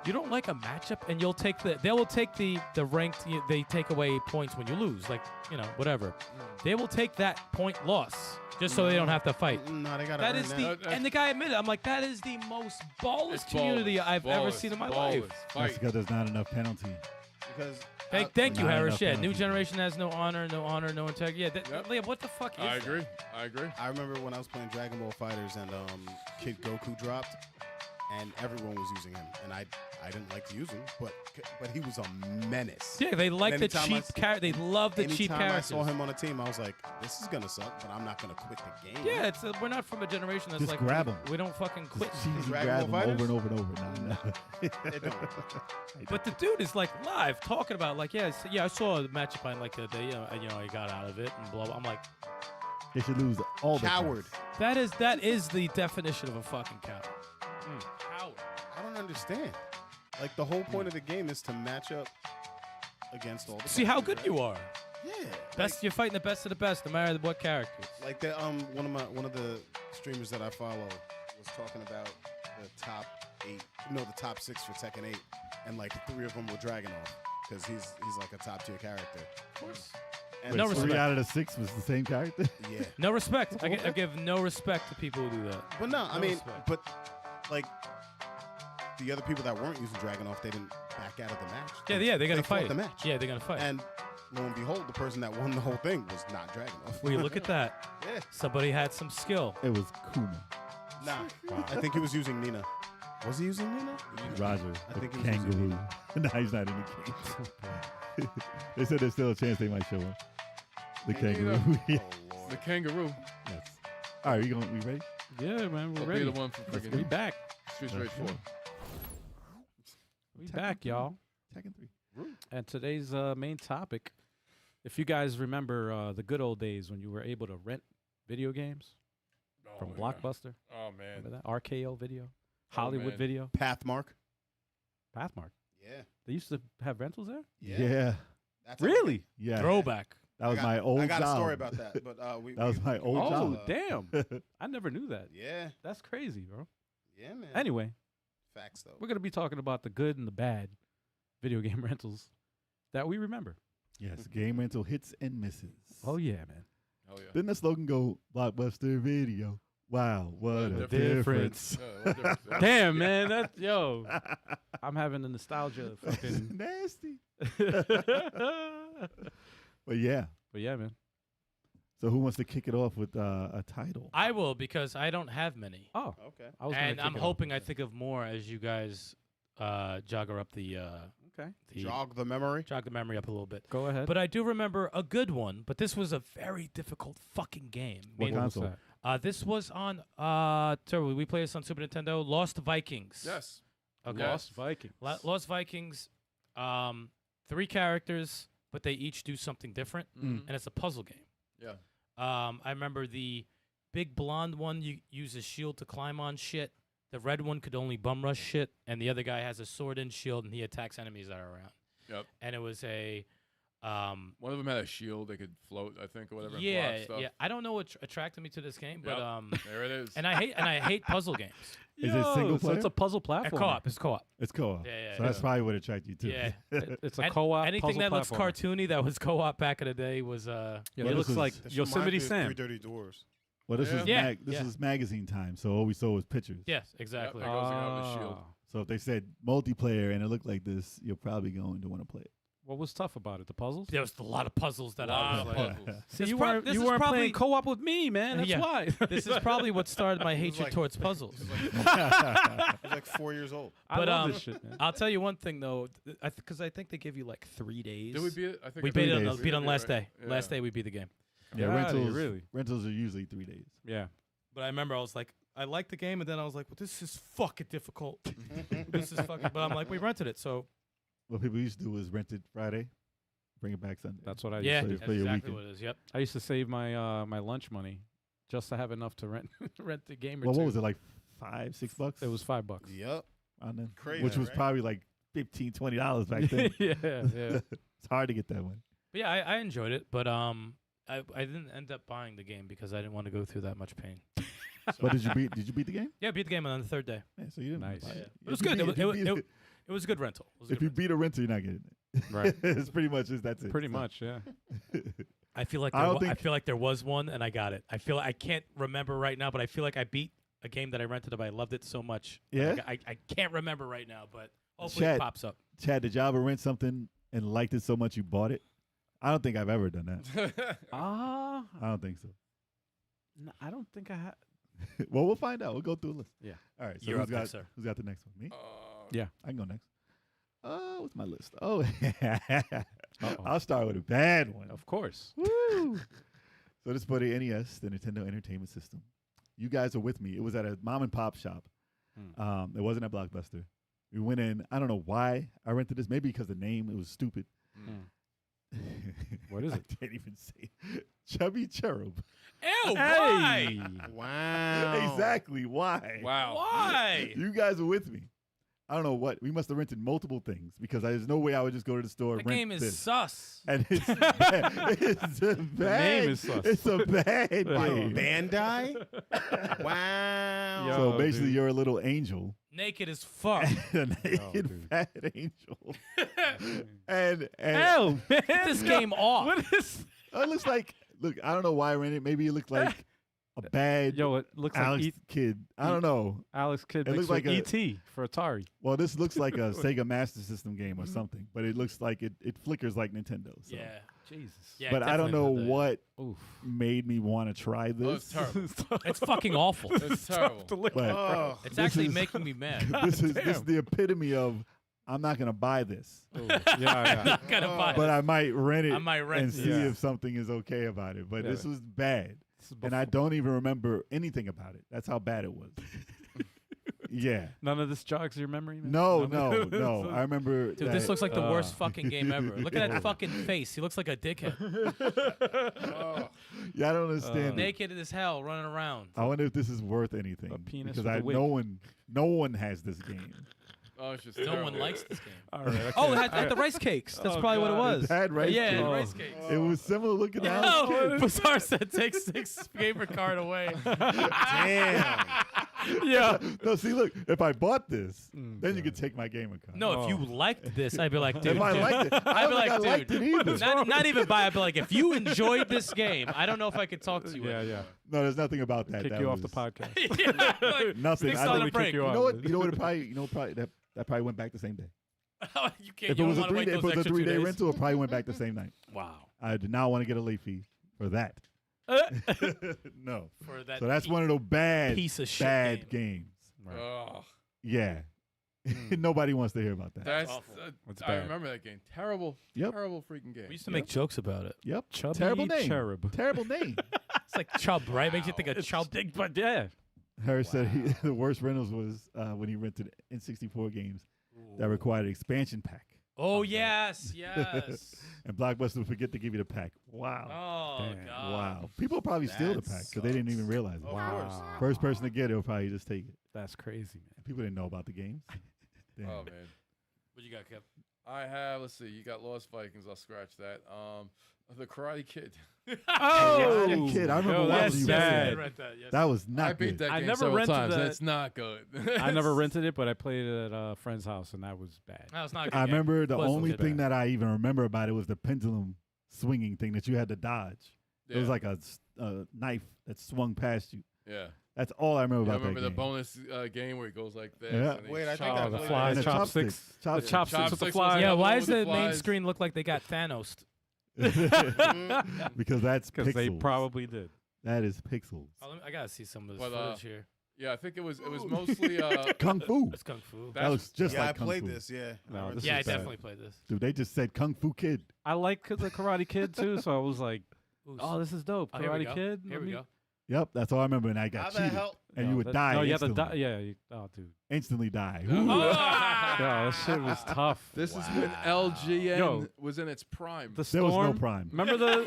you don't like a matchup, and they will take the ranked. They take away points when you lose, like whatever. They will take that point loss just so they don't have to fight. No, they gotta That earn is that. and the guy admitted. I'm like, that is the most ballless It's community ballless, I've ever ballless, seen in my ballless. life. That's Fight. because there's not enough penalty. because Thank you, Not Harris. enough Yeah, new penalty. generation has no honor, no integrity. Yeah, Yep. yeah, what the fuck is I that? agree. I agree. I remember when I was playing Dragon Ball Fighters and Kid Goku dropped, and everyone was using him, and I didn't like to use him, but he was a menace. Yeah, they like the Anytime I cheap s- character. They love the cheap Anytime characters. I saw him on a team, I was like, this is gonna suck, but I'm not gonna quit the game. Yeah, it's we're not from a generation that's Just like grab 'em. we don't fucking quit. Cheesy Dragon grab Ball them Fighters? over and over and over. It don't. But the dude is like live talking about like I saw the matchup on like the day I got out of it and blah blah. I'm like They should lose all the Coward. points. that is the definition of a fucking coward. Coward. I don't understand. Like the whole point of the game is to match up against all the See how characters, good right? you are. Yeah. Best, you're fighting the best of the best, no matter what characters. Like the one of the streamers that I follow was talking about the top 8, the top 6 for Tekken 8, and like 3 of them were Dragunov because he's like a top tier character. Of course. And No Wait, respect. 3 out of the 6 was the same character. Yeah. No respect. I give no respect to people who do that. But no, I No mean, respect. but like the other people that weren't using Dragunov, they didn't back out of the match. Yeah, they're gonna they fought fight. the match. Yeah, they're gonna fight. And lo and behold, the person that won the whole thing was not Dragunov. Will you look at that? Yeah. Somebody had some skill. It was Kuma, Nah. I think he was using Nina. Was he using Nina? Roger, I the think he was using kangaroo. Nina. No, he's not in the game. They said there's still a chance they might show up. The kangaroo. Yeah. Oh, Lord. The kangaroo. Yes. All right, we ready? Yeah, man, we're Will ready. be the one for We freaking back. Streets Let's Rage 4. go. We Tekken back, 3. y'all. Tekken 3. And today's main topic, if you guys remember the good old days when you were able to rent video games from yeah. Blockbuster. Oh, man. Remember that? RKO Video, Hollywood man. Video, Pathmark. Pathmark. Yeah. They used to have rentals there? Yeah. That's how Really? Yeah. Throwback. That was I got- my old I got job. a story about that, but That was my old Oh, job. damn. I never knew that. Yeah. That's crazy, bro. Yeah, man. Anyway, Facts though. we're going to be talking about the good and the bad video game rentals that we remember. Yes, game rental hits and misses. Oh, yeah, man. Oh, yeah. Didn't the slogan go, Blockbuster Video? Wow, what a difference. What difference? Yeah. Damn, man. That, yo, I'm having the nostalgia That's fucking. nasty. But But yeah, yeah, man. so who wants to kick it off with a title? I will because I don't have many. Oh, Okay. I was gonna And kick I'm it off hoping with I that. think of more as you guys jogger up the Okay. Jog the memory. jog the memory up a little bit. Go ahead. But I do remember a good one, but this was a very difficult fucking game. What Made- console? was that? This was on Turb. We played this on Super Nintendo. Lost Vikings. Yes. Okay. Lost Vikings. Lost Vikings. 3 characters, but they each do something different, Mhm. and it's a puzzle game. Yeah. I remember the big blonde one. You use a shield to climb on shit. The red one could only bum rush shit, and the other guy has a sword and shield, and he attacks enemies that are around. Yep. And it was a One of them had a shield they could float, I think, or whatever. and yeah, block stuff. yeah. I don't know what attracted me to this game, but Yep. There it is. and I hate puzzle games. Is it single So it's player? a puzzle A platform. co-op. It's co-op. It's co-op. Yeah, yeah, So that's yeah. probably what attracted you to Yeah. it. It's a And co-op. Anything puzzle that looks platformer. cartoony that was co-op back in the day was Yeah, Well, it this looks was- like This Yosemite reminds me of Sam. Three Dirty Doors. Well, this Yeah. is Yeah, this yeah. is magazine time, so all we saw was pictures. yes, exactly. Yep. Goes around the shield. Ah. So if they said multiplayer and it looked like this, you're probably going to want to play it. What was tough about it? The puzzles? There was a lot of puzzles that I Lot was of like, puzzles. See, This you prob- weren't, this you is weren't probably- playing co-op with me, man. That's Yeah. why. this is probably what started my was hatred like- towards puzzles. He was like 4 years old. I But, love this shit, man. I'll tell you one thing though, because I think they give you like 3 days. Did we beat it? I think We I beat think it days. on, beat on last day. Yeah. Last day we beat the game. Get outta here, rentals really? rentals are usually 3 days. Yeah. But I remember I was like, I liked the game, and then I was like, well, this is fucking difficult. This is fucking. But I'm like, we rented it, so What people used to do was rent it Friday, bring it back Sunday. That's what I yeah, used to do. that's for your exactly weekend. what it is. Yep. I used to save my my lunch money just to have enough to rent rent the game or Well, two. what was it, like $5, $6? It was $5. Yep. around then, Crazy, which was right? probably like $15, $20 back then. yeah, yeah. It's hard to get that one. But yeah, I enjoyed it, but I didn't end up buying the game because I didn't want to go through that much pain. But did you beat? Did you beat the game? Yeah, I beat the game on the 3rd day. Yeah, so you didn't. Nice. buy Yeah. it. It was If you good. beat- It if you was- beat it- It was a good rental. It was a If good you rental. beat a renter, you're not getting it. Right. It's pretty much that's it. Pretty So- much, yeah. I feel like I don't I think- feel like there was one and I got it. I feel I can't remember right now, but I feel like I beat a game that I rented, but I loved it so much. Yeah? Like, I can't remember right now, but hopefully Chad- it pops up. Chad, did you ever rent something and liked it so much you bought it? I don't think I've ever done that. Ah, I don't think so. I don't think I had. Well, we'll find out. We'll go through a list. Yeah. All right. So You're who's up got next, sir. who's got the next one? Me? Yeah. I can go next. What's my list? Oh, Uh-oh. I'll start with a bad one. Of course. Woo! So this is for the NES, the Nintendo Entertainment System. You guys are with me. It was at a mom and pop shop. It wasn't at Blockbuster. We went in. I don't know why I rented this. Maybe because the name, it was stupid. What is it? I can't even say it. Chubby Cherub. Ew, Hey! Wow. Exactly. Why? Wow. Why? You guys are with me. I don't know what. We must have rented multiple things because there's no way I would just go to the store The and rent game is this. sus. And it's it's a bad. name is sus. It's a bad game. Bandai? Wow. Yo, So basically, dude. you're a little angel, Naked as fuck. a naked dude. fat angel, and Hell, man. Get this game off. What is? it looks like. Look, I don't know why I rented it. Maybe it looked like a bad Yo, it looks Alex like kid. I don't know. Alex Kidd It mixed looks with like ET for Atari. Well, this looks like a Sega Master System game or something, but it looks like it flickers like Nintendo. So. Yeah. Jesus. Yeah, But I don't know definitely what Oof. made me want to try Oh, it's this. terrible. It's fucking awful. It's terrible. But Oh, It's This actually is- making me mad. this is the epitome of I'm not gonna buy this, Yeah. Not gonna buy but it. I might rent it I might rent and it. see Yeah. if something is okay about it. But Yeah. this was bad, This is and I before- don't even remember anything about it. That's how bad it was. Yeah. None of this jogs your memory, man? No, None of no. I remember. Dude, that, this looks like the worst fucking game ever. Look at Yeah. that fucking face. He looks like a dickhead. Yeah, I don't understand. it. Naked as hell, running around. I wonder if this is worth anything A penis because with a wig. no one has this game. Oh, it's just No terrible. one likes this game. All right. Okay. Oh, it had the rice cakes. That's Oh, probably what it God. was. It had rice yeah, cakes. the Oh. rice cakes. It was similar looking out. Oh, Bazaar said take 6 gamer card away. damn. Yeah. No, see, look, if I bought this, Mm, then you could take my gamer card. No, if you liked this, I'd be like, dude. if I dude. liked it, I I'd don't be think I like, liked dude. it either. Not even buy. I'd be like, if you enjoyed this game, I don't know if I could talk to you. Yeah, yeah. No, there's nothing about that. Kick that you off the was podcast. yeah. Like, Nothing. Stikz I on think a we break. kick you You off. know what? You know what? That probably went back the same day. you can't. If You it was don't a want to wait 3-day, if those it was a extra 2 3-day days. rental, it probably went back the same night. Wow. I did not want to get a late fee for that. No. For that. So that's one of those bad, piece of shit bad game. games. Oh, Yeah. Nobody wants to hear about that. that's. awful. That's I bad. remember that game. Terrible. Yep. Terrible freaking game. We used to make jokes about it. Yep. Chubby Terrible name. cherub. Terrible name. It's like Chub, right? Makes you think of It's Chub. big, but yeah. Harris said the worst rentals was when he rented N64 games that required an expansion pack. Oh yes, yes. And Blockbuster would forget to give you the pack. Wow. Oh Damn. god. Wow. People will probably steal the That pack because they didn't even realize it. Of Wow. course. First person to get it will probably just take it. That's crazy, man. People didn't know about the games. Damn. Oh man. What you got, Kev? I have. Let's see. You got Lost Vikings. I'll scratch that. The Karate Kid. Oh, Karate Kid. I remember Yo, watching that's you bad. play Yes. That was not I beat good. that I game never several rented times. and that. It's not good. I never rented it, but I played it at a friend's house, and that was bad. No, it's not a good I game. remember the Was only legit thing bad. that I even remember about it was the pendulum swinging thing that you had to dodge. It was Yeah. like a knife that swung past you. Yeah. That's all I remember I about remember that the game. bonus game where it goes like this. Yeah. and he Wait, I think chops I Oh, the played flies, And the chopsticks. The chopsticks. chopsticks with the Chopsticks was flies. Yeah, the why one does with the the main flies. screen look like they got Thanos? Because that's Because they pixels. probably did. That is pixels. I gotta see some of this But, footage here. Yeah, I think it was mostly Kung Fu. That's Kung Fu. That looks just Yeah, like I Kung played Fu. this. Yeah. No, I this Yeah, I is bad. definitely played this. Dude, they just said Kung Fu Kid. I like the Karate Kid too, so I was like, Ooh, "Oh, this is dope." oh, here we Karate go. Kid. Here let we me- go. Yep, that's all I remember. And I How got the cheated. hell? And No, you would that- die No, you have to instantly. die. Yeah. Oh, dude. Instantly die. Oh. Ooh. Yeah, that shit was tough. This is when LGN Yo. was in its prime. The There was no storm. prime. Remember the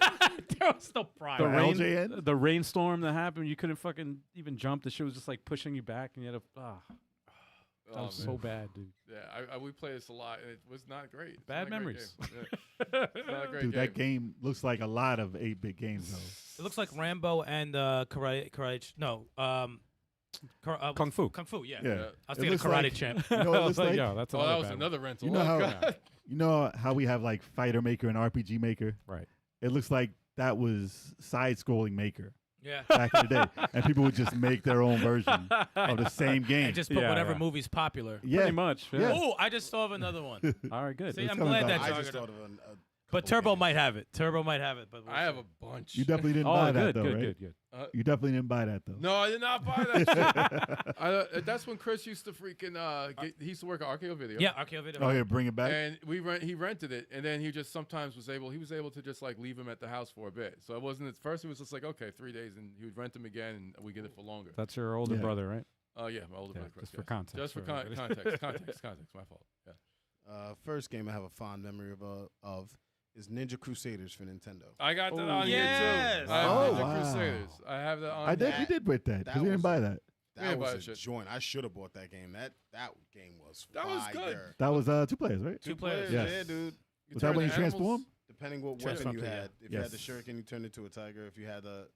There was no prime. the For rain, LJN? the rainstorm that happened? You couldn't fucking even jump. The shit was just like pushing you back, and you had to. That Oh, was man. so bad, dude. Yeah, we played this a lot, and it was not great. It's Bad not a great memories. game. Yeah. It's not a great Dude, that game looks like a lot of 8-bit games, though. It looks like Rambo and Karate. No, Kung Fu. Kung Fu. Yeah. Yeah. Yeah. I was It thinking looks Karate like- Champ. You know what it looks like? Yeah, that's Oh, another that was bad one. another rental. You know Oh, how God. you know how we have like Fighter Maker and RPG Maker? Right. It looks like that was side-scrolling Maker Yeah. back in the day, and people would just make their own version of the same game. And just put Yeah, whatever yeah. movie's popular. yeah, Pretty much. Yeah. Yeah. Oh, I just thought of another one. All right, good. See, It's I'm coming glad back. that I y'all just gonna- thought of But Turbo might have it. Turbo might have it. But we'll I have see. a bunch. You definitely didn't Oh, buy that good, though, good, right? good, good. You definitely didn't buy that though. No, I did not buy that shit. That's when Chris used to freaking. He used to work at RKO Video. Yeah, RKO Video. Oh yeah, bring it back. And he rented it, and then he just sometimes was able to just like leave him at the house for a bit. So it wasn't at first. It was just like, okay, 3 days, and he would rent him again, and we get it for longer. That's your older Yeah. brother, right? Oh yeah, my older Yeah, brother. Chris, just for yes. context. Just for for everybody. context. My fault. Yeah. First game I have a fond memory of is Ninja Crusaders for Nintendo. I got that Oh, on yes. here too. I have Oh, Ninja wow. Crusaders. I have that on. I did. here. We did with that because we didn't was- buy that. That was a shit. joint. I should have bought that game. That game was That was good. fire. That was 2 players, right? Two players. Yes. Yeah, dude. You Was turn that when the you transform? animals- Depending what Transform weapon you to, had. If you had the Yes. shuriken, you turned into a tiger. If you had the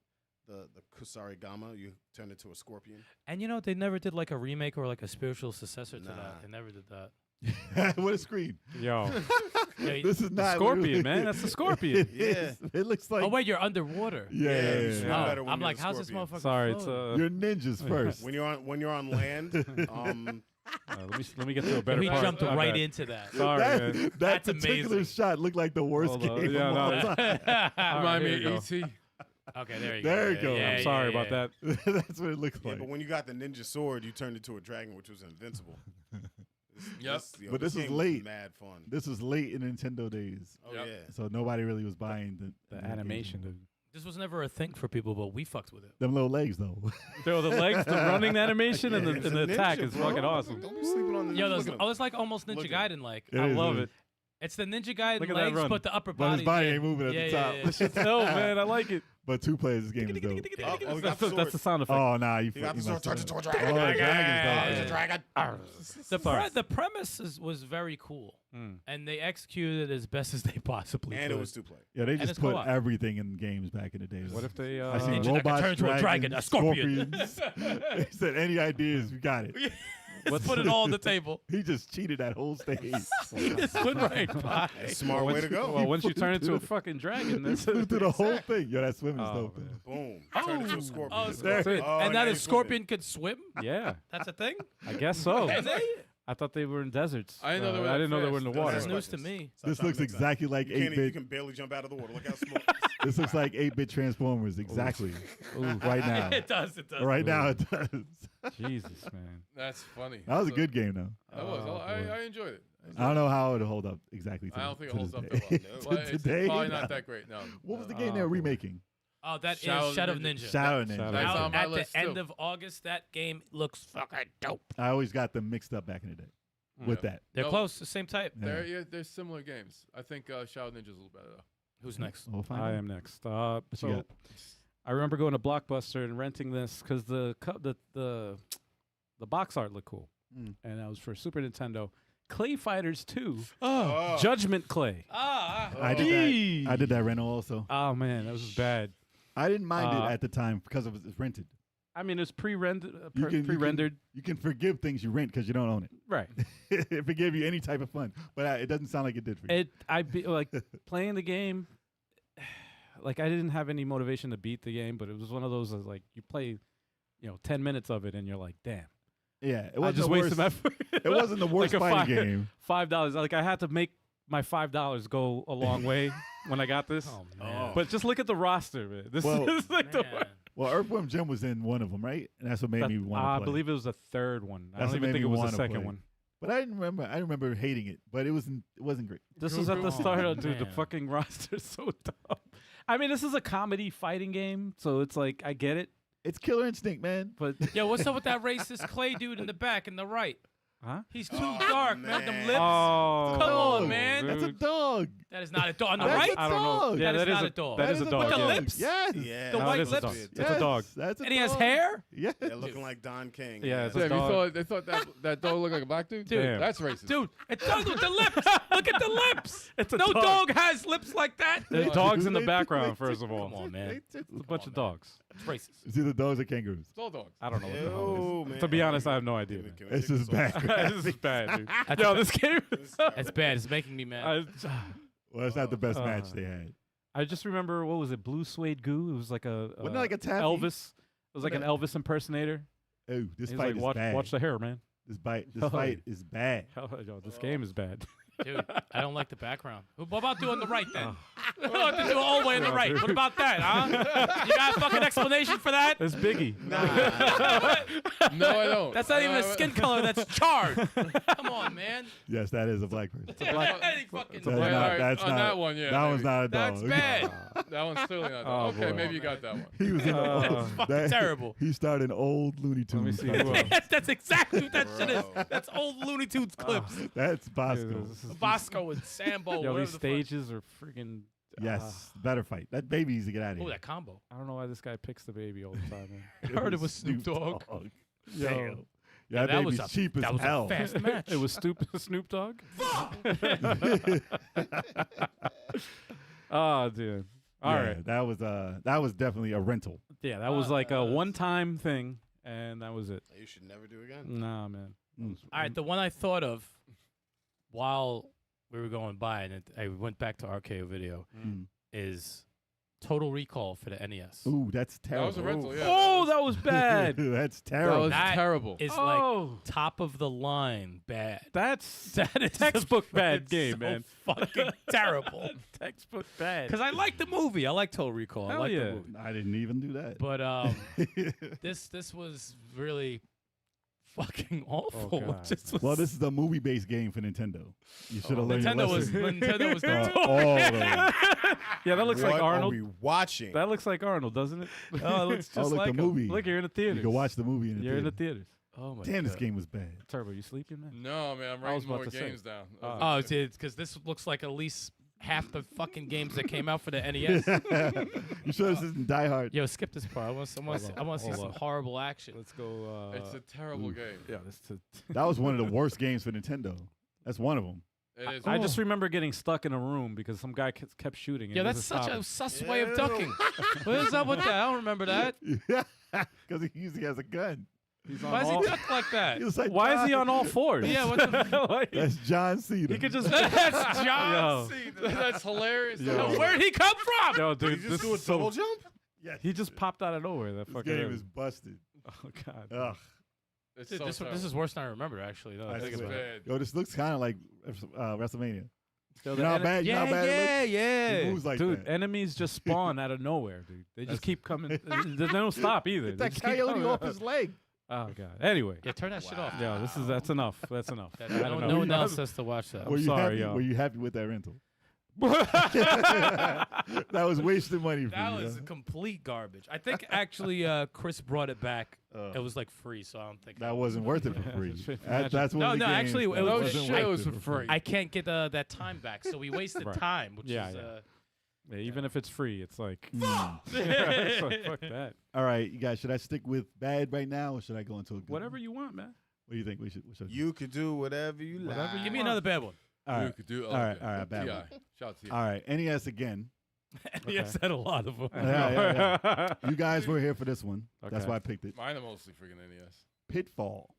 Kusarigama, you turned into a scorpion. And you know they never did like a remake or like a spiritual successor to Nah. that. They never did that. What a screen! Yo, Yeah, This is not Scorpion, literally- man. That's the Scorpion. It is. It looks like oh wait, you're underwater. yeah. you swim yeah. better when I'm you're like, the how's this scorpion. motherfucker? Sorry, it's floating? You're ninjas first. When you're on land, let me get to a better he part. jumped My right bad. into that. Sorry, man. that That's particular amazing. shot looked like the worst Hold on. game Yeah, of no, all that- time. All Remind right, me here you of go. E.T. Okay, there you go. There you go. Yeah, I'm yeah, sorry yeah, about yeah. that. That's what it looks yeah, like. but when you got the ninja sword, you turned into a dragon, which was invincible. Yep. But this was game late. Mad fun. This was late in Nintendo days, Oh Yep. yeah. so nobody really was buying The the animation, game. dude. This was never a thing for people, but we fucked with it. Them little legs though. Yo, the legs, the running animation, and Yeah, the, it's and a the attack ninja, is bro. fucking awesome. Don't be sleeping on the Yo, ninja. those, Look at oh, him. it's like almost Ninja Look at Gaiden like. It I is, love it it. is. It's the Ninja Gaiden Look at that legs, run. but the upper But his body. body yeah. ain't moving at yeah, the yeah, top. yeah. This shit's dope, man. I like it. But 2 players, this game is dope. Oh, we got That's the sound effect. Oh nah, you He got the messed sword, it turned up. into a dragon. Oh, Yeah. dragon's dope. The premise was very cool, and they executed it as best as they possibly And could. it was 2 player. Yeah, they And just it's put co-op. everything in games back in the day. What if they? I seen Ninja that can robots, turn into a dragon, a scorpion. scorpions. They said any ideas, we got it. Let's put it all on the table. He just cheated that whole stage. He just went right by. Smart way to go. Well, once you flew turn into through a the- fucking dragon, He that's flew through the whole thing. Yo, that swimming is Oh, dope. man. Boom. Turned into a scorpion. Oh, That's it. Oh, and now he's the swimming. scorpion could swim. Yeah, That's a thing. I guess so. And they, I thought they were in deserts. I didn't know they were I that didn't know they were in fast. the water. that's Water. news to me. Stop This trying looks to make that. exactly like You can't even- you 8-bit. can barely jump out of the water. Look how small. This looks like 8-bit Transformers. Exactly. Right now. It does. It does. Right now it does. Jesus, man. That's funny. That was a So- good game though. That was. Oh, I boy. enjoyed it. I don't know how it would hold up exactly. I don't think it to holds this up day. that well. No. But To it's today, probably no. not that great. No. What was the No. game they were Oh, boy. remaking? Oh, that is Shadow Shadow of Ninja. Ninja. Shadow Ninja. Shadow That's Out on my at list, the end too. of August, that game looks fucking dope. I always got them mixed up back in the day with Yeah. that. They're No. close, the same type. They're they're similar games. I think Shadow Ninja's a little better though. Who's next? We'll find I out. am next. What you So got? I remember going to Blockbuster and renting this because the box art looked cool, Mm. and that was for Super Nintendo. Clay Fighters 2, Oh. Judgment Clay. I did that. I did that rental also. Oh man, that was bad. I didn't mind Uh, it at the time because it was rented. I mean, it's pre-rendered. You can- Pre-rendered, You can forgive things you rent because you don't own it. right? It forgive you any type of fun, but it doesn't sound like it did for you. I be like playing the game. Like I didn't have any motivation to beat the game, but it was one of those like you play, 10 minutes of it, and you're like, damn. Yeah, it I wasn't just the wasted worst. my effort. It wasn't the worst Like a fighting game. $5. Like I had to make my $5 go a long way when I got this. Oh man. But just look at the roster, man. This Well- is like the Man. Well, Earthworm Jim was in one of them, right? And that's what made me want to play. I believe it was the third one. I That's don't what even made think me it was the wanna second play. one. But I didn't remember. I remember hating it, but it wasn't great. This is at the start of dude. The Man. fucking roster is so dumb. I mean, this is a comedy fighting game, so it's like I get it, It's Killer Instinct, man. but Yo, what's up with that racist Clay dude in the back and the right? huh? He's too Oh, dark, man. Them man. lips. Oh, Come on, Dog. man. That's a dude. dog. That is not a dog. On the That's right? a I don't know. dog. Yeah, That is that is not a a dog. That That is a is a dog. With the yeah. lips? Yes. Yeah. The No, white it is lips? a dog. Yes. It's a dog. That's a And he has dog. hair? Yeah. They're looking like Don King. Yeah, it's a Sam, dog. they thought that dog looked like a black dude? Dude. Damn. That's racist. Dude, it does with the lips. Look at the lips. It's a No dog. dog has lips like that. There's dogs in the They- background, they- first of all. Come on, man. It's a bunch of dogs. It's racist. It's either dogs or kangaroos. It's all dogs. I don't know what the hell Yo, it is. man. To be honest, I have no idea. Can we It's take just this off? bad. this is bad, dude. That's Yo, a- this game is. That's bad. It's making me mad. Well, that's not the best match they had. I just remember what was it? Blue suede goo. It was like a Wasn't it like a taffy? Elvis. It was like an Elvis impersonator. Oh, this He's fight like, is watch, bad. watch the hair, man. This Oh, fight is bad. Yo, this game is bad. Dude, I don't like the background. What about doing the right then? What about to do all the way on the right? What about that, huh? You got a fucking explanation for that? It's Biggie. No, I don't. That's not even a skin color. That's charred. Come on, man. Yes, that is a black person. Any fucking That's All not, right, that's on not, that one, yeah, That one's maybe. not a dog. That's bad. That one's clearly not. Oh, Okay, boy. maybe you got that one. He was in Fucking terrible. He started old Looney Let me Tunes. see who else. That's exactly what that shit is. Bro. That's old Looney Tunes clips. That's Bosco. This is- Bosco and Sambo. Yo, whatever these the fuck. stages are freaking. Yes, better fight. That baby needs to get out of Oh, here. that combo. I don't know why this guy picks the baby all the time, man. I heard it was Snoop Dogg. Yo, Yeah, that was baby's cheap as that was hell. a fast match. It was Snoop Dogg. Oh, dude. All Yeah, right. that was definitely a rental. Yeah, that was like a one-time thing, and that was it. You should never do again. Nah, man. All right, the one I thought of while we were going by, and I went back to RKO Video, is Total Recall for the NES. Ooh, that's That terrible. was a rental, yeah. Oh, that was bad. That's That terrible. was That terrible. Is Oh. like top of the line bad. That's That is textbook bad it's game, so man. Fucking terrible. Textbook bad. Because I like the movie. I like Total Recall. I Hell like yeah. the movie. I didn't even do that. But this was really fucking awful. Oh, God. Just was well, this is a movie-based game for Nintendo. You should have learned your Nintendo was lesson. Nintendo was all notorious. of them. Yeah, that looks like What Arnold. are we watching? That looks like Arnold, doesn't it? Oh, it looks just Oh, look, like the him. movie. Look, you're in the theaters. You can watch the movie in the You're in the theater. theaters. Oh my Damn, this God. game was bad. Turbo, you sleeping, man? No, man, I'm I was writing more about to say. games down. Oh, it's because this looks like at least half the fucking games that came out for the NES. You sure this isn't Die Hard? Yo, skip this part. I want to see Hold some on. horrible action. Let's go. It's a terrible game. yeah, this is That was one of the worst games for Nintendo. That's one of them. It is. I just remember getting stuck in a room because some guy kept shooting. and Yeah, he that's wasn't such a stopping. sus way of ducking. What is up with that? I don't remember that. Because he usually has a gun. He's on Why does all- he duck like that? He was like, Why is he John- on all fours? Yeah, what the Like, That's John Cena. he could just. That's Yo. John. That's hilarious. Yo. though. Where'd he come from? Yo, Did dude, you this just do a is so- double jump? Yes. He just popped out of nowhere. That This fucking game is busted. Oh god. Ugh. It's Dude, so this terrible. is worse than I remember. Actually, no, I I think It's about swear. it. bad. Yo, this looks kind of like WrestleMania. Yo, You the know how ene- bad? You know how bad it looks? He moves like dude, that. enemies just spawn out of nowhere, dude. They just keep coming. They don't stop either. Get They that just keep coyote coming. off his leg. Oh god. Anyway. Yeah, turn that shit off. Yeah, that's enough. That's enough. That- I don't know. no one else has to watch that. I'm Were you sorry, happy? yo. Were you happy with that rental? That was wasted money for That you. was huh? complete garbage. I think actually Chris brought it back. Oh. It was like free, so I don't think That wasn't worth it for Yeah, free. it's free for That's one No, of the no, games actually, that it was- Those wasn't shows worth were it free. I can't get that time back, so we wasted Right. time, which Yeah, is yeah. Yeah, even if it's free, it's like Mm. so fuck that. All right, you guys, should I stick with bad right now, or should I go into a good Whatever one? you want, man. What do you think we should? You could do whatever you like. Whatever you Give me want. another bad one. All You right, could do. all right, bad TI. one. Shout out to you. all right. NES again. Yes, had a lot of them. Yeah. You guys were here for this one. That's Okay. why I picked it. Mine are mostly freaking NES. Pitfall.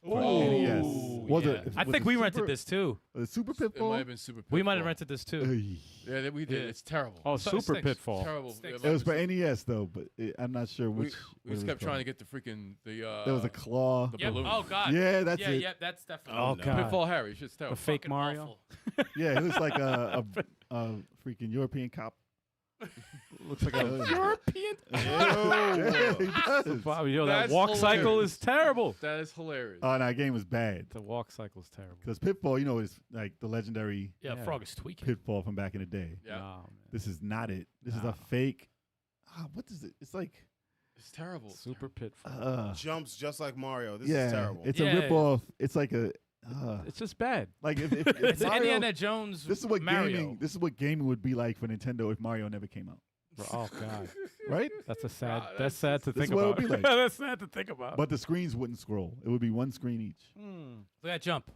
For Oh. NES. Was yeah. it? I was think it we super- rented this too. Was it Super It Pitfall? might have been Super. We might have Pitfall. rented this too. Ey. Yeah, that we did. Yeah. It's terrible. Oh, So it Super stinks. Pitfall. Terrible. Stinks. It was for NES though, but I'm not sure We which. we just kept trying to get the freaking the. There was a claw. the Yep. balloon. Oh God. Yeah, that's yeah, it. yeah, that's definitely. Oh, no. God. Pitfall Harry. Shit's A terrible. fake Fucking Mario. awful. Yeah, he looks like a freaking European cop. Looks like a European. Yeah, he does. Wow, yo, that That's walk cycle hilarious. is terrible. That is hilarious. Oh, no, that game was bad. The walk cycle is terrible. Because Pitfall, you know, is like the legendary Yeah, Yeah. Frog is tweaking. Pitfall from back in the day. yeah, Nah, man. This is not it. This is Nah. a fake. What is it? It's like, it's terrible. Super Pitfall. Jumps just like Mario. This yeah, is terrible. it's Yeah. a rip off. It's like a, It's just bad. like if It's Mario, Indiana Jones. this is what Mario. gaming. This is what gaming would be like for Nintendo if Mario never came out, Oh god, right? that's a sad. God, that's sad to this think is what it about. would be like. That's sad to think about. But the screens wouldn't scroll. It would be one screen each. Hmm. Look at that jump.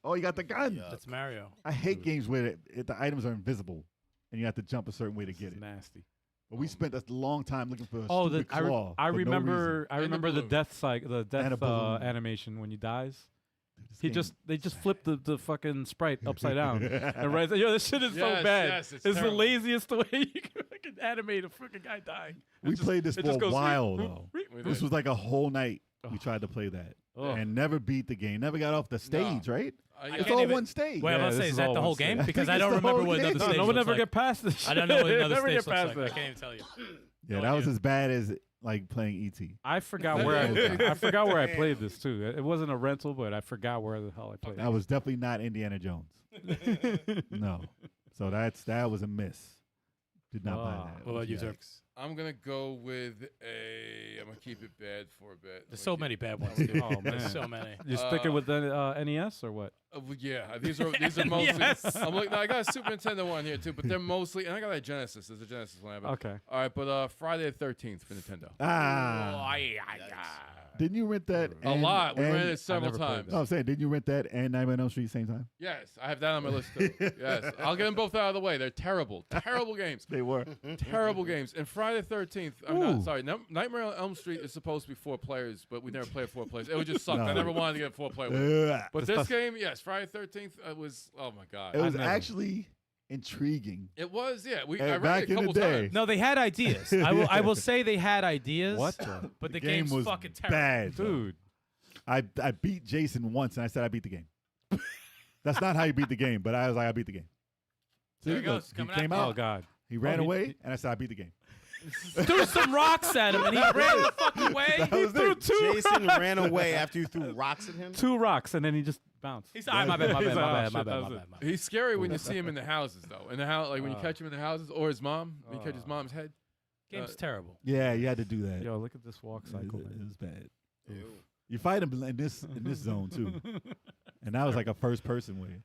Oh, you got the gun. Yeah. That's Mario. I hate games where the items are invisible and you have to jump a certain way to get It's it. nasty. But we spent a long time looking for a Oh, stupid I claw. I for no remember. reason. I And the remember the balloon. death cycle, the And a death balloon. animation when he dies. Dude, this He game- just they just flipped the fucking sprite upside down. And right, yo, this shit is so Yes, bad. yes, it's the terrible. laziest way you can fucking animate a freaking guy dying. We played this it for just a goes, while though. We This did. was like a whole night. We Ugh. tried to play that Ugh. and never beat the game. Never got off the stage, right? Yeah. It's can't all even- one stage. Wait, I'm Yeah, about to this say, is is that all the one whole stage. game? I Because think I it's don't the remember whole what game. another No, stage No one looks ever like. get past this. I don't know what another Never stage get looks past like. I it. can't even tell you. Yeah, No that was idea. as bad as like playing ET. I forgot where I forgot where I played this too. It wasn't a rental, but I forgot where the hell I played. That was definitely not Indiana Jones. No. So that was a miss. Did not buy Ah. that. What about you, Turb? I'm gonna go with a. I'm gonna keep it bad for a bit. There's so many bad ones. Oh, Dude. Oh, There's man. so many. You sticking with the NES or what? Well, yeah, these are mostly. Yes. I'm like, no, I got a Super Nintendo one here too, but they're mostly, and I got a Genesis. There's a Genesis one. I have. Okay. All right, but Friday the 13th for Nintendo. Ah. Didn't you rent that? A lot. We rented it several never played times. that. No, I'm saying, didn't you rent that and Nightmare on Elm Street same time? Yes, I have that on my list too. Yes, I'll get them both out of the way. They're terrible, terrible games. They were. Terrible games. And Friday the 13th, I'm not sorry. Nightmare on Elm Street is supposed to be 4 players, but we never played 4 players. It would just suck. No. I never wanted to get 4 players. Ugh. But this game, yes, Friday the 13th, it was. Oh my god, It was never- actually intriguing. it was. Yeah, Hey, I back read it a in the couple day. times. No, they had ideas. I will say they had ideas. What? But the game game's was fucking terrible. bad, Dude. I beat Jason once, and I said I beat the game. That's not how you beat the game, but I was like, I beat the game. There See, it goes. look, he Coming came at you. Oh, out, God. he ran he- away, and I said I beat the game. Threw some rocks at him and he ran the fuck away. That was it. Jason ran away after you threw rocks at him. 2 rocks, and then he just bounced. He's my bad, my bad, He's my like, bad, oh, my shit, bad, that my was bad, it. my bad. He's scary when you see him in the houses, though. In the house, like when you Oh. catch him in the houses, or his mom. When you catch his Oh. mom's head. Game's terrible. Yeah, you had to do that. Yo, look at this walk It- cycle, it man. was bad. Ew. You fight him in this zone too, and that was like a first person way,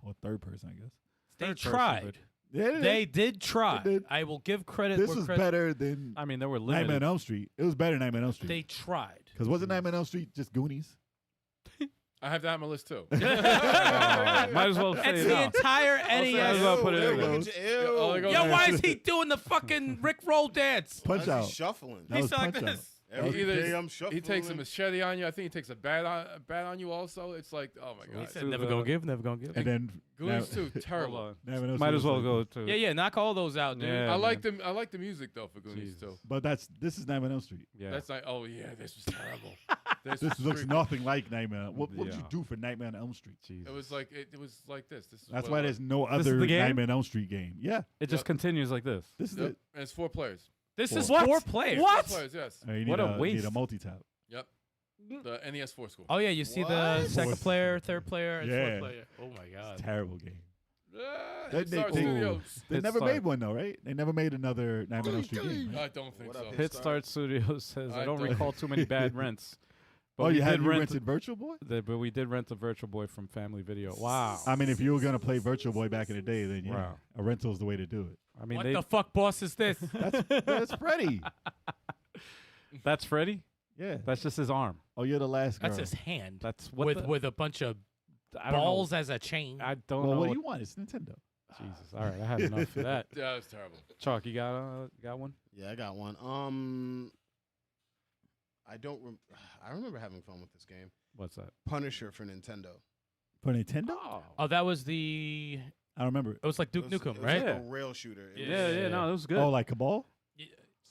or third person, I guess. They Third person, tried. Yeah, They did try. They did. I will give credit This where was credit. better than I mean, there were Nightmare on limited. Elm Street. It was better than Nightmare on Elm Street. They tried. Because wasn't Nightmare on Elm Street just Goonies? I have that on my list too. Oh, might as well say That's it the now. entire Might as NES. well put it Ew, in there. look at you. Ew. Oh, there goes- Yo, why is he doing the fucking Rick Roll dance? Why Punch is he Out. shuffling. That He's was like Punch Out. this. Every Either day I'm shuffling. He takes a machete on you. I think he takes a bat on you also. It's like, oh my He god. said To never the- gonna give, never gonna give. And then Goonies now- too, terrible. Hold on. Nightmare on Elm Might Street as well was go like- to. Yeah, knock all those out, dude. Yeah. I like man. them. I like the music though for Goonies Jesus. too. But this is Nightmare on Elm Street. Yeah. That's like, oh yeah, this was terrible. This was looks freaky. nothing like Nightmare. What did you Yeah. do for Nightmare on Elm Street? Jesus. It was like it was like this. This is That's what why it there's was. no This is other the game? Nightmare on Elm Street game. Yeah, It just Yep. continues like this. this is Yep. it. And it's 4 players. This is What? 4 players. What? 4 players, yes. You need What a you need waste. a multi-tap. Yep. The NES 4 score. Oh yeah, you see the What? second Fourth. player, third player, and Yeah. fourth player. Oh my god. Terrible game. They, They- Star they- Studios. They Hit never Start. made one though, right? They never made another Nightmare on Elm Street game. Right? I don't think What so. up, Hit Start Studios says, I don't recall too many bad rents. But Oh, we you had did you rent rented Virtual Boy? but we did rent a Virtual Boy from Family Video. Wow. I mean, if you were gonna play Virtual Boy back in the day, then yeah, Wow. a rental's the way to do it. I mean, What they, the fuck, boss, is this? That's Freddy. that's Freddy. Yeah. That's just his arm. Oh, you're the last girl. That's his hand That's what with the, with a bunch of I don't balls as a chain. Know. I don't Well, know. what do what- you want? It's Nintendo. Jesus. All right, I had enough for that. Yeah, it was terrible. Chalk, you got one? Yeah, I got one. I don't. I remember having fun with this game. What's that? Punisher for Nintendo. For Nintendo? Oh, that was the. I don't remember. It was like Duke It was Nukem, like right? Yeah. a rail shooter. It Yeah, was, yeah, no, it was good. Oh, like Cabal?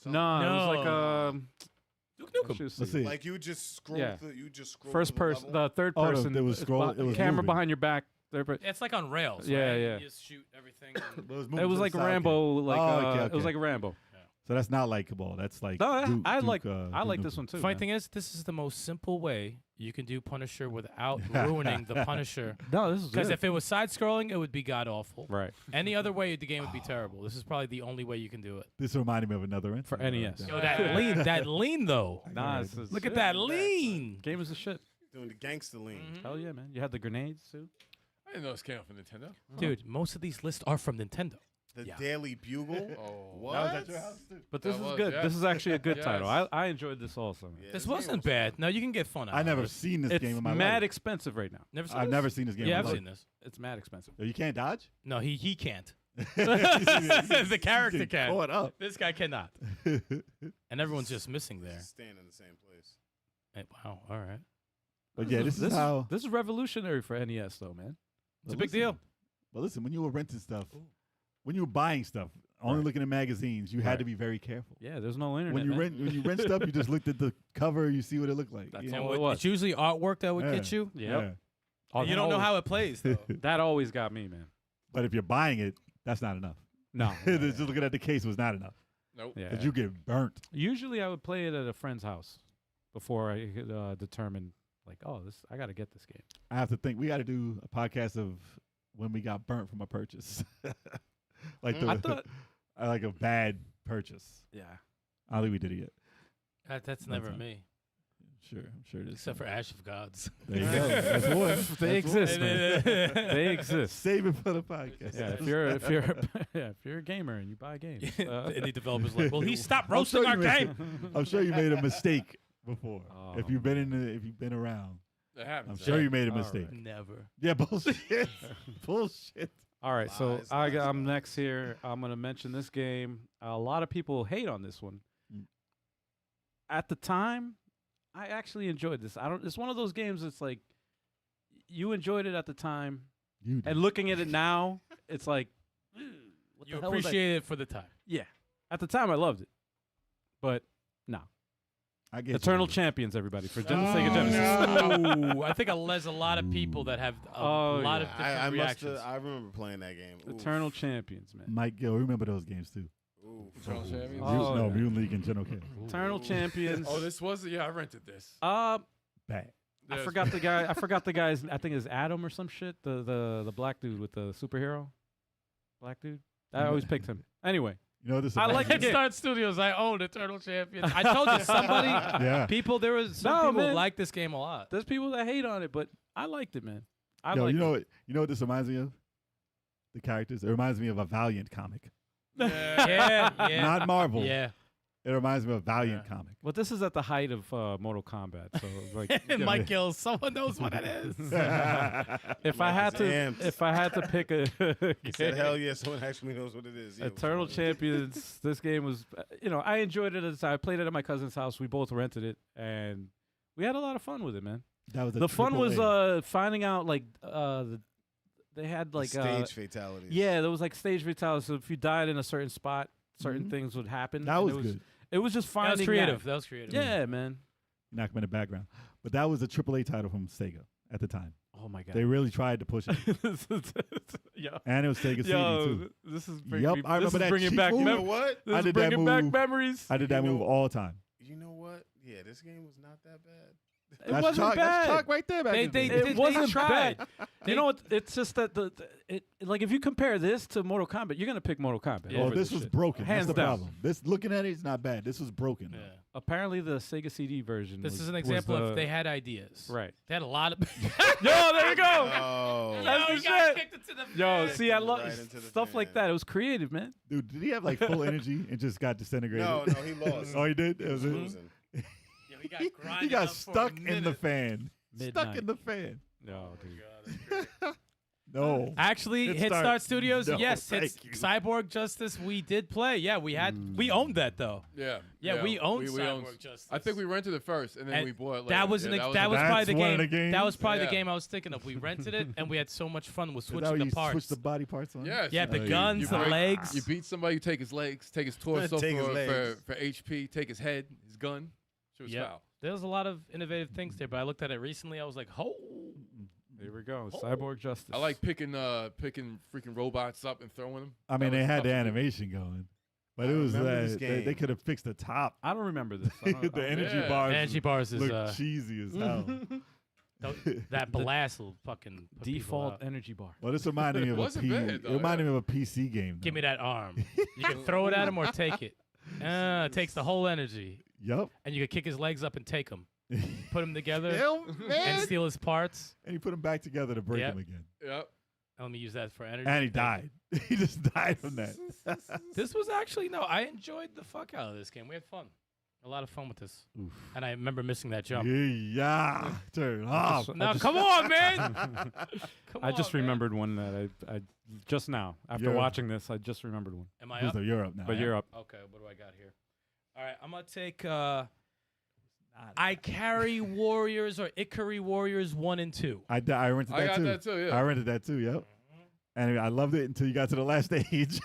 no, it was like No. Duke Nukem. Let's see. Like you just scroll Yeah. through. You just scroll. first through person, level. the third Oh, no, person. there was it's scroll- bu- it was camera moving. behind your back. It's like on rails. Yeah, right? yeah. You just shoot everything. It It was like Rambo. Like okay, it was okay. like a Rambo. So that's not like Cabal. That's like. No, Duke, I Duke, like Duke I like this Nukem. one too. Funny man. thing is, this is the most simple way you can do Punisher without ruining the Punisher. No, this is Because good. if it was side scrolling, it would be god awful. Right. Any other way, the game would be terrible. This is probably the only way you can do it. This reminded me of another instance. For NES. Yo, that lean though. Nah, it's just- Look at that lean. Game is the shit. doing the gangster lean. Hell yeah, man. You had the grenades too. I didn't know this came out from Nintendo. Dude, most of these lists are from Nintendo. The Yeah. Daily Bugle. Oh, What? But this That is was, good. yes. This is actually a good Yes. title. I enjoyed this also. Yeah, This game wasn't was bad. No, you can get fun out I of never it. seen this It's game in my mad life. expensive right now. Never seen I've this? never seen this game. Yeah, in I've my seen life. this. It's mad expensive. Yo, you can't dodge? No, he can't. You The character get can. caught up. This guy cannot. And everyone's just missing there. Staying in the same place. Wow, all right. But yeah, this is how. This is revolutionary for NES though, man. It's a big deal. But listen, when you were renting stuff, when you were buying stuff, only Right. looking at magazines, you Right. had to be very careful. Yeah, there's no internet. When you man. rent stuff, you just looked at the cover, you see what it looked like. That's you all know? it was. It's usually artwork that would get you. Yep. Oh, And you that don't know always- how it plays, though. That always got me, man. But if you're buying it, that's not enough. No. Just looking at the case was not enough. Nope. Yeah. Because you get burnt. Usually I would play it at a friend's house before I could determine, like, oh, I got to get this game. I have to think. We got to do a podcast of when we got burnt from a purchase. Like I thought. like a bad purchase. Yeah. I don't think we did it yet. That's No never time. me. I'm sure it is. Except for Ash of Gods. There you go. That's one. They That's one. exist, man. They exist. Save it for the podcast. Yeah, if you're a gamer and you buy games, Any developer's like, well, he stopped I'm roasting sure our you made- game. I'm sure you made a mistake before. Oh, If you've been around, That I'm happens. sure you made a All mistake. right. Never. Yeah, bullshit. Bullshit. All right, so Lies, lies, I'm lies. next here. I'm going to mention this game. A lot of people hate on this one. Mm. At the time, I actually enjoyed this. It's one of those games that's like you enjoyed it at the time, You did. and looking at it now, it's like what You the hell was that? appreciate it for the time. Yeah. At the time I loved it. But no. I get Eternal you. Champions, everybody, for Oh, Sega Genesis. no. I think there's a lot of people that have a Oh, lot yeah. of different I reactions. I remember playing that game. Oof. Eternal Champions, man. Mike Gill, remember those games too. Oof. Eternal Champions? Oh, No, yeah. Mutant League and General K. Eternal Champions. Oh, this was I rented this. Uh Bad. I Yes. forgot the guy. I forgot the guy's. I think it's Adam or some shit. The black dude with the superhero. Black dude. I always picked him. Anyway, You know this. I like about it. you? Start Studios. I own Eternal Champions. I told you somebody. Yeah. People. There was some No, people man. like this game a lot. there's people that hate on it, but I liked it, man. I Yo, liked you know it. what? You know what this reminds me of? The characters. It reminds me of a Valiant comic. Yeah, yeah, Not Marvel. yeah. It reminds me of a Valiant Yeah. comic. But this is at the height of Mortal Kombat, so it's like And Mike Gill, someone knows what it is. if I had is to, amped. if I had to pick a He said, "Hell yeah, someone actually knows what it is." Yeah, Eternal what's Champions, this game was, I enjoyed it at the time. I played it at my cousin's house. We both rented it, and we had a lot of fun with it, man. That was a The fun was AAA. finding out they had the like stage fatalities. yeah, there was like stage fatalities. So if you died in a certain spot, certain Mhm. things would happen. That and was it was good. It was just That finding was creative. That was creative. Yeah, man. Knock him in the background. But that was a AAA title from Sega at the time. Oh my god. They really tried to push it. Yo, And it was Sega CD too. this is Yup, I remember that bringing cheap back move. You know mem- what? this I is did that bringing back move. memories. I did that You move know- all the time. You know what? Yeah, this game was not that bad. It That's wasn't Choc, bad. That's Choc right there. Back They- in the they- day. they- It wasn't tried. bad. You know what? It's just that like if you compare this to Mortal Kombat, you're gonna pick Mortal Kombat. Yeah. Oh, over this was shit. broken. Hands That's the down. problem. This looking at it, it's not bad. This was broken. Yeah. Apparently, the Sega CD version. This was, is an was example the- of they had ideas. right. They had a lot of. Yo, there you go. Oh, That's Yo, the you guys shit. kicked it to the Yo, fan. see, I Right love into the stuff like fan. that. It was creative, man. Dude, did he have like full energy and just got disintegrated? no, he lost. Oh, he did? He It was was it? losing. Yo, he got He grinded got up for a stuck in the minute. fan. Stuck Midnight. in the fan. No, dude. No. Actually, Hit Hit Start. Start Studios. No, Yes, thank it's you. Cyborg Justice. We did play. Yeah, we owned that though. Yeah. Yeah, we owned we owned- Cyborg Justice. I think we rented it first, and then And we bought it later. That was Yeah, that was probably That's the one game. of the That was probably Yeah. the game I was thinking of. We rented it and we had so much fun with Is that where switching you the parts. switch the body parts on? Yes. Yeah, you- the you- guns, you the break- legs. You beat somebody, you take his legs, take his torso Take his for legs. HP, take his head, his gun. She was Yep. foul. There was a lot of innovative things there, but I looked at it recently. I was like, oh. Here we go. Cyborg Justice. I like picking freaking robots up and throwing them. I mean, That they was had tough the to do. animation going, but I it was remember this they game. could have fixed the top. I don't remember this. I don't- The energy Yeah. bars Energy bars is look cheesy as hell. that blast will fucking put people default out. energy bar. Well, this reminded me of a Wasn't bad, It though, reminded yeah. me of a PC game. Give me though. that arm. You can throw it at him or take it. It takes the whole energy, Yup. and you can kick his legs up and take him, put him together, Hell, and man. steal his parts. And he put them back together to break Yep. them again. Yep. Let me use that for energy. And he Thank died. he just died from that. you. This was actually I enjoyed the fuck out of this game. We had fun, a lot of fun with this, and I remember missing that jump. Yeah. Turn off. Now come on, man. Come I just on, man. remembered one that I just now after Europe. watching this. I just remembered one. Am I Who's up? the Europe now? But you're up. Okay, what do I got here? All right, I'm gonna take Ikari Warriors or Ikari Warriors 1 and 2. I rented I that got too. that too. Yeah. I rented that too. Yep. And I loved it until you got to the last stage,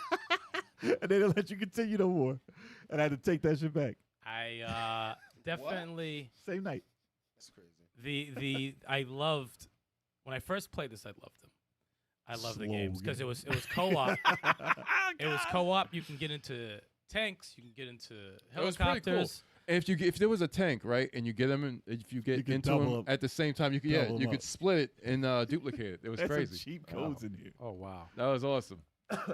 and they didn't let you continue no more, and I had to take that shit back. I definitely Same night. That's crazy. the I loved when I first played this. I loved them. I love the Slow games because game. it was co-op. It was co-op. You can get into tanks. You can get into It was pretty cool. helicopters. And if there was a tank, right, and you get them, if you get You could into double them up. at the same time, you could Double you up. could split it and duplicate it. It was There's crazy. some cheap codes in here. Oh wow. That was awesome.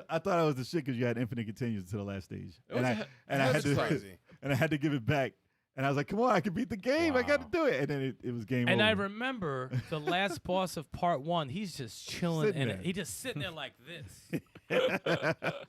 I thought I was the shit because you had infinite continues to the last stage, It and was I a- and I it had was to crazy. and I had to give it back, and I was like, "Come on, I can beat the game. I got to Wow. do it." And then it was game And over. I remember the last boss of part 1. He's just chilling Sitting in there. it. He just sitting there like this.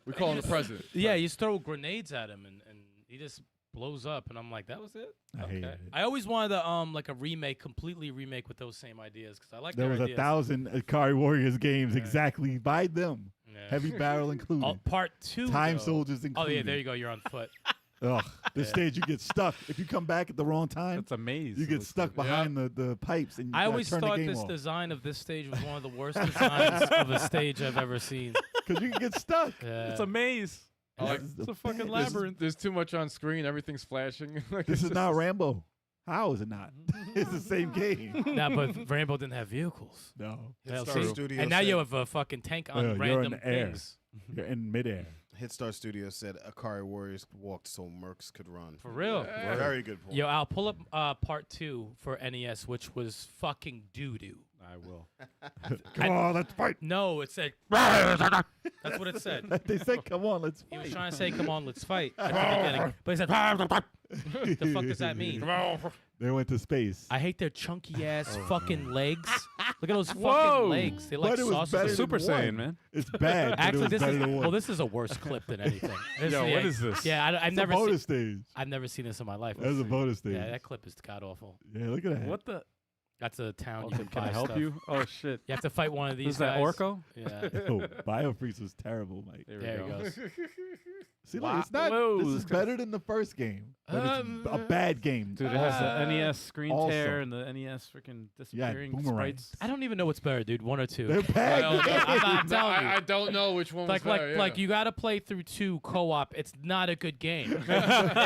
We call him the president. Yeah, you just throw grenades at him, and he just blows up, and I'm like, that was it. I hated it. I always wanted like a completely remake with those same ideas because I like There their was ideas. 1,000 Akari Warriors games Yeah. exactly by them. Yeah. Heavy barrel included. Oh, part 2. Time though. soldiers Oh included. yeah, there you go. You're on foot. Ugh, this Yeah. stage you get stuck. If you come back at the wrong time, It's a maze. you it get looks stuck like. behind the pipes, and you I gotta always turn thought the game this off design of this stage was one of the worst designs of a stage I've ever seen. because you can get stuck. Yeah. It's a maze. I like- It's a fucking This is- labyrinth. There's too much on screen. Everything's flashing. Like, This it's is just- not Rambo. How is it not? It's the same game. Nah, but Rainbow didn't have vehicles. No, Hell, Hitstar see? Studios And now you said- have a fucking tank on you're in random air. things. you're in midair. Hitstar Studios said Akari Warriors walked so mercs could run. For real. Yeah. Very good point. Yo, I'll pull up part 2 for NES, which was fucking doo-doo. I will. Come on, let's fight. No, it said. That's what it said. They said, "Come on, let's He was fight." try to say, "Come on, let's fight." At the beginning, but he said, "The fuck does that mean?" They went to space. I hate their chunky ass fucking legs. Look at those fucking Whoa. legs. They like But it was sausages. better It's a than Super one. Saiyan, man. It's bad. but Actually, it was this better is than one. this is a worse clip than anything. This Yo, is- what is this? Yeah, It's I've a never bonus seen. stage. I've never seen this in my life. That's a bonus stage. Yeah, that clip is god awful. Yeah, look at that. What the? That's a town you Okay, can can buy I help stuff. you? Oh shit. You have to fight one of these Is that guys. Orko? Yeah. Oh, Biofreeze was terrible, Mike. There There we he go. goes. See, Wow. look, it's not. Whoa, This this is guy's- better than the first game, but it's a Um, bad game. Dude, it has the NES screen also- tear and the NES freaking disappearing boomerang. sprites. I don't even know what's better, dude. 1 or 2. They're bad. Well, games. I'm no, telling you. I don't know which one Like was better, like yeah. you got to play through 2 co-op. It's not a good game. It's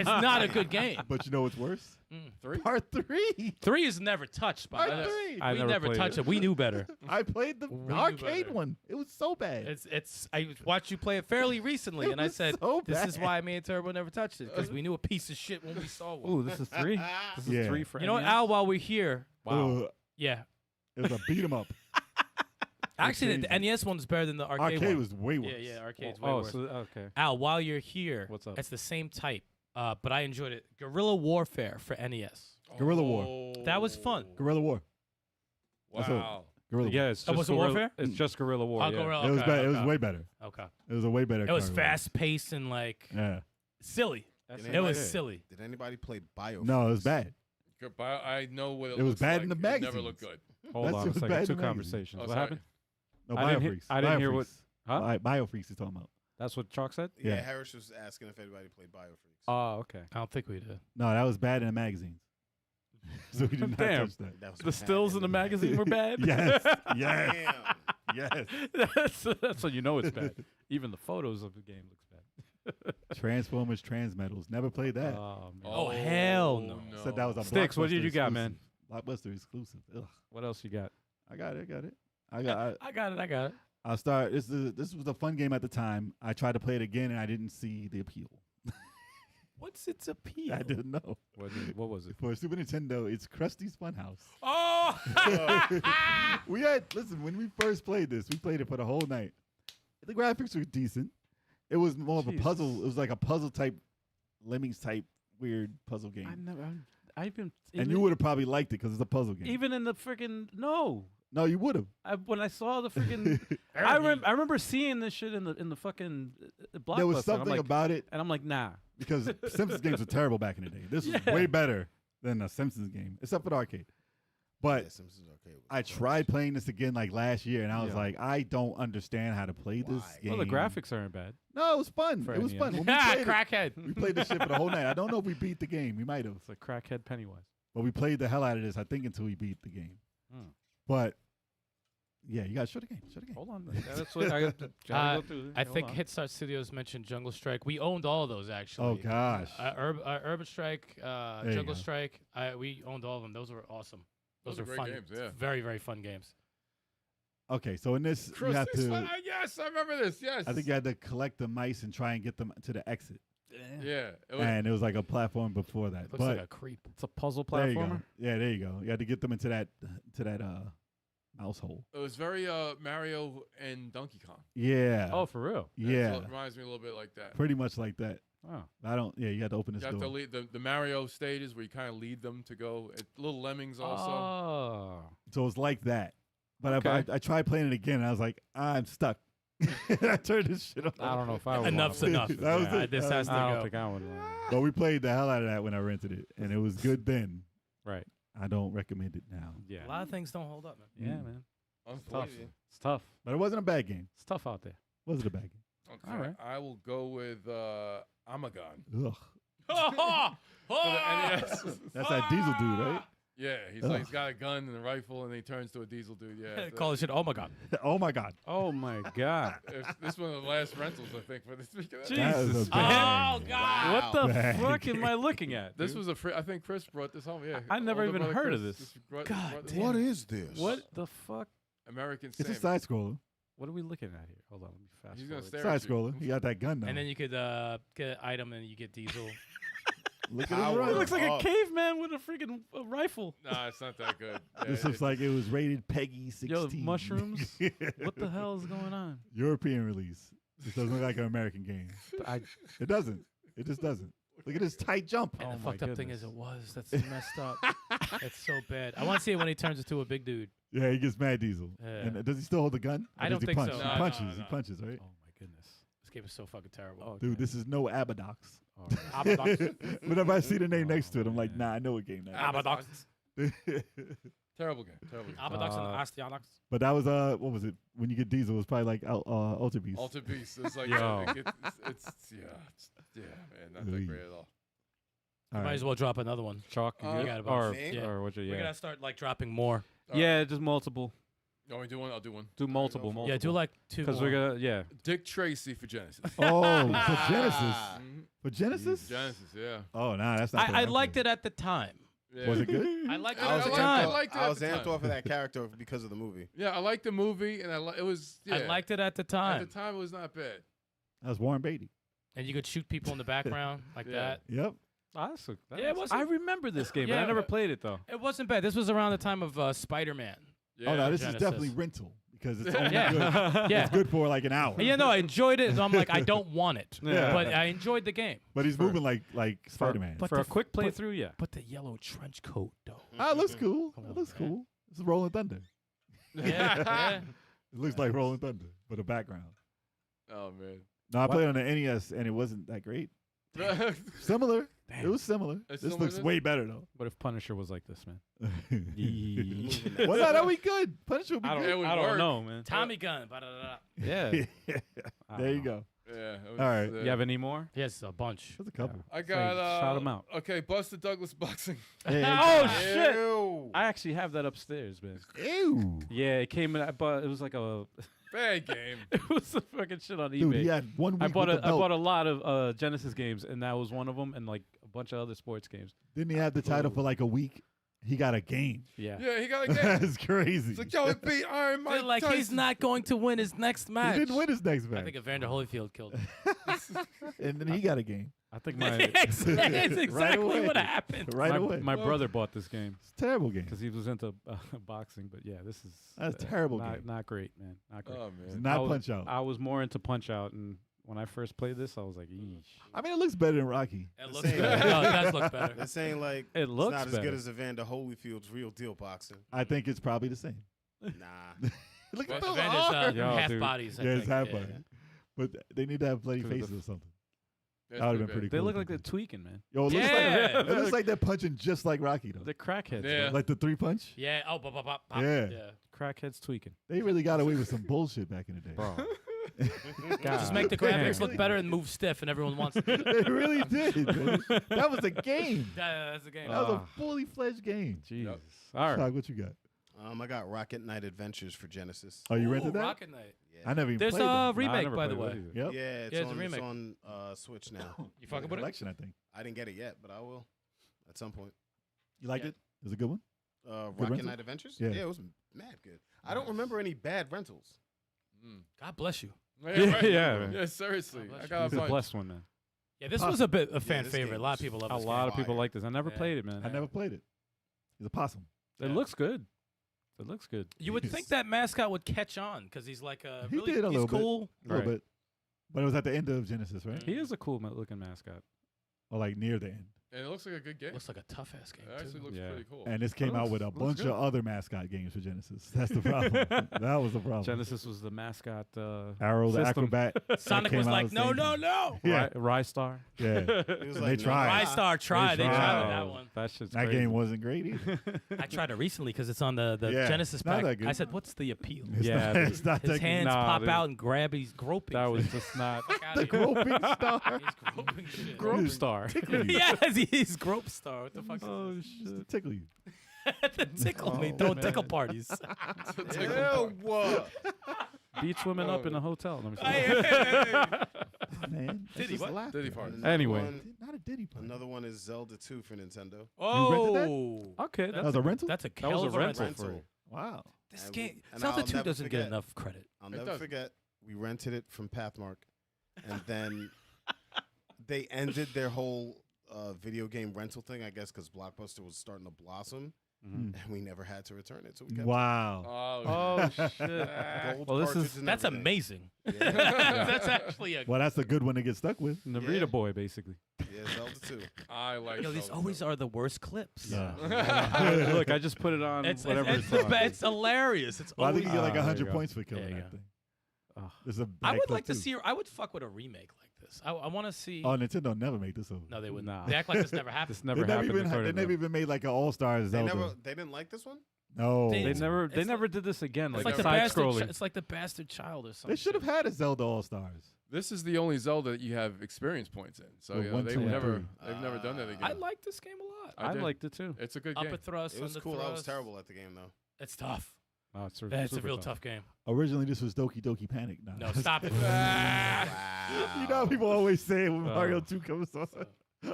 not a good game. But you know what's worse? 3? Part 3. 3 is never touched by Part us. 3. I We never never played touched it. it. We knew better. I played the We knew arcade better. one. It was so bad. It's. I watched you play it fairly recently, It and I was said, so "This is bad. why me and Turbo never touched it because we knew a piece of shit when we saw one." Ooh, this is 3? This is Yeah. 3 for You know what, NES? Al? While we're here, Wow. yeah, It was a beat 'em up. actually, the crazy. NES one's better than the arcade, Arcade one. was way worse. Yeah, arcade's way Oh, worse. so okay. Al, while you're here, What's up? It's the same type, but I enjoyed it. Guerrilla Warfare for NES. Guerrilla War. That was fun. Guerrilla War. That's what- Wow. Guerrilla Yeah, War. it's Oh, just was it Guerrilla, Warfare? It's just Guerrilla War. Oh, yeah. Guerrilla. It was okay, better. It was okay. way better. Okay. It was a way better. It was Guerrilla War. fast paced and like Yeah. silly. That's It It was it. silly. Did anybody play Biofreeze? No, it was bad. Goodbye. I know what it, It was looks bad like. in the It never magazines. looked good. Hold That's on a what's second. bad 2 in the conversations. Oh, What sorry. happened? No, I didn't hear- Biofreeze. I didn't hear what- Huh? Biofreeze is talking about. That's what Choc said? Yeah, Yeah. Harris was asking if anybody played Biofreeze. Oh, okay. I don't think we did. No, that was bad in the magazines. So we did not Damn. touch that. That was The stills in the magazine were bad? Yes. Yes. Damn. Yes. that's when you know it's bad. Even the photos of the game looks bad. Transformers Transmetals. Never played that. Oh, man. Oh, hell no. Said that was a Stikz, what did Blockbuster you got, man? exclusive. Blockbuster exclusive. Ugh. What else you got? I got it. I got it. I'll start. This was a fun game at the time. I tried to play it again and I didn't see the appeal. What's its appeal? I didn't know. What was it? For Super Nintendo, it's Krusty's Funhouse. Oh! Listen, when we first played this, we played it for the whole night. The graphics were decent. It was more of a Jesus. puzzle. It was like a puzzle type, Lemmings type weird puzzle game. I even and you would have probably liked it because it's a puzzle game. even in the freaking no. No, you would have. When I saw the freaking, I remember seeing this shit in the fucking Blockbuster. There was and something about it and I'm like, nah. because Simpsons games were terrible back in the day. This was Yeah. way better than a Simpsons game, except for the arcade. But Yeah, Simpsons Arcade was I the tried playing this again like last year, and I was Yeah. like, I don't understand how to play this Why? game. Well, the graphics aren't bad. No, it was fun. For It was NES. fun. When we Ah, played it, crackhead. we played this shit for the whole night. I don't know if we beat the game. We might have. It's like crackhead Pennywise. But we played the hell out of this, I think, until we beat the game. Hmm. But yeah, you gotta show the game. Show the game. Hold on. That's what I got to go through. I Hold think on. Hitstar Studios mentioned Jungle Strike. We owned all of those actually. Oh gosh. Urban Strike, you Jungle go. Strike. We owned all of them. Those were awesome. Those Those are were great fun games, yeah. Very, very fun games. Okay, so in this you have Krusty's to. Fun- yes, I remember this. Yes. I think you had to collect the mice and try and get them to the exit. Yeah. It was, And it was like a platform before that. Looks but like a creep. It's a puzzle there you go. platformer. Yeah, there you go. You had to get them into that mouse hole. it was very Mario and Donkey Kong. Yeah. Oh, for real? yeah. It reminds me a little bit like that. Pretty much like that. Oh. I don't. Yeah, you had to open You this have to door. lead the Mario stages where you kind of lead them to go. Little lemmings also. Oh. So it's like that. But Okay. I tried playing it again, and I was like, I'm stuck. I turned this shit off. I don't know if I would. Enough's wanna enough. watch That was Yeah, it. This has to I go. don't think I would. But we played the hell out of that when I rented it, and it was good then. Right. I don't recommend it now. Yeah. A lot of things don't hold up, man. Yeah, Mm. man. Tough. Unfortunately. It's tough. But it wasn't a bad game. It's tough out there. Was it a bad game? Okay. All right. I will go with Amagon. Ugh. For the NES. That's that diesel dude, right? Yeah, he's got a gun and a rifle, and then he turns to a diesel dude. Yeah, Call this shit. Oh my god. Oh my god. Oh my God. This is one of the last rentals, I think, for this week. That was Jesus, a man. Oh bang. god. What the Bang. fuck am I looking at? This dude? was I think Chris brought this home. Yeah, I never Older even brother heard of Chris this. just brought God this damn. What home. is this? What the fuck? American It's a Samurai. side scroller. What are we looking at here? Hold on, let me fast He's gonna forward. stare Side at you. scroller. He got that gun now. And then you could get an item and you get diesel. Look at Power. him It run. looks like a Oh. caveman with a freaking rifle. Nah, it's not that good. Yeah, This looks like it was rated Peggy 16. Yo, mushrooms? What the hell is going on? European release. This doesn't look like an American game. It doesn't. It just doesn't. Look at this tight jump. And Oh the my fucked up thing is goodness. it was. That's messed up. That's so bad. I want to see it when he turns into a big dude. Yeah, he gets mad diesel. Yeah. And does he still hold the gun? I Or don't does he think punch? so. He No, no, punches. no, He no. punches, right? Oh my goodness. This game is so fucking terrible. Oh, Dude, this is no Abadox. Abathor. Whenever I see the name next to it, I'm like, man. nah, I know what game that Abathor. is. terrible game. Terrible game. Abathor and Astyanax. But that was what was it? When you get diesel, it's probably like Ultra Beast. Alter Beast. It's like Yo. yeah, man, not that Ooh. great at all. You All might right. as well drop another one. Chalk, you You good? got a or, bunch. Yeah. or what you, We yeah. gotta start like dropping more. Yeah, just multiple. You want me to do one? I'll do one. Do multiple, for it. multiple. Yeah, do like two. Because more. we're gonna, yeah. Dick Tracy for Genesis. Oh, for Genesis. Mhm. For Genesis? Genesis, yeah. Oh, nah, that's not. I liked it at the time. Yeah. Was it good? I liked it I at was the amped time. up. liked it I at was the amped time. off of that character because of the movie. Yeah, I liked the movie, and it was. Yeah. I liked it at the At time. the time, it was not bad. That was Warren Beatty. And you could shoot people in the background like Yeah. that. Yep. Yeah, it wasn't- I remember this game, but Yeah. I never played it though. It wasn't bad. This was around the time of Spider-Man. Yeah. Oh no, this Genesis. is definitely rental because it's only Yeah. good. Yeah. It's good for like an hour. Yeah, no, I enjoyed it. So I'm like, I don't want it. Yeah. But I enjoyed the game. But he's moving like Spider-Man. but For a the- quick but- playthrough, yeah. But the yellow trench coat, though. Ah, it looks cool. Come It on, looks man. cool. This is Rolling Thunder. Yeah, yeah. It looks like Rolling Thunder, but a background. Oh man. No, I played on the NES and it wasn't that great. Similar. It was similar. It's This similar looks to way better though. But if Punisher was like this, man. Well, no, that'd be good. Punisher would be I good. It would don't, I don't work. know, man. Tommy gun. ba-da-da-da. Yeah. I There don't you know. go. Yeah. It was, All right. You have any more? Yes, a bunch. There's a couple. I got. shout 'em out. Okay, Buster Douglas boxing. Oh shit! Ew. I actually have that upstairs, man. Ew. Yeah, it came in. I bought. It was like a. Bad game. It was a fucking shit on Dude, he eBay. had 1 week I bought with a the I belt. bought a lot of Genesis games, and that was one of them, and like a bunch of other sports games. Didn't he have the title for like a week? He got a game. Yeah. Yeah, he got a game. That's crazy. It's like, yo, it beat Iron They're Mike like, he's Tyson. not going to win his next He match. didn't win his next I match. think Evander Holyfield killed him. And then he got a game. I think my That's exactly away. what happened. Right my, away. my brother bought this game It's a terrible game. because he was into boxing. But yeah, this is That's a terrible not, game. Not great, man. Not great. Oh It's man. not I was- Punch Out. I was more into Punch Out, and when I first played this, I was like, "Eesh." I mean, it looks better than Rocky. It looks Same. better. No, it does look better. They're saying like It looks it's not as better. good as Evander Holyfield's real deal boxing. I think it's probably the same. Nah. Look Well, at those Evander's arms. Yo, half dude. bodies. I Yeah, it's think. half Yeah. body. But they need to have bloody Dude, the faces or something. That's That would've been bad. pretty They cool. look like they're tweaking, man. Yo, it looks Yeah. like it looks like they're punching just like Rocky though. They're crackheads. Yeah. man. Like the 3-punch. Yeah. Oh, pop, pop, pop, pop. Yeah. Yeah. Crackheads tweaking. They really got away with some bullshit back in the day. Bro. Just make the graphics look better and move stiff, and everyone wants it. They really did. Man. That was a game. That's the game. That was Ah. a fully fledged game. Jesus. All right. Shock, what you got? I got Rocket Knight Adventures for Genesis. Oh, you Ooh, rented that? Rocket Knight. Yeah. I never even There's played a them. Nah, I remake, never by the played way. it either. Yep. Yeah, it's Yeah, it's a on, remake. Switch now. You fucking with it? Collection, I think. I didn't get it yet, but I will at some point. You liked Yeah. it? It was a good one? Rocket rental? Knight Adventures? Yeah. it was mad good. I don't remember any bad rentals. Mm. God bless you. Yeah, right. Yeah, man. Yeah, seriously. God bless I you. got He's a a bunch. blessed one, man. Yeah, this was a bit a fan this favorite. game A lot of was people love A this lot game. of people Fire. like this. I never Yeah. played it, man. I never played it. He's a possum. It Yeah. looks good. It looks good. You would think that mascot would catch on because he's like a He really did a he's little bit. cool. A little Right. bit. But it was at the end of Genesis, right? He is a cool looking mascot. Or like near the end. And it looks like a good game. Looks like a tough ass game. It actually Too. looks Yeah. pretty cool. And this came out with a bunch good. of other mascot games for Genesis. That's the problem. That was the problem. Genesis was the mascot. Arrow the system. Acrobat. Sonic came was out like, the no, same no, time. no. Yeah, Rystar. yeah. He was And like, they no, tried. TriStar tried. They tried tried. with that one. That shit's That crazy. game wasn't great either. I tried it recently because it's on the Yeah, Genesis it's not pack. that good. I said, what's the appeal? It's Yeah, not, it's not His that hands Nah, pop dude. out and grab. He's groping. That was just not the groping star. He's groping shit. Grope Star. Yes, he's grope star. What the fuck? Oh Just to shit. tickle you. To tickle me. Oh, Don't man. tickle parties. Ew. Beats women up in a hotel. Let me see. Man, Diddy, that's just what? laughter. Diddy part. Another Anyway. one- Not a Diddy part. Another one is Zelda 2 for Nintendo. Oh. Okay, That was a rental? That's a That was hell a of a rental rental. for it. Wow. This And game, we- and Zelda I'll 2 never doesn't get forget. enough credit. I'll It never does. forget. We rented it from Pathmark, and then they ended their whole video game rental thing, I guess, because Blockbuster was starting to blossom, Mhm. and we never had to return it. So we kept Wow. Oh shit. it. Gold Well, this is- cartridge and That's everything. amazing. Yeah. That's actually a. Well, that's a good one to get stuck with. Narita Yeah. boy, basically. Yeah, Zelda 2. I like. Yo, these Zelda always too. are the worst clips. Yeah. Look, I just put it on It's whatever it's, it's on. it's hilarious. It's Well, I always. think you get like there you 100 go. points for killing There you that go. thing. Oh. This is a I bad would clip, like to too. see. I would fuck with a remake like this. I want to see. Oh, Nintendo never made this over. No, they wouldn't. Nah. They act like this never happened. This never they never happened. even according they to never them. even made like an All Stars They Zelda. they didn't like this one. No, They- They It's- never. it's They like- never did this again. It's Like like the side bastard. scrolling. It's like the bastard child or something. they should have had a Zelda All Stars. This is the only Zelda that you have experience points in. So Well, you know, 1, they've 2, and never 3. they've never done that again. I like this game a lot. I did. liked it too. It's a good Upper game. thrust. It was under cool. I was thrust. terrible at the game though. It's tough. Oh, it's That's a super real tough. tough game. Originally, this was Doki Doki Panic. Nah. No, stop it. You know how people always say when Oh. Mario 2 comes on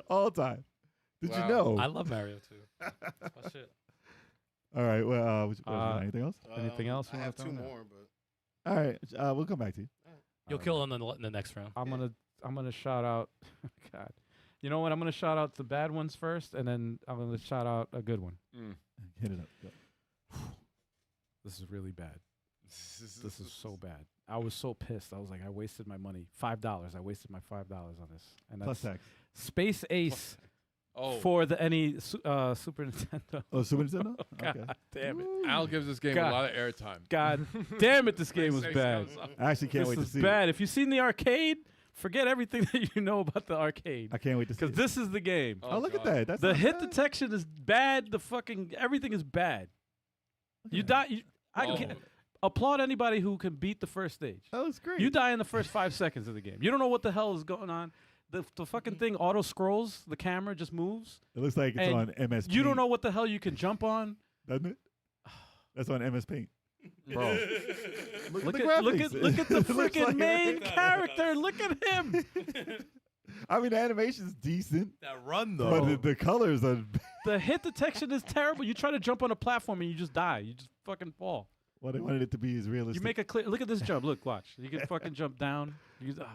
all the time. Did Wow. you know? I love Mario too. That's my shit. All right. Well, anything else? Anything else you I wanna have throw two in there? more, but All right. We'll come back to you. You'll kill him in the next round. I'm gonna shout out. God, you know what? I'm gonna shout out the bad ones first, and then I'm gonna shout out a good one. Hit it up. Go. This is really bad. This is so bad. I was so pissed. I was like, I wasted my money. $5. I wasted my $5 on this. And Plus that's tax. Space Ace Oh, for the Super Nintendo. Oh, Super Nintendo? God Okay. damn it. Al gives this game God. a lot of airtime. God damn it, this game was Space bad. Ace comes up. I actually can't This wait to is see bad. it. If you've seen the arcade, forget everything that you know about the arcade. I can't wait to see Because it. this is the game. Oh, look at God. that. That's The not hit bad. detection is bad. The fucking everything is bad. Look You at that. die. I Oh. can't applaud anybody who can beat the first stage. That looks great. You die in the first 5 seconds of the game. You don't know what the hell is going on. The fucking thing auto scrolls. The camera just moves. It looks like it's And on MS Paint. You don't know what the hell you can jump on, Doesn't it? That's on MS Paint. bro. Look, Look at the at graphics. look at the It looks freaking like- main character. Look at him. I mean, the animation's decent, That run but the colors are. The hit detection is terrible. You try to jump on a platform and you just die. You just fucking fall. Well, they wanted it to be as realistic. You make a clear. Look at this jump. Look, watch. You can fucking jump down. You can,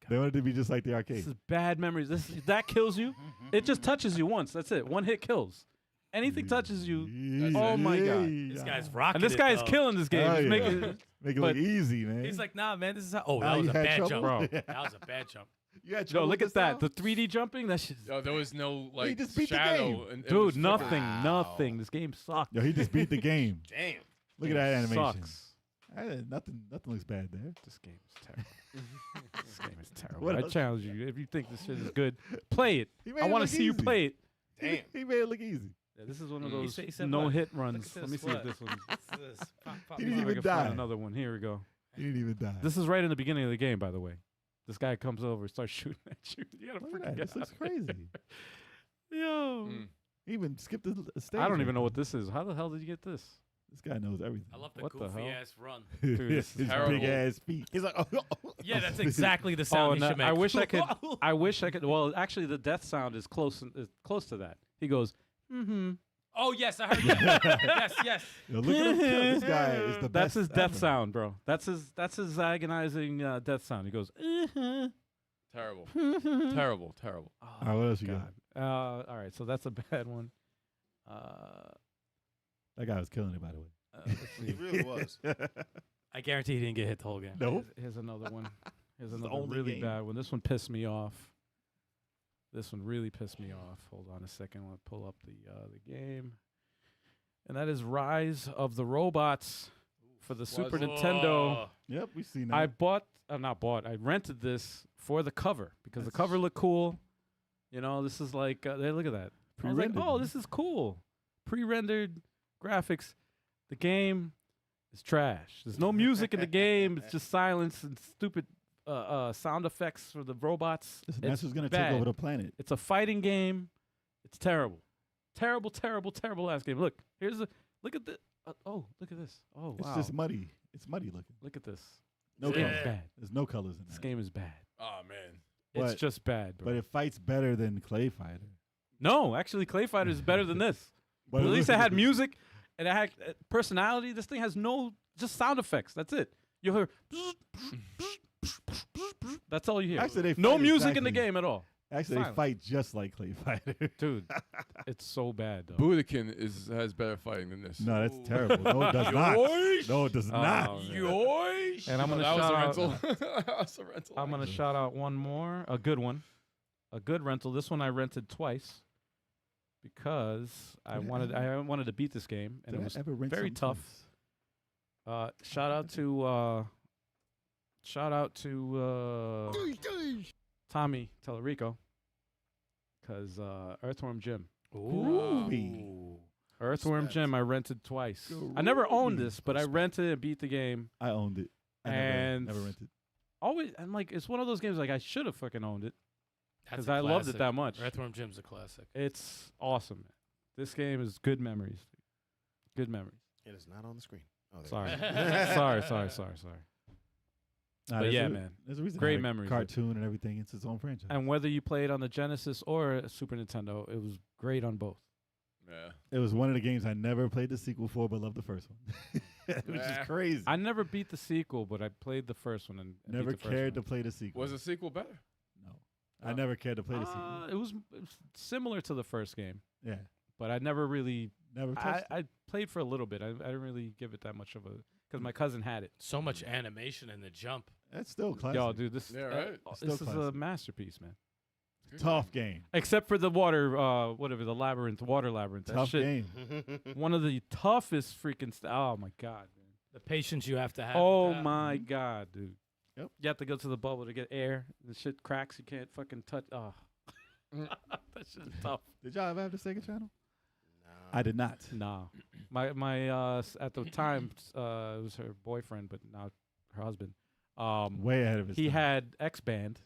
They wanted it to be just like the this arcade. is bad memories. That kills you. It just touches you once. That's it. One hit kills. Anything touches you. Oh my God. This guy's rocking. And this it, guy is though. killing this game. Oh, He's yeah. making it, Make it but- look easy, man. He's like, nah, man, this is how. Oh, Now that was you a had bad trouble? jump, Bro. That was a bad jump. you had Yo, trouble look with at that. this The 3D jumping. That shit. Yo, there was no like just beat the shadow. game. And it was Dude, flipping. nothing. Nothing. This game sucks. Yo, he just beat the game. damn. Look at that animation. Sucks. Nothing looks bad there. This game is terrible. This game is terrible. What I else? challenge you. If you think this shit is good, play it. He made I it want look to see you easy. play it. Damn. He made it look easy. Yeah, this is one of Mm. those He said no what? hit runs. Look Let at me this, see if what? this one. He See didn't if I even can die. find another one. Here we go. He didn't even die. This is right in the beginning of the game, by the way. This guy comes over, starts shooting at you. You gotta Look at freaking that. get This looks out of here. crazy. Yo. Mm. He even skipped the stage. I don't even know what this is. How the hell did you get this? This guy knows everything. I love the What the goofy hell? ass run. Dude, this is His terrible. big ass feet. He's like, oh, Yeah, that's exactly the Oh, sound and he should make. I wish I could. I wish I could. Well, actually, the death sound is close to that. He goes, mm-hmm. Oh yes, I heard that. yes, yes. Yo, look at him kill. This guy is the That's best. his death ever. sound, bro. That's his agonizing death sound. He goes, Terrible. oh, Terrible. Terrible. All right, what else you God. All right, so that's a bad one. That guy was killing it, by the way. Let's he see. really was. I guarantee he didn't get hit the whole game. Nope. Here's another one. Here's This is the another only really game. bad one. This one pissed me off. This one really pissed me off. Hold on a second. I want to pull up the game. And that is Rise of the Robots for the Super Nintendo. Yep, we've seen that. I rented this for the cover because the cover looked cool. You know, this is like, look at that. I was like, oh, this is cool. Pre-rendered graphics. The game is trash. There's no music in the game. It's just silence and stupid sound effects for the robots. That's who's going to take over the planet. It's a fighting game. It's terrible. Terrible, terrible, terrible ass game. Look at the. Look at this. Oh, wow. It's just muddy. It's muddy looking. Look at this. No This game colors. is bad. There's no colors in that. This game is bad. Oh man. It's But- just bad, bro. But it fights better than Clay Fighter. No, actually, Clay Fighter is better than this. But At least it had music and it had personality. This thing has just sound effects. That's it. You hear. That's all you hear. Actually, they No fight music in the exactly- game at all. Actually, Silent. they fight just like Clay Fighter. Dude, it's so bad, though. Budokan has better fighting than this. No, that's terrible. No, it does not. No, it does not. man. Yoish! And I'm gonna that was shout a out- rental. That was a rental. I'm going to shout out one more, a good one, a good rental. This one I rented twice because I wanted to beat this game, and Did it I was ever rent very something tough. Shout out to Tommy Tellerico, because Earthworm Jim. Groovy. Earthworm Respect. Jim I rented twice. I never owned this, but I rented and beat the game. I owned it. I And never rented. Always, I'm like, it's one of those games like I should have fucking owned it That's because a I loved it classic. that much. Earthworm Jim's a classic. It's awesome, man. This game is good memories. Good memories. It is not on the screen. Oh, there Sorry. it is. sorry. Nah, But there's yeah, a- man. There's a reason. Great how the memories. Cartoon and everything. It's its own franchise. And whether you played on the Genesis or a Super Nintendo, it was great on both. Yeah. It was one of the games I never played the sequel for, but loved the first one. Which is Nah. crazy. I never beat the sequel, but I played the first one and never beat the first cared to one. play the sequel. Was the sequel better? No. I never cared to play the sequel. It was similar to the first game, Yeah. but I never really. Never touched it. I played for a little bit. I didn't really give it that much of a because my cousin had it. So much animation in the jump. That's still classic. Yo, dude, this Yeah, right. this Still is a classic. masterpiece, man. Tough game. Except for the water, whatever the water labyrinth. That Tough shit, game. one of the toughest freaking. Oh my god, man. The patience you have to have. Oh with that. my god, dude. Yep. You have to go to the bubble to get air. The shit cracks. You can't fucking touch. Oh, that shit is tough. Did y'all ever have the Sega channel? No. I did not. Nah, my at the time it was her boyfriend, but now her husband. Way ahead of his He time. had X Band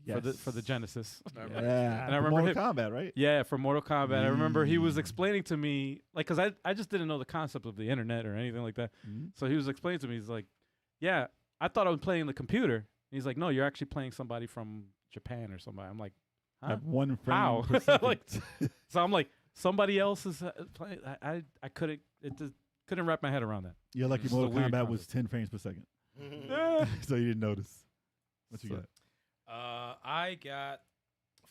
Yes. for the Genesis. Yeah. And I remember Mortal him- Kombat, right? Yeah, for Mortal Kombat. I remember he was Mm. explaining to me, like, because I just didn't know the concept of the internet or anything like that. Mhm. So he was explaining to me, he's like, yeah, I thought I was playing the computer. And he's like, no, you're actually playing somebody from Japan or somebody. I'm like, huh? At one frame How? per second. Like, so I'm like, somebody else is playing. I couldn't, it just couldn't wrap my head around that. Your lucky It's a Mortal weird Kombat was concept. 10 frames per second. Yeah. So you didn't notice. What you So- got? I got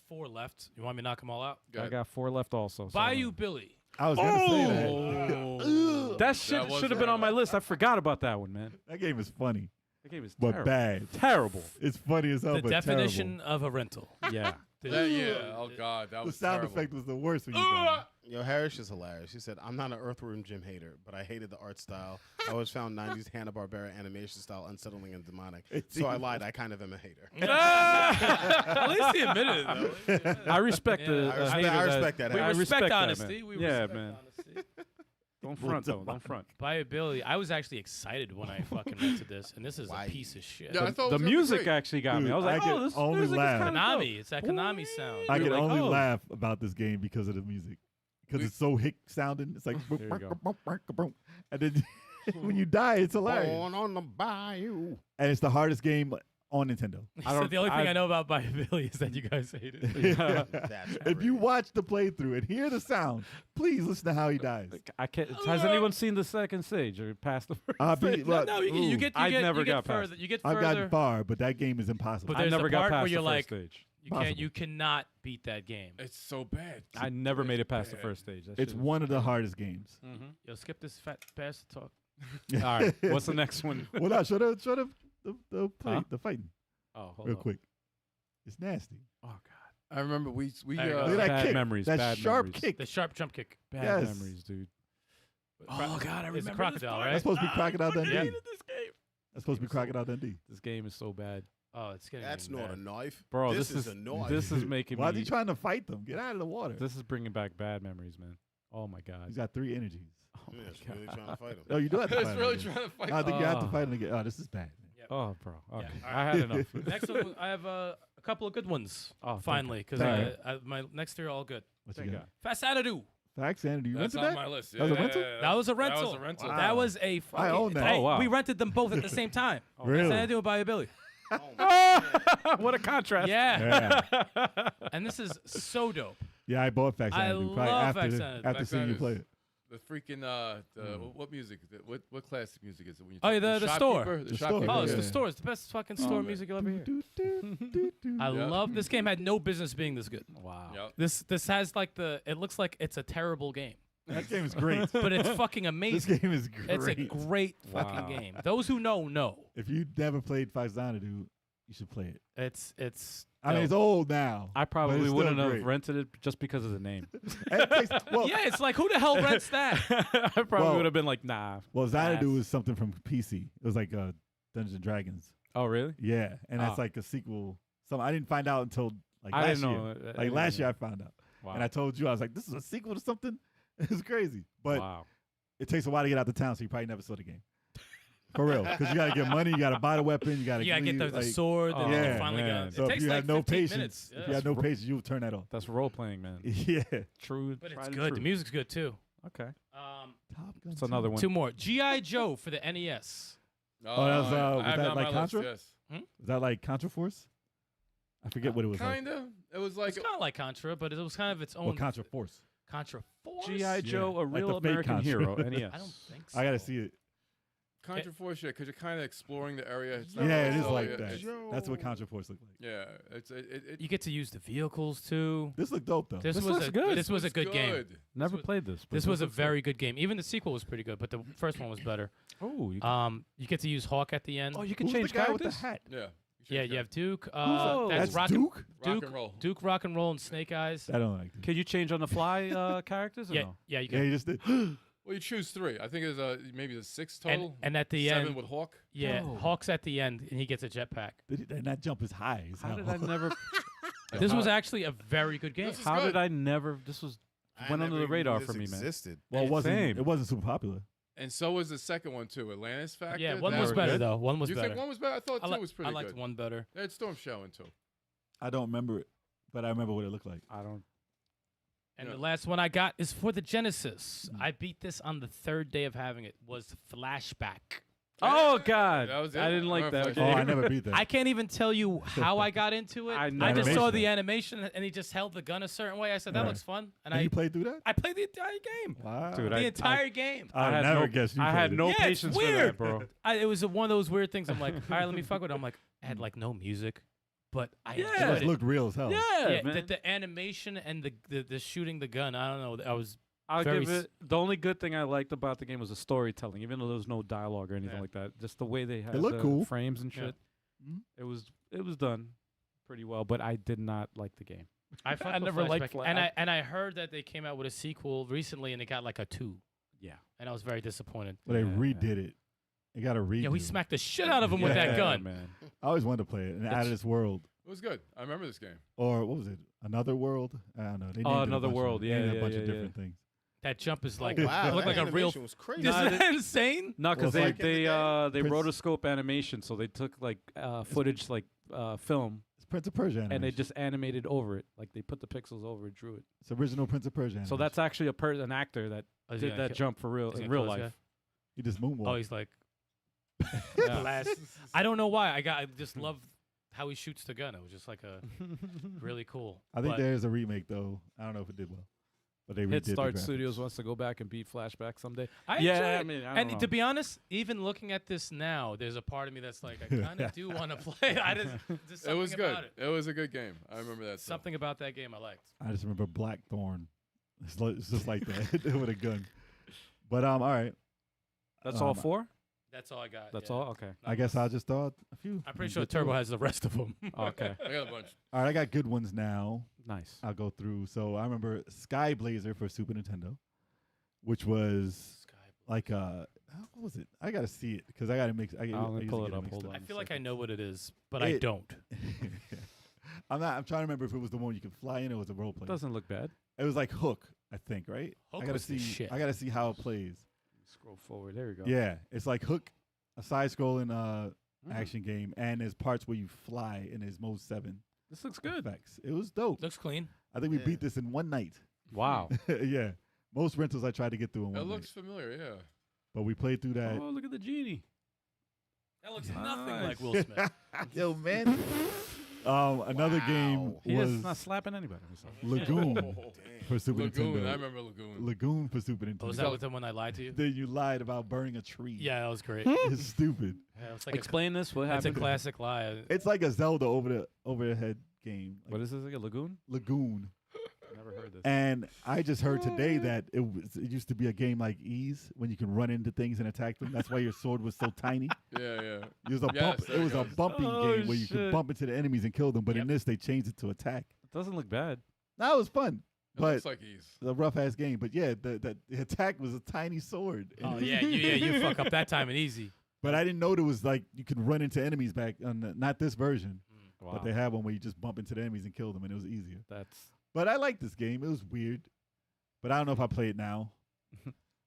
4 left. You want me to knock them all out? Go I ahead. got 4 left also. So Bayou Billy. I was going to say Oh! that. That shit was should have been right. on my list. I forgot about that one, man. That game is funny, That game is but terrible. bad. Terrible. It's funny as hell, The but definition of a rental. Yeah. Yeah. Oh god, that terrible. The was sound terrible. effect was the worst when you done. Yo, Harris is hilarious. He said, I'm not an Earthworm Jim hater, but I hated the art style. I always found 90s Hanna-Barbera animation style unsettling and demonic. So I lied. I kind of am a hater. At least he admitted it, though. I respect Yeah, the. I respect- hater I respect that. We I respect that, honesty. man. We yeah, respect man. honesty. Don't front though. Don't front. Bayou Billy. I was actually excited when I fucking rented this, and this is Why? a piece of shit. Yeah, I thought it The was gonna be music great. actually got me. Dude, I was like, I could oh, this only music laugh. is kind of Konami. It's that Konami sound. I You're can like, only oh. laugh about this game because of the music. Because We- it's so hick sounding. It's like, There you go. and then when you die, it's hilarious. Born on the bayou. And it's the hardest game on Nintendo. He said the only thing I know about Bayou Billy is that you guys hate it. That's If you great. watch the playthrough and hear the sound, please listen to how he dies. I can't. Has anyone seen the second stage or past the first? I'll be, stage? look, No, you ooh, get. I never you get got past further. You get I've further. gotten far, but that game is impossible. But I there's never the got part past where you're the like, first stage. You can't. Possible. You cannot beat that game. It's so bad. I never made it past the bad. first stage. That It's shit one of the hardest games. is- Mhm. Yo, skip this fat bastard talk. All right. What's the next one? Well, no, show the play, Huh? the fighting Oh, hold real on. quick. It's nasty. Oh God. I remember we There you go. Look at that Bad kick. memories, That bad sharp memories. kick. The sharp jump kick. Bad Yes. memories, dude. Oh God, I It's a remember crocodile, right? That's supposed to be Crocodile Dundee. Hated this game. That's supposed to be Crocodile Dundee. This game is so bad, Oh, it's getting That's even not a bad. knife. bro. This is a knife. This is making Why is me. he trying to fight them? Get out of the water. This is bringing back bad memories, man. Oh my god. He's got 3 energies. Oh Yeah, my it's really god. trying to fight him. Oh, you do have to It's fight really him again. trying to fight. I think you have to Oh. fight him again. Oh, this is bad. Oh, bro. Okay. Yeah. I had enough. Next one, I have a couple of good ones. Oh, thank Finally, because Thank my next 3 are all good. What Thank you God. got? Fast Sanadu. Facts, Sandy. You That's rented on that? my list. That was a Yeah, rental? yeah, yeah. That was a rental. That was a rental. Wow. That was a fucking. own that. Hey, Oh, wow. We rented them both at the same time. Really? Sanadu and Bayou Billy. What a contrast. Yeah. Yeah. And this is so dope. Yeah, I bought Facts, I Sandy. Probably love after, Facts, Sandy. after Facts, seeing you Sandy. play it. The freaking what music? What classic music is it? When you Oh, yeah, take the store. shopkeeper? The store. shopkeeper? Oh, it's Yeah. the store. It's the best fucking store music you'll ever hear. I Yeah. love this game. Had no business being this good. Wow. Yep. This has like the. It looks like it's a terrible game, That game is great. but it's fucking This amazing. game is great. It's a great fucking Wow. game. Those who know. If you never played Facts, Sandy, you should play it. It's. I mean, it's dope. old now. I but probably it's still wouldn't have great. rented it just because of the name. And it takes- well, Yeah, it's like who the hell rents that? I probably Well- would have been like, nah. well, Xanadu pass. was something from PC. It was like Dungeons and Dragons. Oh, really? Yeah, and that's Ah. like a sequel. Some I didn't find out until like I last didn't year. know. Like last year, I found out, Wow. and I told you I was like, "This is a sequel to something." It's crazy, but wow. it takes a while to get out the town, so you probably never saw the game. For real, because you got to get money, you got to buy the weapon, you got to You gotta get the sword, and Oh, then you yeah, finally man. got. So It if takes you like have no 15 patience, minutes. if you have no patience, you'll turn that off. That's role playing, man. Yeah, True. But tried it's and good. The true. music's good too. Okay. Top Gun. That's another one. 2 more. G.I. Joe for the NES. Oh, that was, I was have that it on like my Contra? list, yes. Is that like Contra Force? I forget what it was like. Kinda. It was like It's kind of like Contra, but it was kind of its own. Well, Contra Force. Contra Force. G.I. Joe, a like real the fake American Contra. hero. NES. I don't think so. I gotta see it. Contra Force, yeah, because you're kind of exploring the area. It's Yeah, not it really is so- like yeah, that. it's- That's what Contra Force looked like. Yeah, it You get to use the vehicles too. This looked dope though. This This was looks a good. This was a good game. Never was- played this. but This was a looks good. very good game. Even the sequel was pretty good, but the first one was better. Oh, you You get to use Hawk at the end. oh, you can Who's change the guy with the characters. hat? Yeah. Yeah, you have Duke. Oh, that's That's Rock Duke. rock and roll. Duke, Rock and Roll, and Snake Eyes. I don't like it. Can you change on the fly characters? Or Yeah, no? yeah, you Yeah, can. he just did. Well, you choose 3. I think there's maybe there's 6 And, total. and at the 7 end, with Hawk. yeah, Whoa. Hawk's at the end, and he gets a jetpack. And that jump is high. as How hell. did I never? This was actually a very good game. This is How good. did I never? This was went under the radar for me, man. Existed. Well, it wasn't. Same. It wasn't super popular. And so was the second one too, Atlantis Factor. Yeah, one That was were better good. though. One was You better. think one was better? I thought 2 was pretty I liked good. one better. They had Storm Shadow in 2. I don't remember it, but I remember what it looked like. I don't. And Yeah. the last one I got is for the Genesis. I beat this on the 3rd day of having it. Was Flashback. Oh God! That was it? I didn't like that Flashback. game. Oh, I never beat that. I can't even tell you how I got into it. I I know. just saw Animation. the animation and he just held the gun a certain way. I said that Right. looks fun, and And you played through that? I played the entire game. Wow. Dude, The I- entire game. I had never no, guessed you I had played no Yeah, it's patience for weird. that, bro. It was one of those weird things. I'm like, all right, let me fuck with it. I'm like, I had like no music, but I Yeah. It enjoyed just it. looked real as hell. Yeah, Yeah, man. the animation and the shooting the gun. I don't know. I was I'll very give it. The only good thing I liked about the game was the storytelling, even though there was no dialogue or anything Yeah. like that. Just the way they had looked the cool. frames and Yeah. shit. Mhm. It was done pretty well, but I did not like the game. I, fucked I with never liked Flashback. Fla- and I heard that they came out with a sequel recently and it got like a 2, Yeah. and I was very disappointed. But they Yeah. redid it. They got to redo. Yeah, we smacked the shit out of him with Yeah, that gun. man. I always wanted to play it. And Out of This World. It was good. I remember this game. Or what was it? Another World? I don't know. They Oh, named it a Another bunch of- World. they Yeah, named it yeah, a bunch yeah, of different things. That jump is like Oh, wow, it looked that like a real. animation was crazy. Isn't Nah, that insane? No, because Well, it's they like- they Prince- rotoscope animation, so they took like footage like film It's Prince of Persia animation. and they just animated over it, like they put the pixels over it, drew it. It's original Prince of Persia animation. So that's actually an actor that Oh, is he did gonna that kill- jump for real is he in gonna real kill this life. He just moonwalked. Oh, he's like. Yeah. I don't know why. I just love how he shoots the gun. It was just like a really cool. I think But there's a remake, though. I don't know if it did well. But they redid Hit the Start graphics. Studios wants to go back and beat Flashback someday. I yeah, enjoy I it. mean, I And don't to know. be honest, even looking at this now, there's a part of me that's like, I kind of do want to play. I just there's It was something good. about it. It was a good game. I remember that. stuff. Something about that game I liked. I just remember Blackthorn. It's just like that with a gun. But all right. That's all Um, 4. That's all I got. That's yeah. all? Okay. I guess I'll just throw out a few. I'm pretty and sure get through Turbo it. has the rest of them. Okay. I got a bunch. All right, I got good ones now. Nice. I'll go through. So I remember Sky Blazer for Super Nintendo, which was like what was it? I gotta see it because I gotta mix. I I'll used to pull get it up. mixed Hold up. on. I feel like I know what it is, but I It- don't. I'm trying to remember if it was the one you could fly in or was a role play. Doesn't look bad. It was like Hook, I think, right? Hook I gotta was the see. shit. I gotta see how it plays. Scroll forward. There we go. Yeah, it's like Hook, a side-scrolling Mm. action game, and there's parts where you fly in his Mode 7 This looks good. effects. It was dope. Looks clean. I think we Yeah. beat this in one night. Wow. Yeah, most rentals I tried to get through in That one looks night, familiar, yeah. but we played through that. Oh, look at the genie. That looks Nice. nothing like Will Smith. Yo, man. Another game Wow. He was is not slapping anybody. So. Lagoon Oh, for Super Lagoon, Nintendo. I remember Lagoon. Lagoon for Super Oh, Nintendo. was that with the one I lied to you? Then you lied about burning a tree. Yeah, that was great. It's stupid. Yeah, it's like Explain this. What That's a happened? classic lie. It's like a Zelda over the head game. Like What is this? Like a lagoon? Lagoon. Never heard this. And I just heard today that it used to be a game like Ease when you can run into things and attack them. That's why your sword was so tiny. Yeah, yeah. It was a Yes, bump. there It it was a goes. bumping Oh, game where you could shit. bump into the enemies and kill them. But in Yep. this, they changed it to attack. It doesn't look bad. That was fun, It but looks like he's. a rough ass game. But yeah, the attack was a tiny sword. Oh yeah, you fuck up that time and easy. But I didn't know there was like you could run into enemies back on not this version, Wow. but they had one where you just bump into the enemies and kill them, and it was easier. That's But I liked this game. It was weird, but I don't know if I play it now.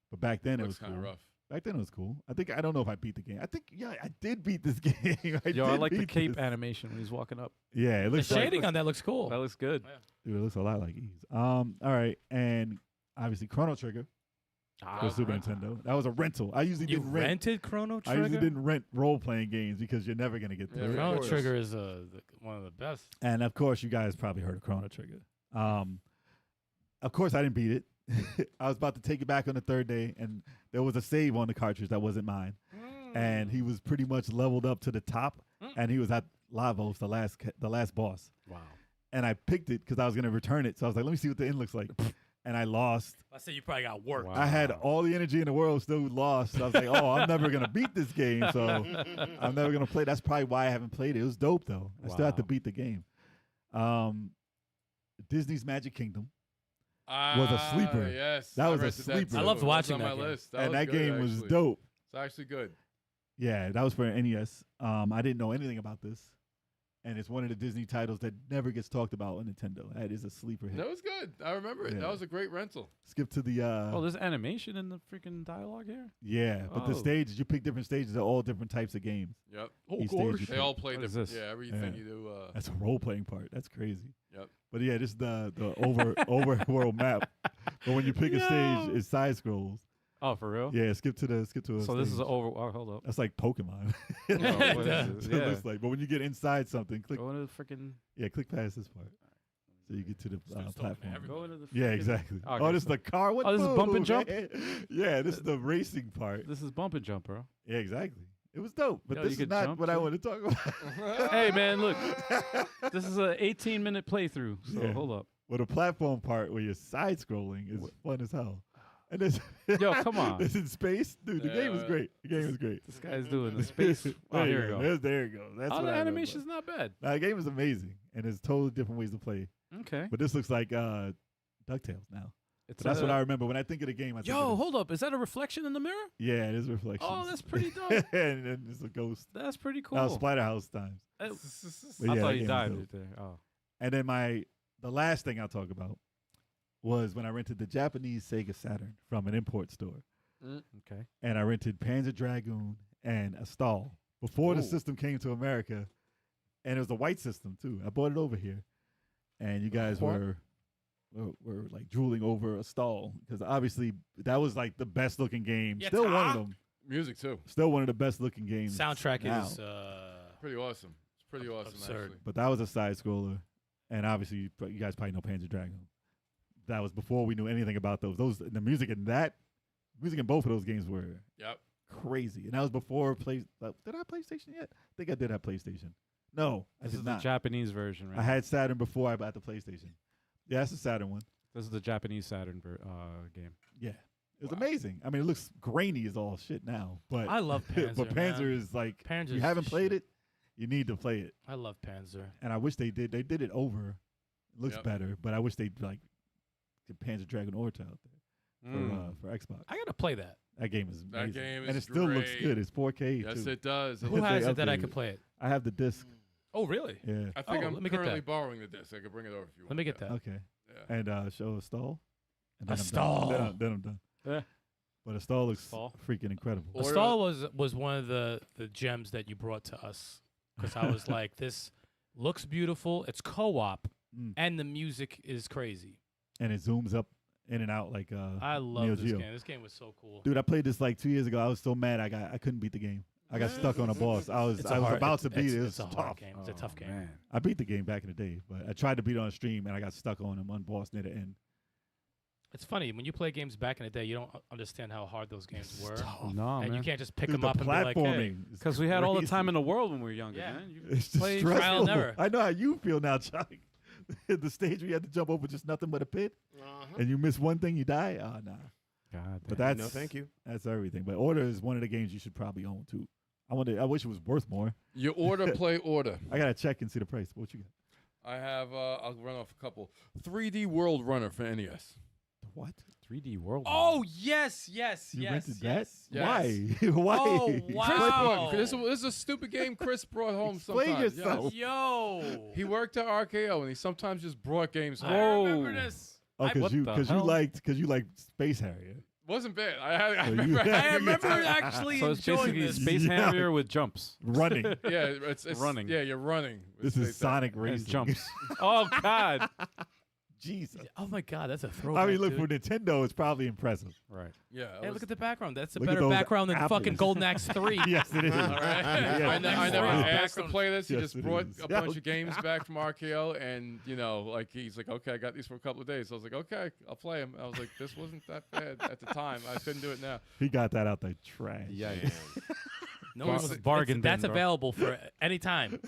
But back then it was Looks kind cool. of rough. Back then it was cool. I don't know if I beat the game. I think I did beat this game. I did like the beat cape this. animation when he's walking up. Yeah, it The looks like shading on that looks cool. That looks good. dude, it looks a lot like Ease. All right, and obviously Chrono Trigger for was a Super rental. Nintendo. That was a rental. I usually You didn't rent. rented Chrono I usually Trigger? didn't rent role playing games because you're never gonna get Yeah, through it. of Chrono course. Trigger is one of the best. And of course, you guys probably heard of Chrono Trigger. Of course, I didn't beat it. I was about to take it back on the third day, and there was a save on the cartridge that wasn't mine. And he was pretty much leveled up to the top, and he was at Lavos, the last boss. Wow. And I picked it because I was gonna return it. So I was like, let me see what the end looks like. And I lost. I say you probably got work. Wow. I had all the energy in the world, still lost. So I was like, oh, I'm never gonna beat this game. So I'm never gonna play. That's probably why I haven't played it. It was dope though. I still have to Wow. beat the game. Disney's Magic Kingdom. Was a sleeper. Yes. That I was a rented that sleeper. too. I loved It was watching on that my game. list. And was that good, game was actually. dope. It's actually good. Yeah, that was for NES. I didn't know anything about this. And it's one of the Disney titles that never gets talked about on Nintendo. That is a sleeper hit. That was good. I remember it. Yeah. That was a great rental. Skip to the Oh, there's animation in the freaking dialogue here. yeah, but the Oh. stages, you pick different stages of all different types of games. Yep. Each stage you They pick. all play What is different. this? Yeah, everything Yeah. you do. That's a role playing part. That's crazy. Yep. But yeah, this is the overworld map. But when you pick a stage, it's side scrolls. Oh, for real? Yeah, skip to a So this is stage. an over. Oh, hold up. That's like Pokemon. Oh, what is That's this? what it Yeah. looks like. But when you get inside something, click. Go into the freaking. Yeah, click past this part. So you get to the Starts talking to platform. everybody. Go into the. Yeah, frickin- exactly. Okay, Oh, this is so- the car. What? Oh, this is bump and move, jump? man? Yeah, this is the racing part. This is bump and jump, bro. Yeah, exactly. It was dope, but Yo, this you is could not jump what I too? want to talk about. Hey, man, look. This is a 18-minute playthrough. So Yeah. hold up. Well, the platform part where you're side scrolling is fun as hell. And this, Yo, come on. This in space, dude. The game is Yeah. great. The game is great. This guy's doing the space. Oh, There you here we go. There you go. That's Oh, what the I remember. animation's not bad. Nah, the game is amazing, and there's totally different ways to play. Okay. But this looks like DuckTales now. It's But that's what I remember when I think of the game. I think Yo, of hold up. Is that a reflection in the mirror? yeah, it is reflections. Oh, that's pretty dope. and then there's a ghost. That's pretty cool. That was Splatterhouse times. I But I yeah, thought that he game was died dope. right there. Oh. And then the last thing I'll talk about was when I rented the Japanese Sega Saturn from an import store, Okay. and I rented Panzer Dragoon and a Stal before the Ooh. system came to America, and it was a white system too. I bought it over here, and you guys were like drooling over a Stal because obviously that was like the best looking game. Yeah, Still one of Tom. them. Music too. Still one of the best looking games. Soundtrack now. is Pretty awesome. It's pretty awesome absurd. actually. But that was a side scroller, and obviously you guys probably know Panzer Dragoon. That was before we knew anything about those. The music in both of those games were Yep. crazy, and that was before did I have PlayStation yet? I think I did have PlayStation. No, I This did is not. the Japanese version, right? I had Saturn before I bought the PlayStation. Yeah, that's the Saturn one. This is the Japanese Saturn game. Yeah, It was amazing. I mean, it looks grainy as all shit now, but I love Panzer. but Panzer man. is like, if Panzer's you haven't played shit. it, you need to play it. I love Panzer. And I wish they did. They did it over. It looks Yep. better, but I wish they'd like get Panzer Dragon Orta out there for Xbox. I gotta play that. That game is That amazing. game and is it still looks great. good. It's 4K Yes, too. it does. Who They has it that I updated could it. play it? I have the disc. Oh, really? Yeah. I think Oh, I'm let me get currently that. borrowing the disc. I could bring it over if you want. Let me get that. Okay. Yeah. And show a stall. And A I'm done. stall. Then I'm done. Yeah. But a stall looks Stall. freaking incredible. The Or- stall was one of the gems that you brought to us because I was like, this looks beautiful. It's co-op, Mm. and the music is crazy. And it zooms up in and out like I love Neo this Geo. game. This game was so cool. Dude, I played this like 2 years ago. I was so mad I couldn't beat the game. I got stuck on a boss. I was about to beat it. It was It's a hard tough. game. It's a tough game. Man. I beat the game back in the day, but I tried to beat it on stream and I got stuck on one boss near the end. It's funny when you play games back in the day, you don't understand how hard those games were, No, and you man. can't just pick Dude, them the up and be like, hey. platforming is Because we had all the crazy. time in the world when we were younger, Yeah. man. You It's just play stressful. trial and error. I know how you feel now, Chuck. The stage where you had to jump over just nothing but a pit, and you miss one thing, you die. Oh, nah. God, But damn. that's No, thank you. That's everything. But Order is one of the games you should probably own too. I wish it was worth more. Your order, play order. I gotta check and see the price. What you got? I have. I'll run off a couple. 3D World Runner for NES. What? 3D World. Oh yes, yes, You yes, rented yes. Yes. Why? Why? Oh, Chris wow. brought, this is a stupid game Chris brought home Explain sometimes. yourself. Yo, He worked at RKO and he sometimes just brought games home. I remember this. Oh, what because the you hell? liked Space Harrier. Wasn't bad. I So you- remember. I remember actually So it's enjoying basically this. Space Yeah. Harrier with jumps. Running. Yeah, it's Running. Yeah, you're running. This Let's is say that. Sonic And Racing. jumps. Oh, God. Jesus. Oh my God, that's a throwback. I mean, look, dude. for Nintendo, it's probably impressive. Right. Yeah. Hey, it look at the background. That's a Look at better those background than apples. fucking Golden Axe 3. Yes, it is. All right. Yes, I it never is. asked to Background. play this. He Yes, just it brought is. a bunch of games back from RKO, and like he's like, okay, I got these for a couple of days. So I was like, okay, I'll play them. I was like, this wasn't that bad at the time. I couldn't do it now. He got that out the trash. Yikes. No Bar- one's bargain bin, That's bro. available for any time.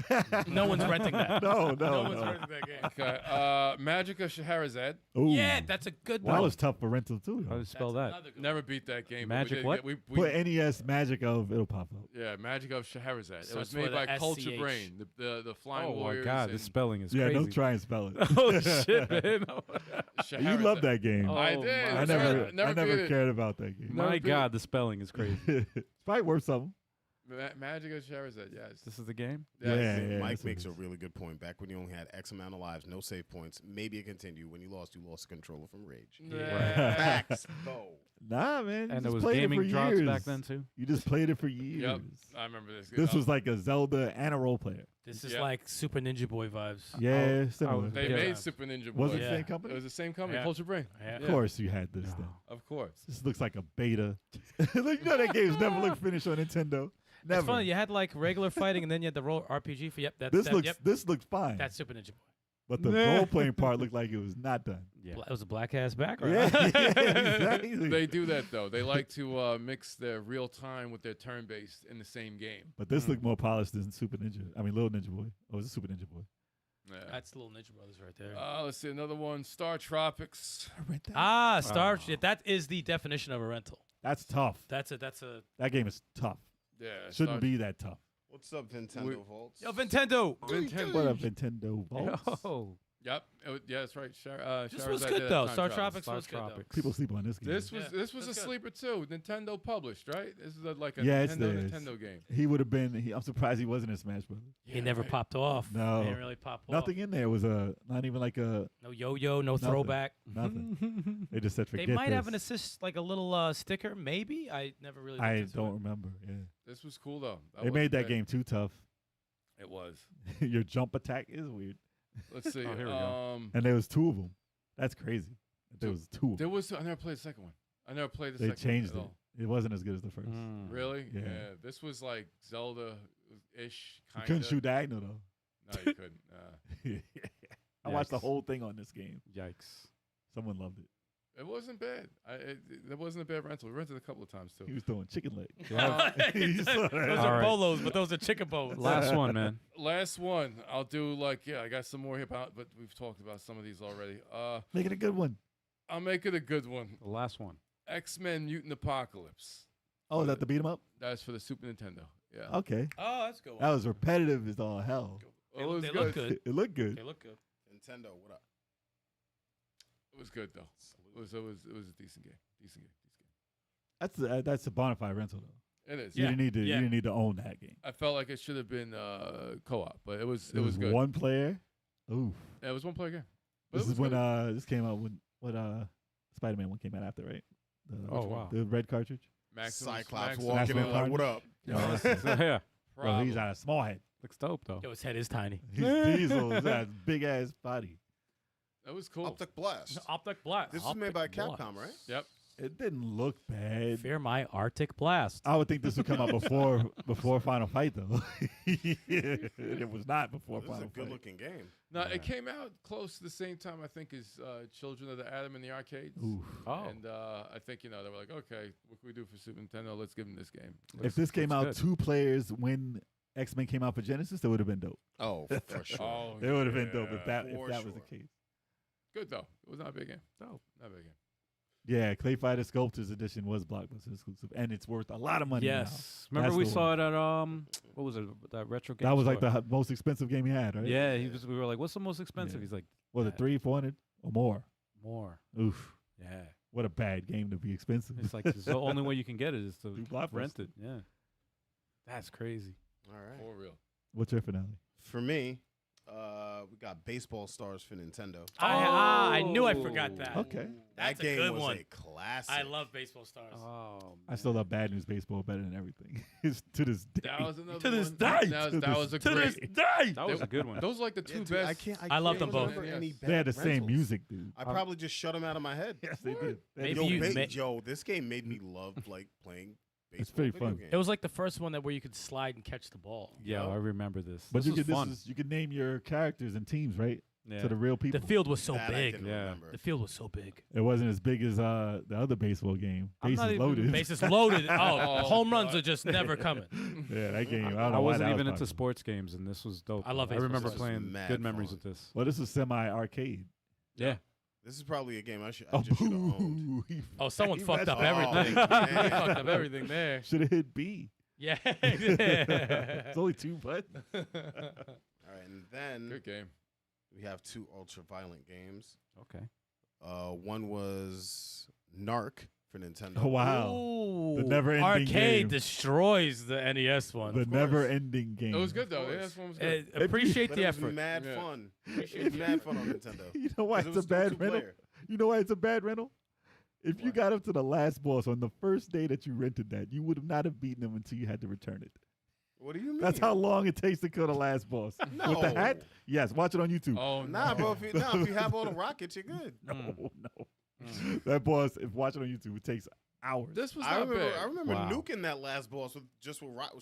No one's renting that. No, No one's no. renting that game. Okay. Magic of Scheherazade. Ooh. Yeah, that's a good That one. was tough for rental too. How do you spell that? Never beat that game. but we Magic did what? get- we Put NES Magic of, it'll pop up. yeah, Magic of Scheherazade. So It was it's made with by a Culture SCH. Brain, the Flying Oh, my Warriors. God. The and spelling is Yeah, crazy. don't try and spell it. Oh, shit, man. You Scheherazade. love that game. Oh, I did. my I It was never, good. Never I never beat it. cared about that game. My beat it. God, the spelling is crazy. It's probably worth something. Magic of Scheherazade. Yes. This is the game? Yes. Yeah. Mike this makes is- a really good point. Back when you only had X amount of lives, no save points, maybe it continued. When you lost the controller from rage. Yeah. Facts, though. Nah, man. you And there just was played it for gaming drops years. back then, too? You just played it for years. Yep. I remember this. This was like a Zelda and a role player. This is Yeah. like Super Ninja Boy vibes. Yeah, similar. They Yeah. made Super Ninja Boy. Was it Yeah. the same It company? was the same company, Yeah. Culture Brain. Yeah. Of course you had this No. then. Of course. This looks like a beta. You know that game's never looked finished on Nintendo. Never. It's funny. You had like regular fighting, and then you had the role RPG for This that, looks Yep, this looked fine. that's Super Ninja Boy. But the Nah. role playing part looked like it was not done. Yeah. It was a black ass background. Yeah, exactly. They do that though. They like to mix their real time with their turn based in the same game. But this looked more polished than Super Ninja. I mean, Little Ninja Boy. Oh, was it Super Ninja Boy? Yeah. That's Little Ninja Brothers right there. Let's see another one. Star Tropics. I read that. Ah, Star. Oh. That is the definition of a rental. That's tough. That's a. That game is tough. Yeah. Shouldn't be that tough. What's up, Nintendo We- Vaults? Yo, Nintendo. What up, Nintendo Vaults? Yo. Yep. Yeah, that's right. This was Scheherazade good did though. Time Star Travel. Tropics Star was good though. Tropics. People sleep on this game. This was Yeah, this was a that's good. sleeper too. Nintendo published, right? This is like a Yeah, it's Nintendo theirs. Nintendo game. He would have been. I'm surprised he wasn't in Smash Brothers. He never popped off. No. He didn't really pop off. Nothing in there was not even like a No yo-yo. No Nothing. throwback. nothing. They just said They forget might this. have an assist, like a little sticker, maybe. I never really. looked I into don't it. remember. Yeah, This was cool though. they made that game too tough. It was. Your jump attack is weird, Let's see. Oh, here we go. and there was two of them. That's crazy. There was two. Of There them. was. I never played the second one. I never played the They second changed one it. at all. It wasn't as good as the first. Mm. Really? Yeah. This was like Zelda-ish You kind couldn't of. shoot diagonal though. No, you couldn't. I watched the Yikes. whole thing on this game. Yikes. Someone loved it. It wasn't bad. It wasn't a bad rental. We rented a couple of times too. He was throwing chicken leg. Those All are right. bolos, but those are chicken bones. Last one, man. Last one. I'll do I got some more hip hop, but we've talked about some of these already. Make it a good one. I'll make it a good one. The last one. X-Men Mutant Apocalypse. Oh, is that the beat 'em up? That's for the Super Nintendo. Yeah. Okay. Oh, that's a good one. That was repetitive as all hell. Well, it was They good. look good. It looked good. They look good. Nintendo, what up? It was good though. It was a decent game. Decent game. That's a bona fide rental though. It is. You Yeah. didn't need to. Yeah. You didn't need to own that game. I felt like it should have been co-op, but it was It was good. one player. Ooh. Yeah, it was one player game. But This it is was when good. this came out when Spider-Man one came out after, right? Oh, wow. The red cartridge. Maximus, Cyclops Maximus walking in Maximus like, what up? yeah. Bro, he's got a small head. Looks dope, though. Yo, his head is tiny. He's Diesel. He's got a big ass body. That was cool. Optic Blast. Optic Blast. This was made by Optic Blast. Capcom, right? Yep. It didn't look bad. Fear my Arctic Blast. I would think this would come out before Final Fight though. It was not before This is a Final Fight. good-looking game. No, Yeah. it came out close to the same time, I think, as Children of the Atom in the arcades. Oof. Oh. And I think, they were like, okay, what can we do for Super Nintendo? Let's give them this game. If this came out good. 2 players when X-Men came out for Genesis, that would have been dope. Oh, for sure. Oh, It would have been dope if that for was sure. the case. Good, though. It was not a big game. No, not a big game. Yeah, Clay Fighter Sculptors Edition was Blockbuster exclusive, and it's worth a lot of money. Yes. now. Remember That's we the saw it at what was it? That retro game. That was like store? the most expensive game he had, right? Yeah, we were like, what's the most expensive? Yeah. He's like, Was it 300-400 or more? more. Oof. Yeah. What a bad game to be expensive. It's like the only way you can get it is to Do Blockbuster. rent it. Yeah. That's crazy. All right. For real. What's your finale? For me, we got Baseball Stars for Nintendo. I knew I forgot that. Okay. That's that a game good was one. a classic. I love Baseball Stars. Oh, I still love Bad News Baseball better than everything. It's to this day. That was another To this one. day. That was a To great. day. that was a good one. Those are like the Yeah, two dude, best. I love them can't both. remember any They had the bad same rentals. music, dude. I probably just shut them out of my head. Yes, they did. Maybe Yo, you- yo, this game made me love like playing baseball. It's pretty video fun. games. It was like the first one that where you could slide and catch the ball. Yeah, I remember this. But this you was could fun. you could name your characters and teams, right? Yeah. To the real people. The field was so That I big. can Yeah. remember. The field was so big. It wasn't as big as the other baseball game. I'm not Bases even- loaded. Bases loaded. Oh, Oh, home runs God. are just never coming. Yeah, that game. I don't know I why wasn't that even was into popular. sports games, and this was dope. I love I baseball. remember This was playing mad good memories fun. with this. Well, this was semi-arcade. Yeah. This is probably a game I just should Oh, have owned. boo! Oh, someone fucked up Oh, everything. man. He fucked up everything there. Should have hit B. Yeah. It's only 2 buttons. All right, and then Good game. we have 2 ultra-violent games. Okay. One was Narc for Nintendo. Oh, wow. Ooh, The never-ending Arcade game. destroys the NES one. The never-ending game. It was good though. course. Yeah, this one was good. Appreciate But the it was effort. mad Yeah. fun. It was mad fun on Nintendo. You know why 'Cause it it's was a still bad rental? two-player. You know why it's a bad rental? If you What? got up to the last boss on the first day that you rented that, you would have not have beaten him until you had to return it. What do you mean? That's how long it takes to kill the last boss. With the No. hat? Yes, watch it on YouTube. Oh Nah, no. bro. If you have all the rockets, you're good. No, no. That boss, if watch it on YouTube, it takes hours. This was I not remember, bad. I remember Wow. nuking that last boss with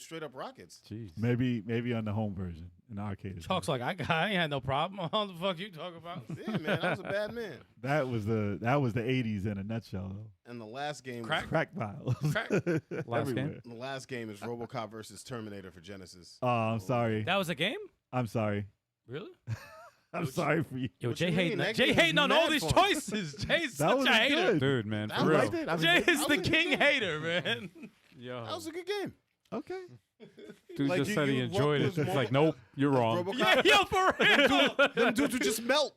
straight up rockets. Jeez. Maybe on the home version in the arcade. it's Talks not. like I ain't had no problem. What the fuck you talking about? Yeah, man, I was a bad man. That was the 80s in a nutshell. Though. And the last game, Crack vials. Crack. Last game? Everywhere. the last game is RoboCop versus Terminator for Genesis. Oh, I'm sorry. That was a game? I'm sorry. Really? I'm sorry for you. Yo, What Jay you mean? hating. That Jay game was hating on all mad these fun. choices. Jay's That such was a hater. good. Dude, man, That for was real. like it. I mean, Jay that is was the a good king game. hater, man. Yo. That was a good game. Okay. Dude Like, just you- said he you- enjoyed what it. was It's more- like, nope, you're wrong. RoboCop, Yeah, yo, for real. them dudes would just melt.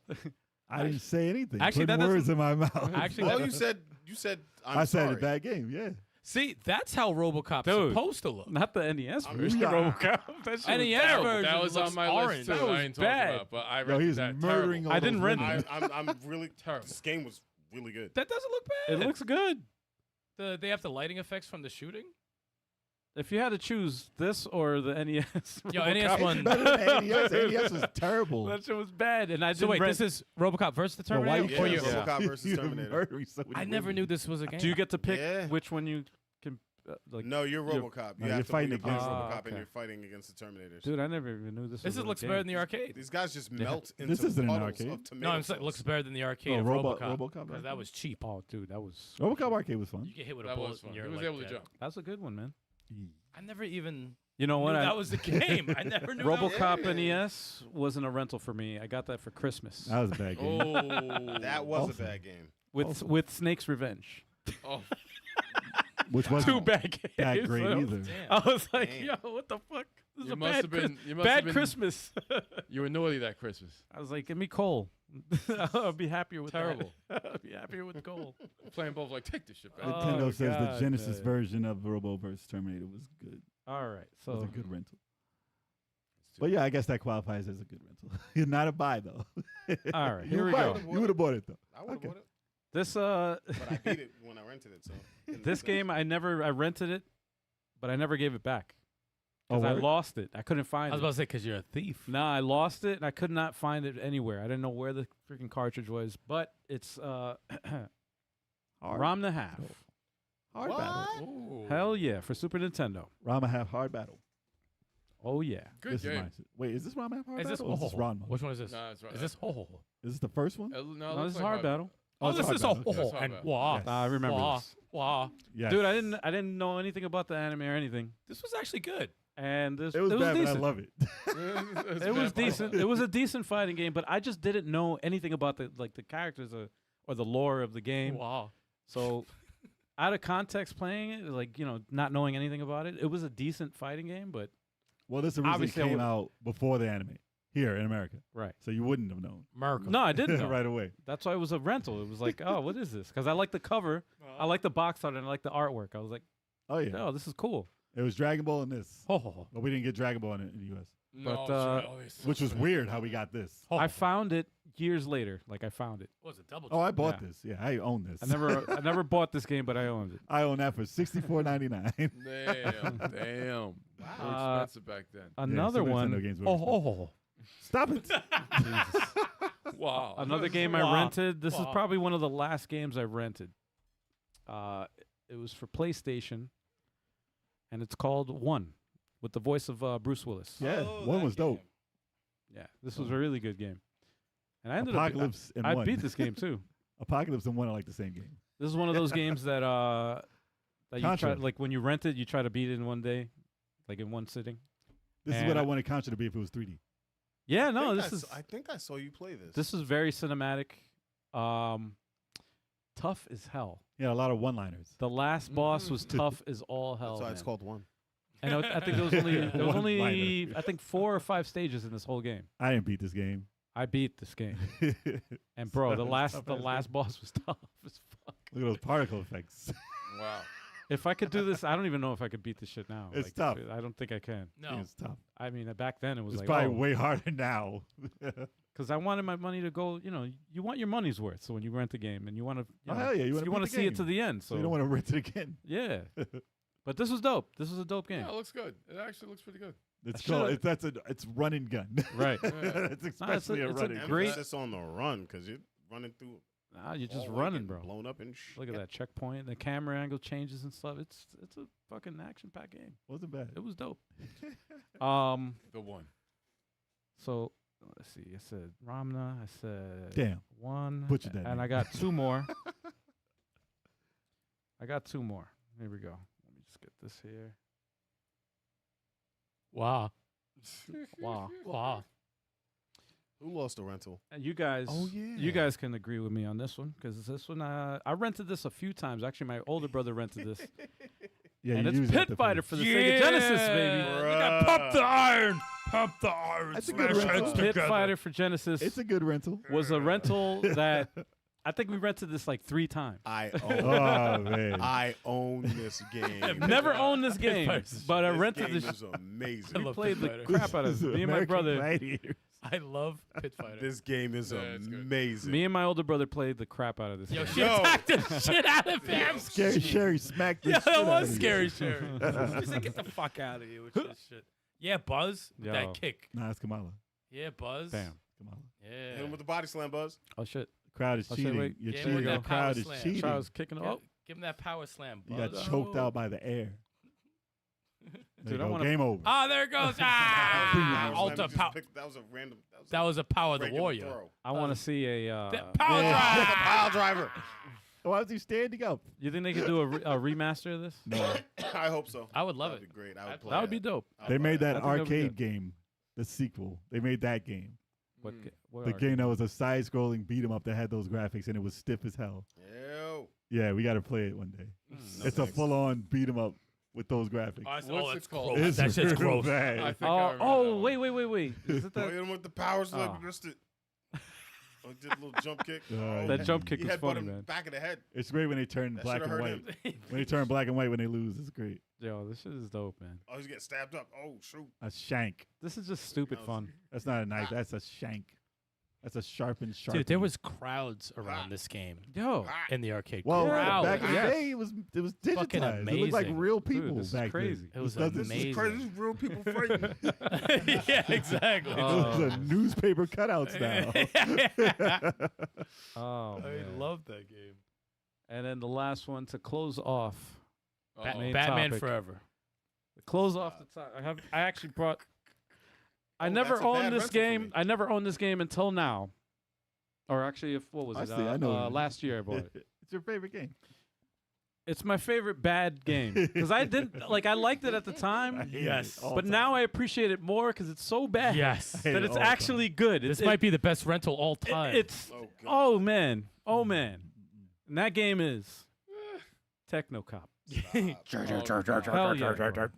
I didn't say anything. Actually, Putting that words doesn't- in my mouth. Actually, Well, that- you said I'm I said sorry. a bad game. Yeah. See, that's how RoboCop's Dude. supposed to look. Not the NES I'm- version. Yeah. RoboCop. That shit was NES terrible. version That was looks on my orange. list too. That was I ain't bad. talking about, but I Yo, rented he's that. murdering Terrible. all I didn't those rent women. it. I'm really Terrible. This game was really good. That doesn't look It bad. looks good. They have the lighting effects from the shooting. If you had to choose this or the NES, Yo, RoboCop, NES one- Better than NES. NES was terrible. that shit was bad. And I So didn't wait, rent. this is RoboCop versus the Bro, why Terminator? you Yeah, Or you- can't- RoboCop versus You're Terminator. murdering so many I never women. knew this was a game. Do you get to pick Yeah. which one you can like? No, you're you're- RoboCop. no, You you're have to fighting be against RoboCop, them. and Okay. you're fighting against the Terminators. Dude, I never even knew this. This was a looks game. better than the arcade. These guys just melt into This isn't an puddles arcade. of tomato No, I'm saying it sauce. looks better than the arcade Oh, of RoboCop RoboCop. arcade? That was cheap. Oh, dude, that was RoboCop arcade was fun. You get hit with a That bullet was fun. and He you're was like able to dead. jump. That's a good one, man. I never even You know knew what? that was the game. I never knew that was RoboCop Yeah. NES wasn't a rental for me. I got that for Christmas That was a bad game. Oh, That was Also. a bad game. with Snake's Revenge. Oh, which wasn't Too bad games. that great So either. I was like, Damn. yo, what the fuck? This is You a must bad, have been- you must bad have been- Christmas. you were naughty that Christmas. I was like, give me coal. I'll be happier with Terrible. that. I'll be happier with coal. Playing both like take this shit back. Oh, Nintendo says the God, Genesis man. version of Robo vs. Terminator was good. All right, It was so a good rental. But yeah, I guess that qualifies as a good rental. Not a buy though. all right, You here we would buy go. it. You would have bought it though. I would have Okay. bought it, This but I beat it when I rented it. So this game I rented it, but I never gave it back Oh, because I word? lost it. I couldn't I find was it. about to say because you're a thief. No, I lost it and I could not find it anywhere. I didn't know where the freaking cartridge was, but it's ROM the half. Hard What? battle. Ooh. Hell yeah, for Super Nintendo. Rama half hard battle. Oh yeah. Good This is game. my shit. Wait, is this Rama half hard Is this battle? Or is this Ranma? Which one is this? Nah, that's right. Is this Is this the first one? No, it No, looks this is like hard battle. Oh, it's this hard is battle. Okay. oh, It's hard and battle. wah, Yes. I remember wah, this. wah. Yes. Dude, I didn't know anything about the anime or anything, This was actually good. and this It was bad, but I decent. love it. It was decent. It was a decent fighting game, but I just didn't know anything about the characters or the lore of the game. Wow. So, out of context, playing it, not knowing anything about it, it was a decent fighting game. But Well, this originally Obviously, I came would've- out before the anime here in America, right, so you wouldn't have known America. no, I didn't know. right away. That's why it was a rental. It was like, oh, what is this? Because I like the cover, I like the box art, and I like the artwork. I was like, Oh yeah, oh, this is cool. it was Dragon Ball in this, Ho, ho, ho. but we didn't get Dragon Ball in the U.S., But, which was weird how we got this. Ho, I ho. found it years later. I found it. What was it? Double. Oh, I bought Yeah. this. Yeah, I own this. I never bought this game, but I owned it. I own that for $64.99. Damn. Wow. Expensive back then. Another Super one. Nintendo games were Oh, expensive. ho, ho. Stop it! Wow. Another game I Wow. rented. This is Wow. probably one of the last games I rented. It was for PlayStation, and it's called One, with the voice of Bruce Willis. Yeah, Oh, one that was dope. game. Yeah, this was a really good game. And I ended Apocalypse up and I one. beat this game too. Apocalypse and one are like the same game. This is one of those games that you try, Contra. like when you rent it, you try to beat it in one day, like in one sitting. This is And what I I- wanted Contra to be if it was 3D. Yeah, no, this is I think I saw you play this. this is very cinematic. Tough as hell. Yeah, a lot of one-liners. The last boss was tough as all hell. That's why it's man. called One. And I think there was only One-liner. I think 4 or 5 stages in this whole game. I didn't beat this game. I beat this game, and bro, the last Tough-ass boss was tough as fuck. Look at those particle effects. Wow. If I could do this, I don't even know if I could beat this shit now. It's tough. I don't think I can. No. It's tough. I mean, back then it was It's like, probably way harder now. because I wanted my money to go. You want your money's worth. So when you rent a game, and you want to, Oh, hell yeah, you wanna beat want the to see it game. to the end. So So you don't want to rent it again. yeah. But this was dope. This was a dope game. Yeah, it looks good. It actually looks pretty good. It's should've- called. It's run and gun. Right. It's especially a it's run a and gun. great- Emphasis on the run because you're running through. Nah, you're just hallway, running, getting bro. Blown up and shit. Look at that checkpoint. The camera angle changes and stuff. It's a fucking action-packed game. Wasn't bad. It was dope. The one. So let's see. I said Ramna. I said Damn. one. Butchered that And name. I got 2 more. I got 2 more. Here we go. Let me just get this here. Wow. Wow. Wow. Who lost the rental? And you guys, Oh, yeah. you guys can agree with me on this one because this one, I rented this a few times. Actually, my older brother rented this, Yeah, and you it's use that Pit Fighter play. for the Sega Genesis, baby. Look at pump the iron. Pump the iron. That's a good smash rental. heads Pit together. Fighter for Genesis It's a good rental. was a rental that I think we rented this like 3 times. I Oh own. man. I own this game. Never owned this game, but I This rented game this. is amazing. I We love played Pit the Fighter. crap out of it. Me and my American brother. Gladiators. I love Pit Fighter. This game is Yeah, it's good. amazing. Me and my older brother played the crap out of this. Yo, game. she Yo. attacked the shit out of him. Scary Sherry smacked the Yeah, shit that out was of you. scary, Sherry. She said, "Get the fuck out of here with this shit." Yeah, Buzz, with Yo. that kick. Nah, it's Kamala. Yeah, Buzz. Damn. Kamala. Hit Yeah. him with the body slam, Buzz. Oh shit! Crowd is I'll say, cheating. wait. You're Yeah, cheating. with The that power crowd is slam. cheating. So I was kicking him Give, up. give him that power slam, You Buzz. got choked out by the air. Dude, There I you go. wanna- Game over. Ah, there it goes. Ah, Slam, Ultra he just power. picked- That was a random. That was a power of the regular warrior. throw. I want to see a. That power Yeah. drive. Pile driver. Why was he standing up? You think they could do a remaster of this? No. I hope so. I would love That'd it. be great. I I'd would play play That would be dope. I'll They play made it. that I think that'd be arcade good. game, the sequel. They made that game. What? Mm. What The are- game that was a side-scrolling beat 'em up that had those graphics and it was stiff as hell. Ew. Yeah, we got to play it one day. No It's thanks. a full-on beat 'em up with those graphics. What's that's it called? gross. It's That shit's real gross. bad. I think I remember that Oh, one. wait. Is it Oh, that? hit him with the power slip. Oh. He missed it. Oh, he did a little jump kick. That jump kick He was had funny, him man. back of the head. It's great when they turn That black shoulda and hurt white. him. When they turn black and white when they lose, it's great. Yo, this shit is dope, man. Oh, he's getting stabbed up. Oh, shoot. A shank. This is just stupid That was- fun. That's not a knife. That's a shank. That's a sharpened sharp. Dude, there was crowds around this game Yo, Ah. in the arcade. Well, crowds. back in the Yes. day, it was digitized. Fucking It looked like amazing. real Dude, people this is back crazy. It was then. This is amazing. crazy. This is real people fighting. Yeah, exactly. It was a newspaper cutout style. oh, man. love that game. And then the last one to close off. Uh-oh. Main Batman topic. Forever. Close off the top. I actually brought. I Oh, never that's a bad owned this rental for game. me. I never owned this game until now. Or actually, what was I it? see, I know what it is. Last year I bought it. It's your favorite game. It's my favorite bad game because I didn't I liked it at the I time, hate Yes. it all but the now time. I appreciate it more because it's so bad Yes. hate that it it's all the time. actually good. This It- might be the best rental all time. It's Oh, God. oh man, and that game is Techno Cop. Hell yeah, bro.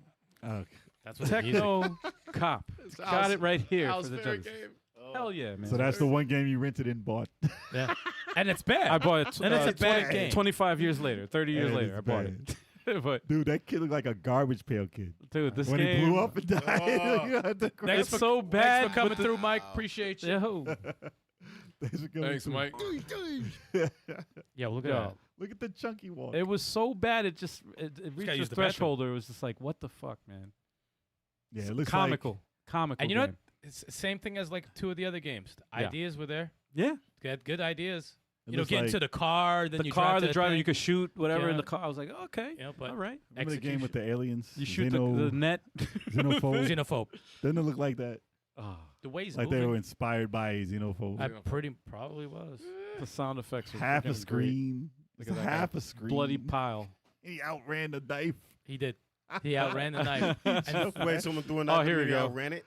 Okay. That's what it needs. Techno Cop. Got it right here Al's for the favorite judges. game. Hell yeah, man. So that's the one game you rented and bought. Yeah. And it's bad. I bought it. And it's a bad 20 game. 25 years later, 30 years And later, I it's bought bad. it. But Dude, that kid looked like a garbage pail kid. dude, this When game he blew up and died. Oh. You had to cry. it's so bad. Thanks for coming but the- through, Mike. Appreciate you. Yo, Thanks for coming Thanks, through. Mike. Yeah, look at yo, that. Look at the chunky walk. it was so bad. It gotta reached use the the bathroom. threshold. Where it was just like, what the fuck, man? yeah, it looks Comical. And you know what? game. It's the same thing as like two of the other games. The Yeah. ideas were there. Yeah, They had good ideas. It You know, looks get like- into the car, then the you car, drive the to driver, thing. you could shoot whatever in Yeah. the car. I was like, okay, You know, but all right. Remember the game with the aliens? You shoot the Xeno- net. Xenophobe? Xenophobe. Doesn't it look like that? Oh, The way he's Like they moving, were inspired by Xenophobe. I pretty probably was. the sound effects were Half a freaking great. screen. Look It's at that half a screen. Bloody pile. He outran the knife. He did. He outran the knife. And Wait, someone doing Oh, that? here we go. Ran it.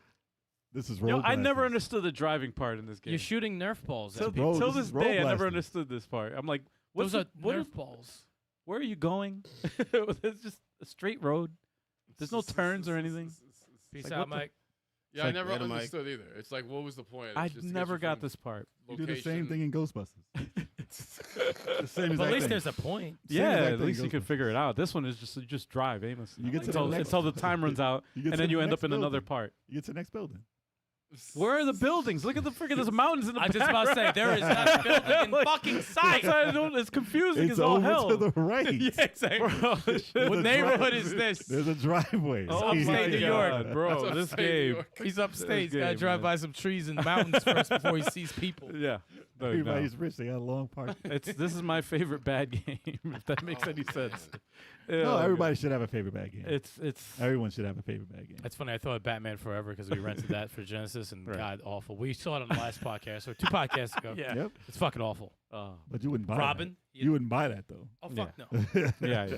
This is Yo, road I never glasses. understood the driving part in this game. you're shooting Nerf balls. Till, at Bro, people. till this this is road day, I never blasting. understood this part. I'm like, what's Those are what Nerf is- balls. where are you going? It's just a straight road. There's no turns or anything. Peace Like, out, what the- Mike. Yeah, It's I like never Data Mike. understood either. It's like, what was the point? I It's just to get never you got from this part. You do the same location- thing in Ghostbusters. The same But exact at least thing. there's a point. Same Yeah, exact at thing least you goes can with figure it out. This one is just you just drive aimlessly You get to the until, next- until the time runs out, You get and to then the you end next up in another building. part. You get to the next building. Where are the buildings? Look at the freaking there's mountains in the I just about to say there is not a building in Like, fucking sight. That's why I don't, it's confusing It's as all over hell. to the right. Yeah, exactly. Bro, There's What a neighborhood drive- is this? There's a driveway. oh upstate my New God, York. That's bro! This upstate New game. York. He's upstate. He's This got to game, drive man. by some trees and mountains first before he sees people. Yeah, no, no. Everybody's rich. They got a long park. This is my favorite bad game. If that makes any sense. No, Yeah, everybody should have a favorite bad game. It's Everyone should have a favorite bad game. That's funny. I thought Batman Forever because we rented that for Genesis and Right. God awful. We saw it on the last podcast or 2 podcasts ago. yeah. Yep. It's fucking awful. But you wouldn't buy Robin, that. You wouldn't buy that though. Oh Yeah. fuck no. Yeah, yeah.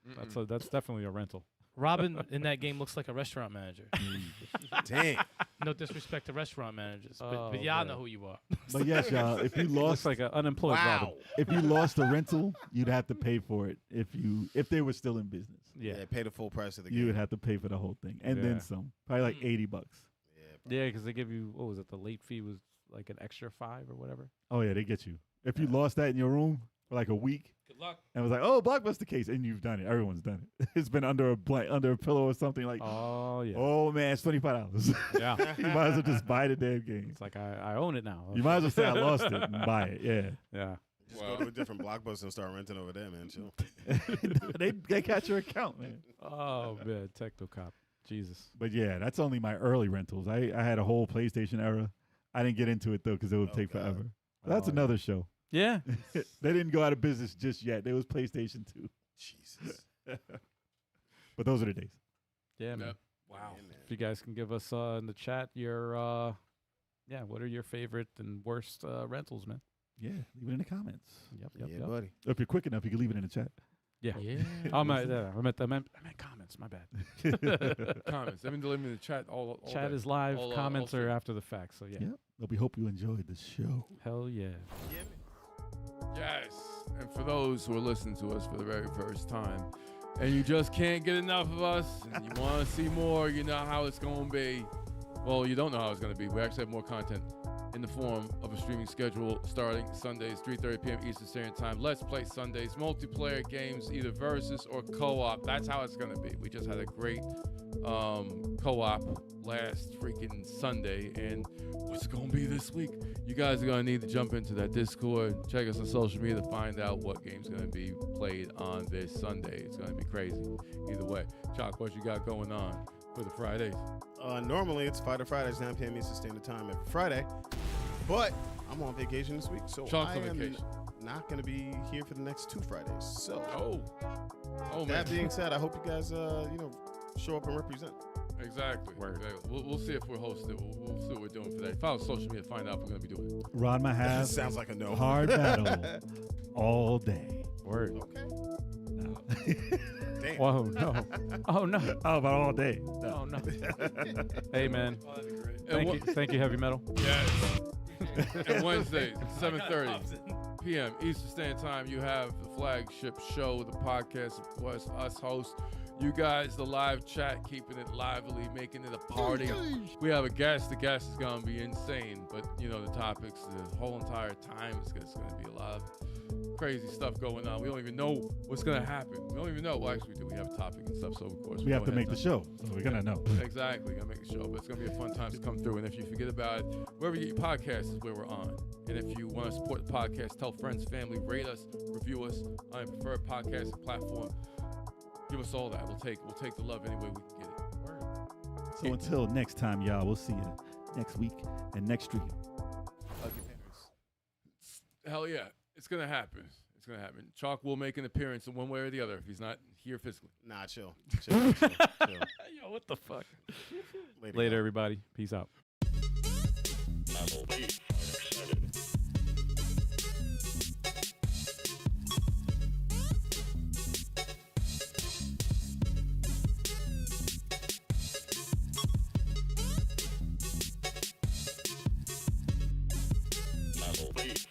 Mm-mm. That's definitely a rental. Robin in that game looks like a restaurant manager. Damn. No disrespect to restaurant managers, but, Oh, but y'all man. know who you are. But yes, y'all, if you Looks lost like an unemployed Robin. Wow. if you lost a rental, you'd have to pay for it. If they were still in business, Yeah, Yeah, pay the full price of the you game. would have to pay for the whole thing and Yeah. then some. Probably like Mm. $80. yeah, because they give you what was it? The late fee was like an extra $5 or whatever. Oh yeah, they get you. If you lost that in your room for like a week Good luck. and was like, "Oh, Blockbuster case," and you've done it, everyone's done it. It's been under under a pillow or something like. Oh yeah, Oh man, it's $25. yeah. You might as well just buy the damn game. It's like I own it now. You might as well say I lost it and buy it. Yeah. Yeah. Just Wow. go to a different Blockbuster and start renting over there, man. Chill. they got your account, man. Oh man, Techno Cop. Jesus. But yeah, that's only my early rentals. I had a whole PlayStation era. I didn't get into it though because it would Oh, take God. forever. But that's Oh, yeah. another show. Yeah. They didn't go out of business just yet. There was PlayStation 2. Jesus. But those are the days. Yeah, man. Yep. Wow. Yeah, man. If you guys can give us in the chat your what are your favorite and worst rentals, man? Yeah, leave it in the comments. Yep, Yeah, buddy. If you're quick enough, you can leave it in the chat. Yeah. Yeah. Oh my, yeah, I meant comments. My bad. Comments. I've been delivering the chat all Chat day. is live. All, Comments all are stream. after the fact. So yeah. Yep. But we hope you enjoyed the show. Hell yeah. Yeah, man. Yes. And for those who are listening to us for the very first time, and you just can't get enough of us, and you want to see more, you know how it's going to be. Well, you don't know how it's going to be. We actually have more content in the form of a streaming schedule starting Sundays, 3:30 p.m. Eastern Standard Time. Let's Play Sundays, multiplayer games, either versus or co-op. That's how it's going to be. We just had a great co-op last freaking Sunday, and what's it going to be this week? You guys are going to need to jump into that Discord, check us on social media to find out what game's going to be played on this Sunday. It's going to be crazy. Either way, Choc, what you got going on for the Fridays? Normally it's Fighter Fridays, 9 p.m. Eastern Standard Time every Friday, but I'm on vacation this week, so Choc's I on am vacation. not going to be here for the next 2 Fridays. So, Oh, man. that being said, I hope you guys, show up and represent. Exactly. We'll see if we're hosting it. We'll see what we're doing for that. Follow social media to find out if we're going to be doing it. Rod my That half. sounds like a no. Hard battle all day. Word. Okay. No. Damn. Whoa, no. Oh, no. How about all day? Oh, no. Hey, man. Oh, that'd be great. Thank you, Heavy Metal. Yes. And Wednesday, 7:30 p.m. Eastern Standard Time, you have the flagship show, the podcast, of course, us hosts. You guys, the live chat, keeping it lively, making it a party. We have a guest. The guest is going to be insane. But, the topics, the whole entire time, it's going to be a lot of crazy stuff going on. We don't even know what's going to happen. We don't even know. Well, actually, we do. We have a topic and stuff, so of course. We have to make the show, so we're going to know. Exactly. Going to make the show. But it's going to be a fun time to come through. And if you forget about it, wherever you get your podcast is where we're on. And if you want to support the podcast, tell friends, family, rate us, review us on your preferred podcasting platform. Give us all that. We'll take the love any way we can get it. So until next time, y'all, we'll see you next week and next stream. Hell yeah. It's going to happen. It's going to happen. Choc will make an appearance in one way or the other if he's not here physically. Nah, chill. Yo, what the fuck? Later, Later, guys. everybody. Peace out.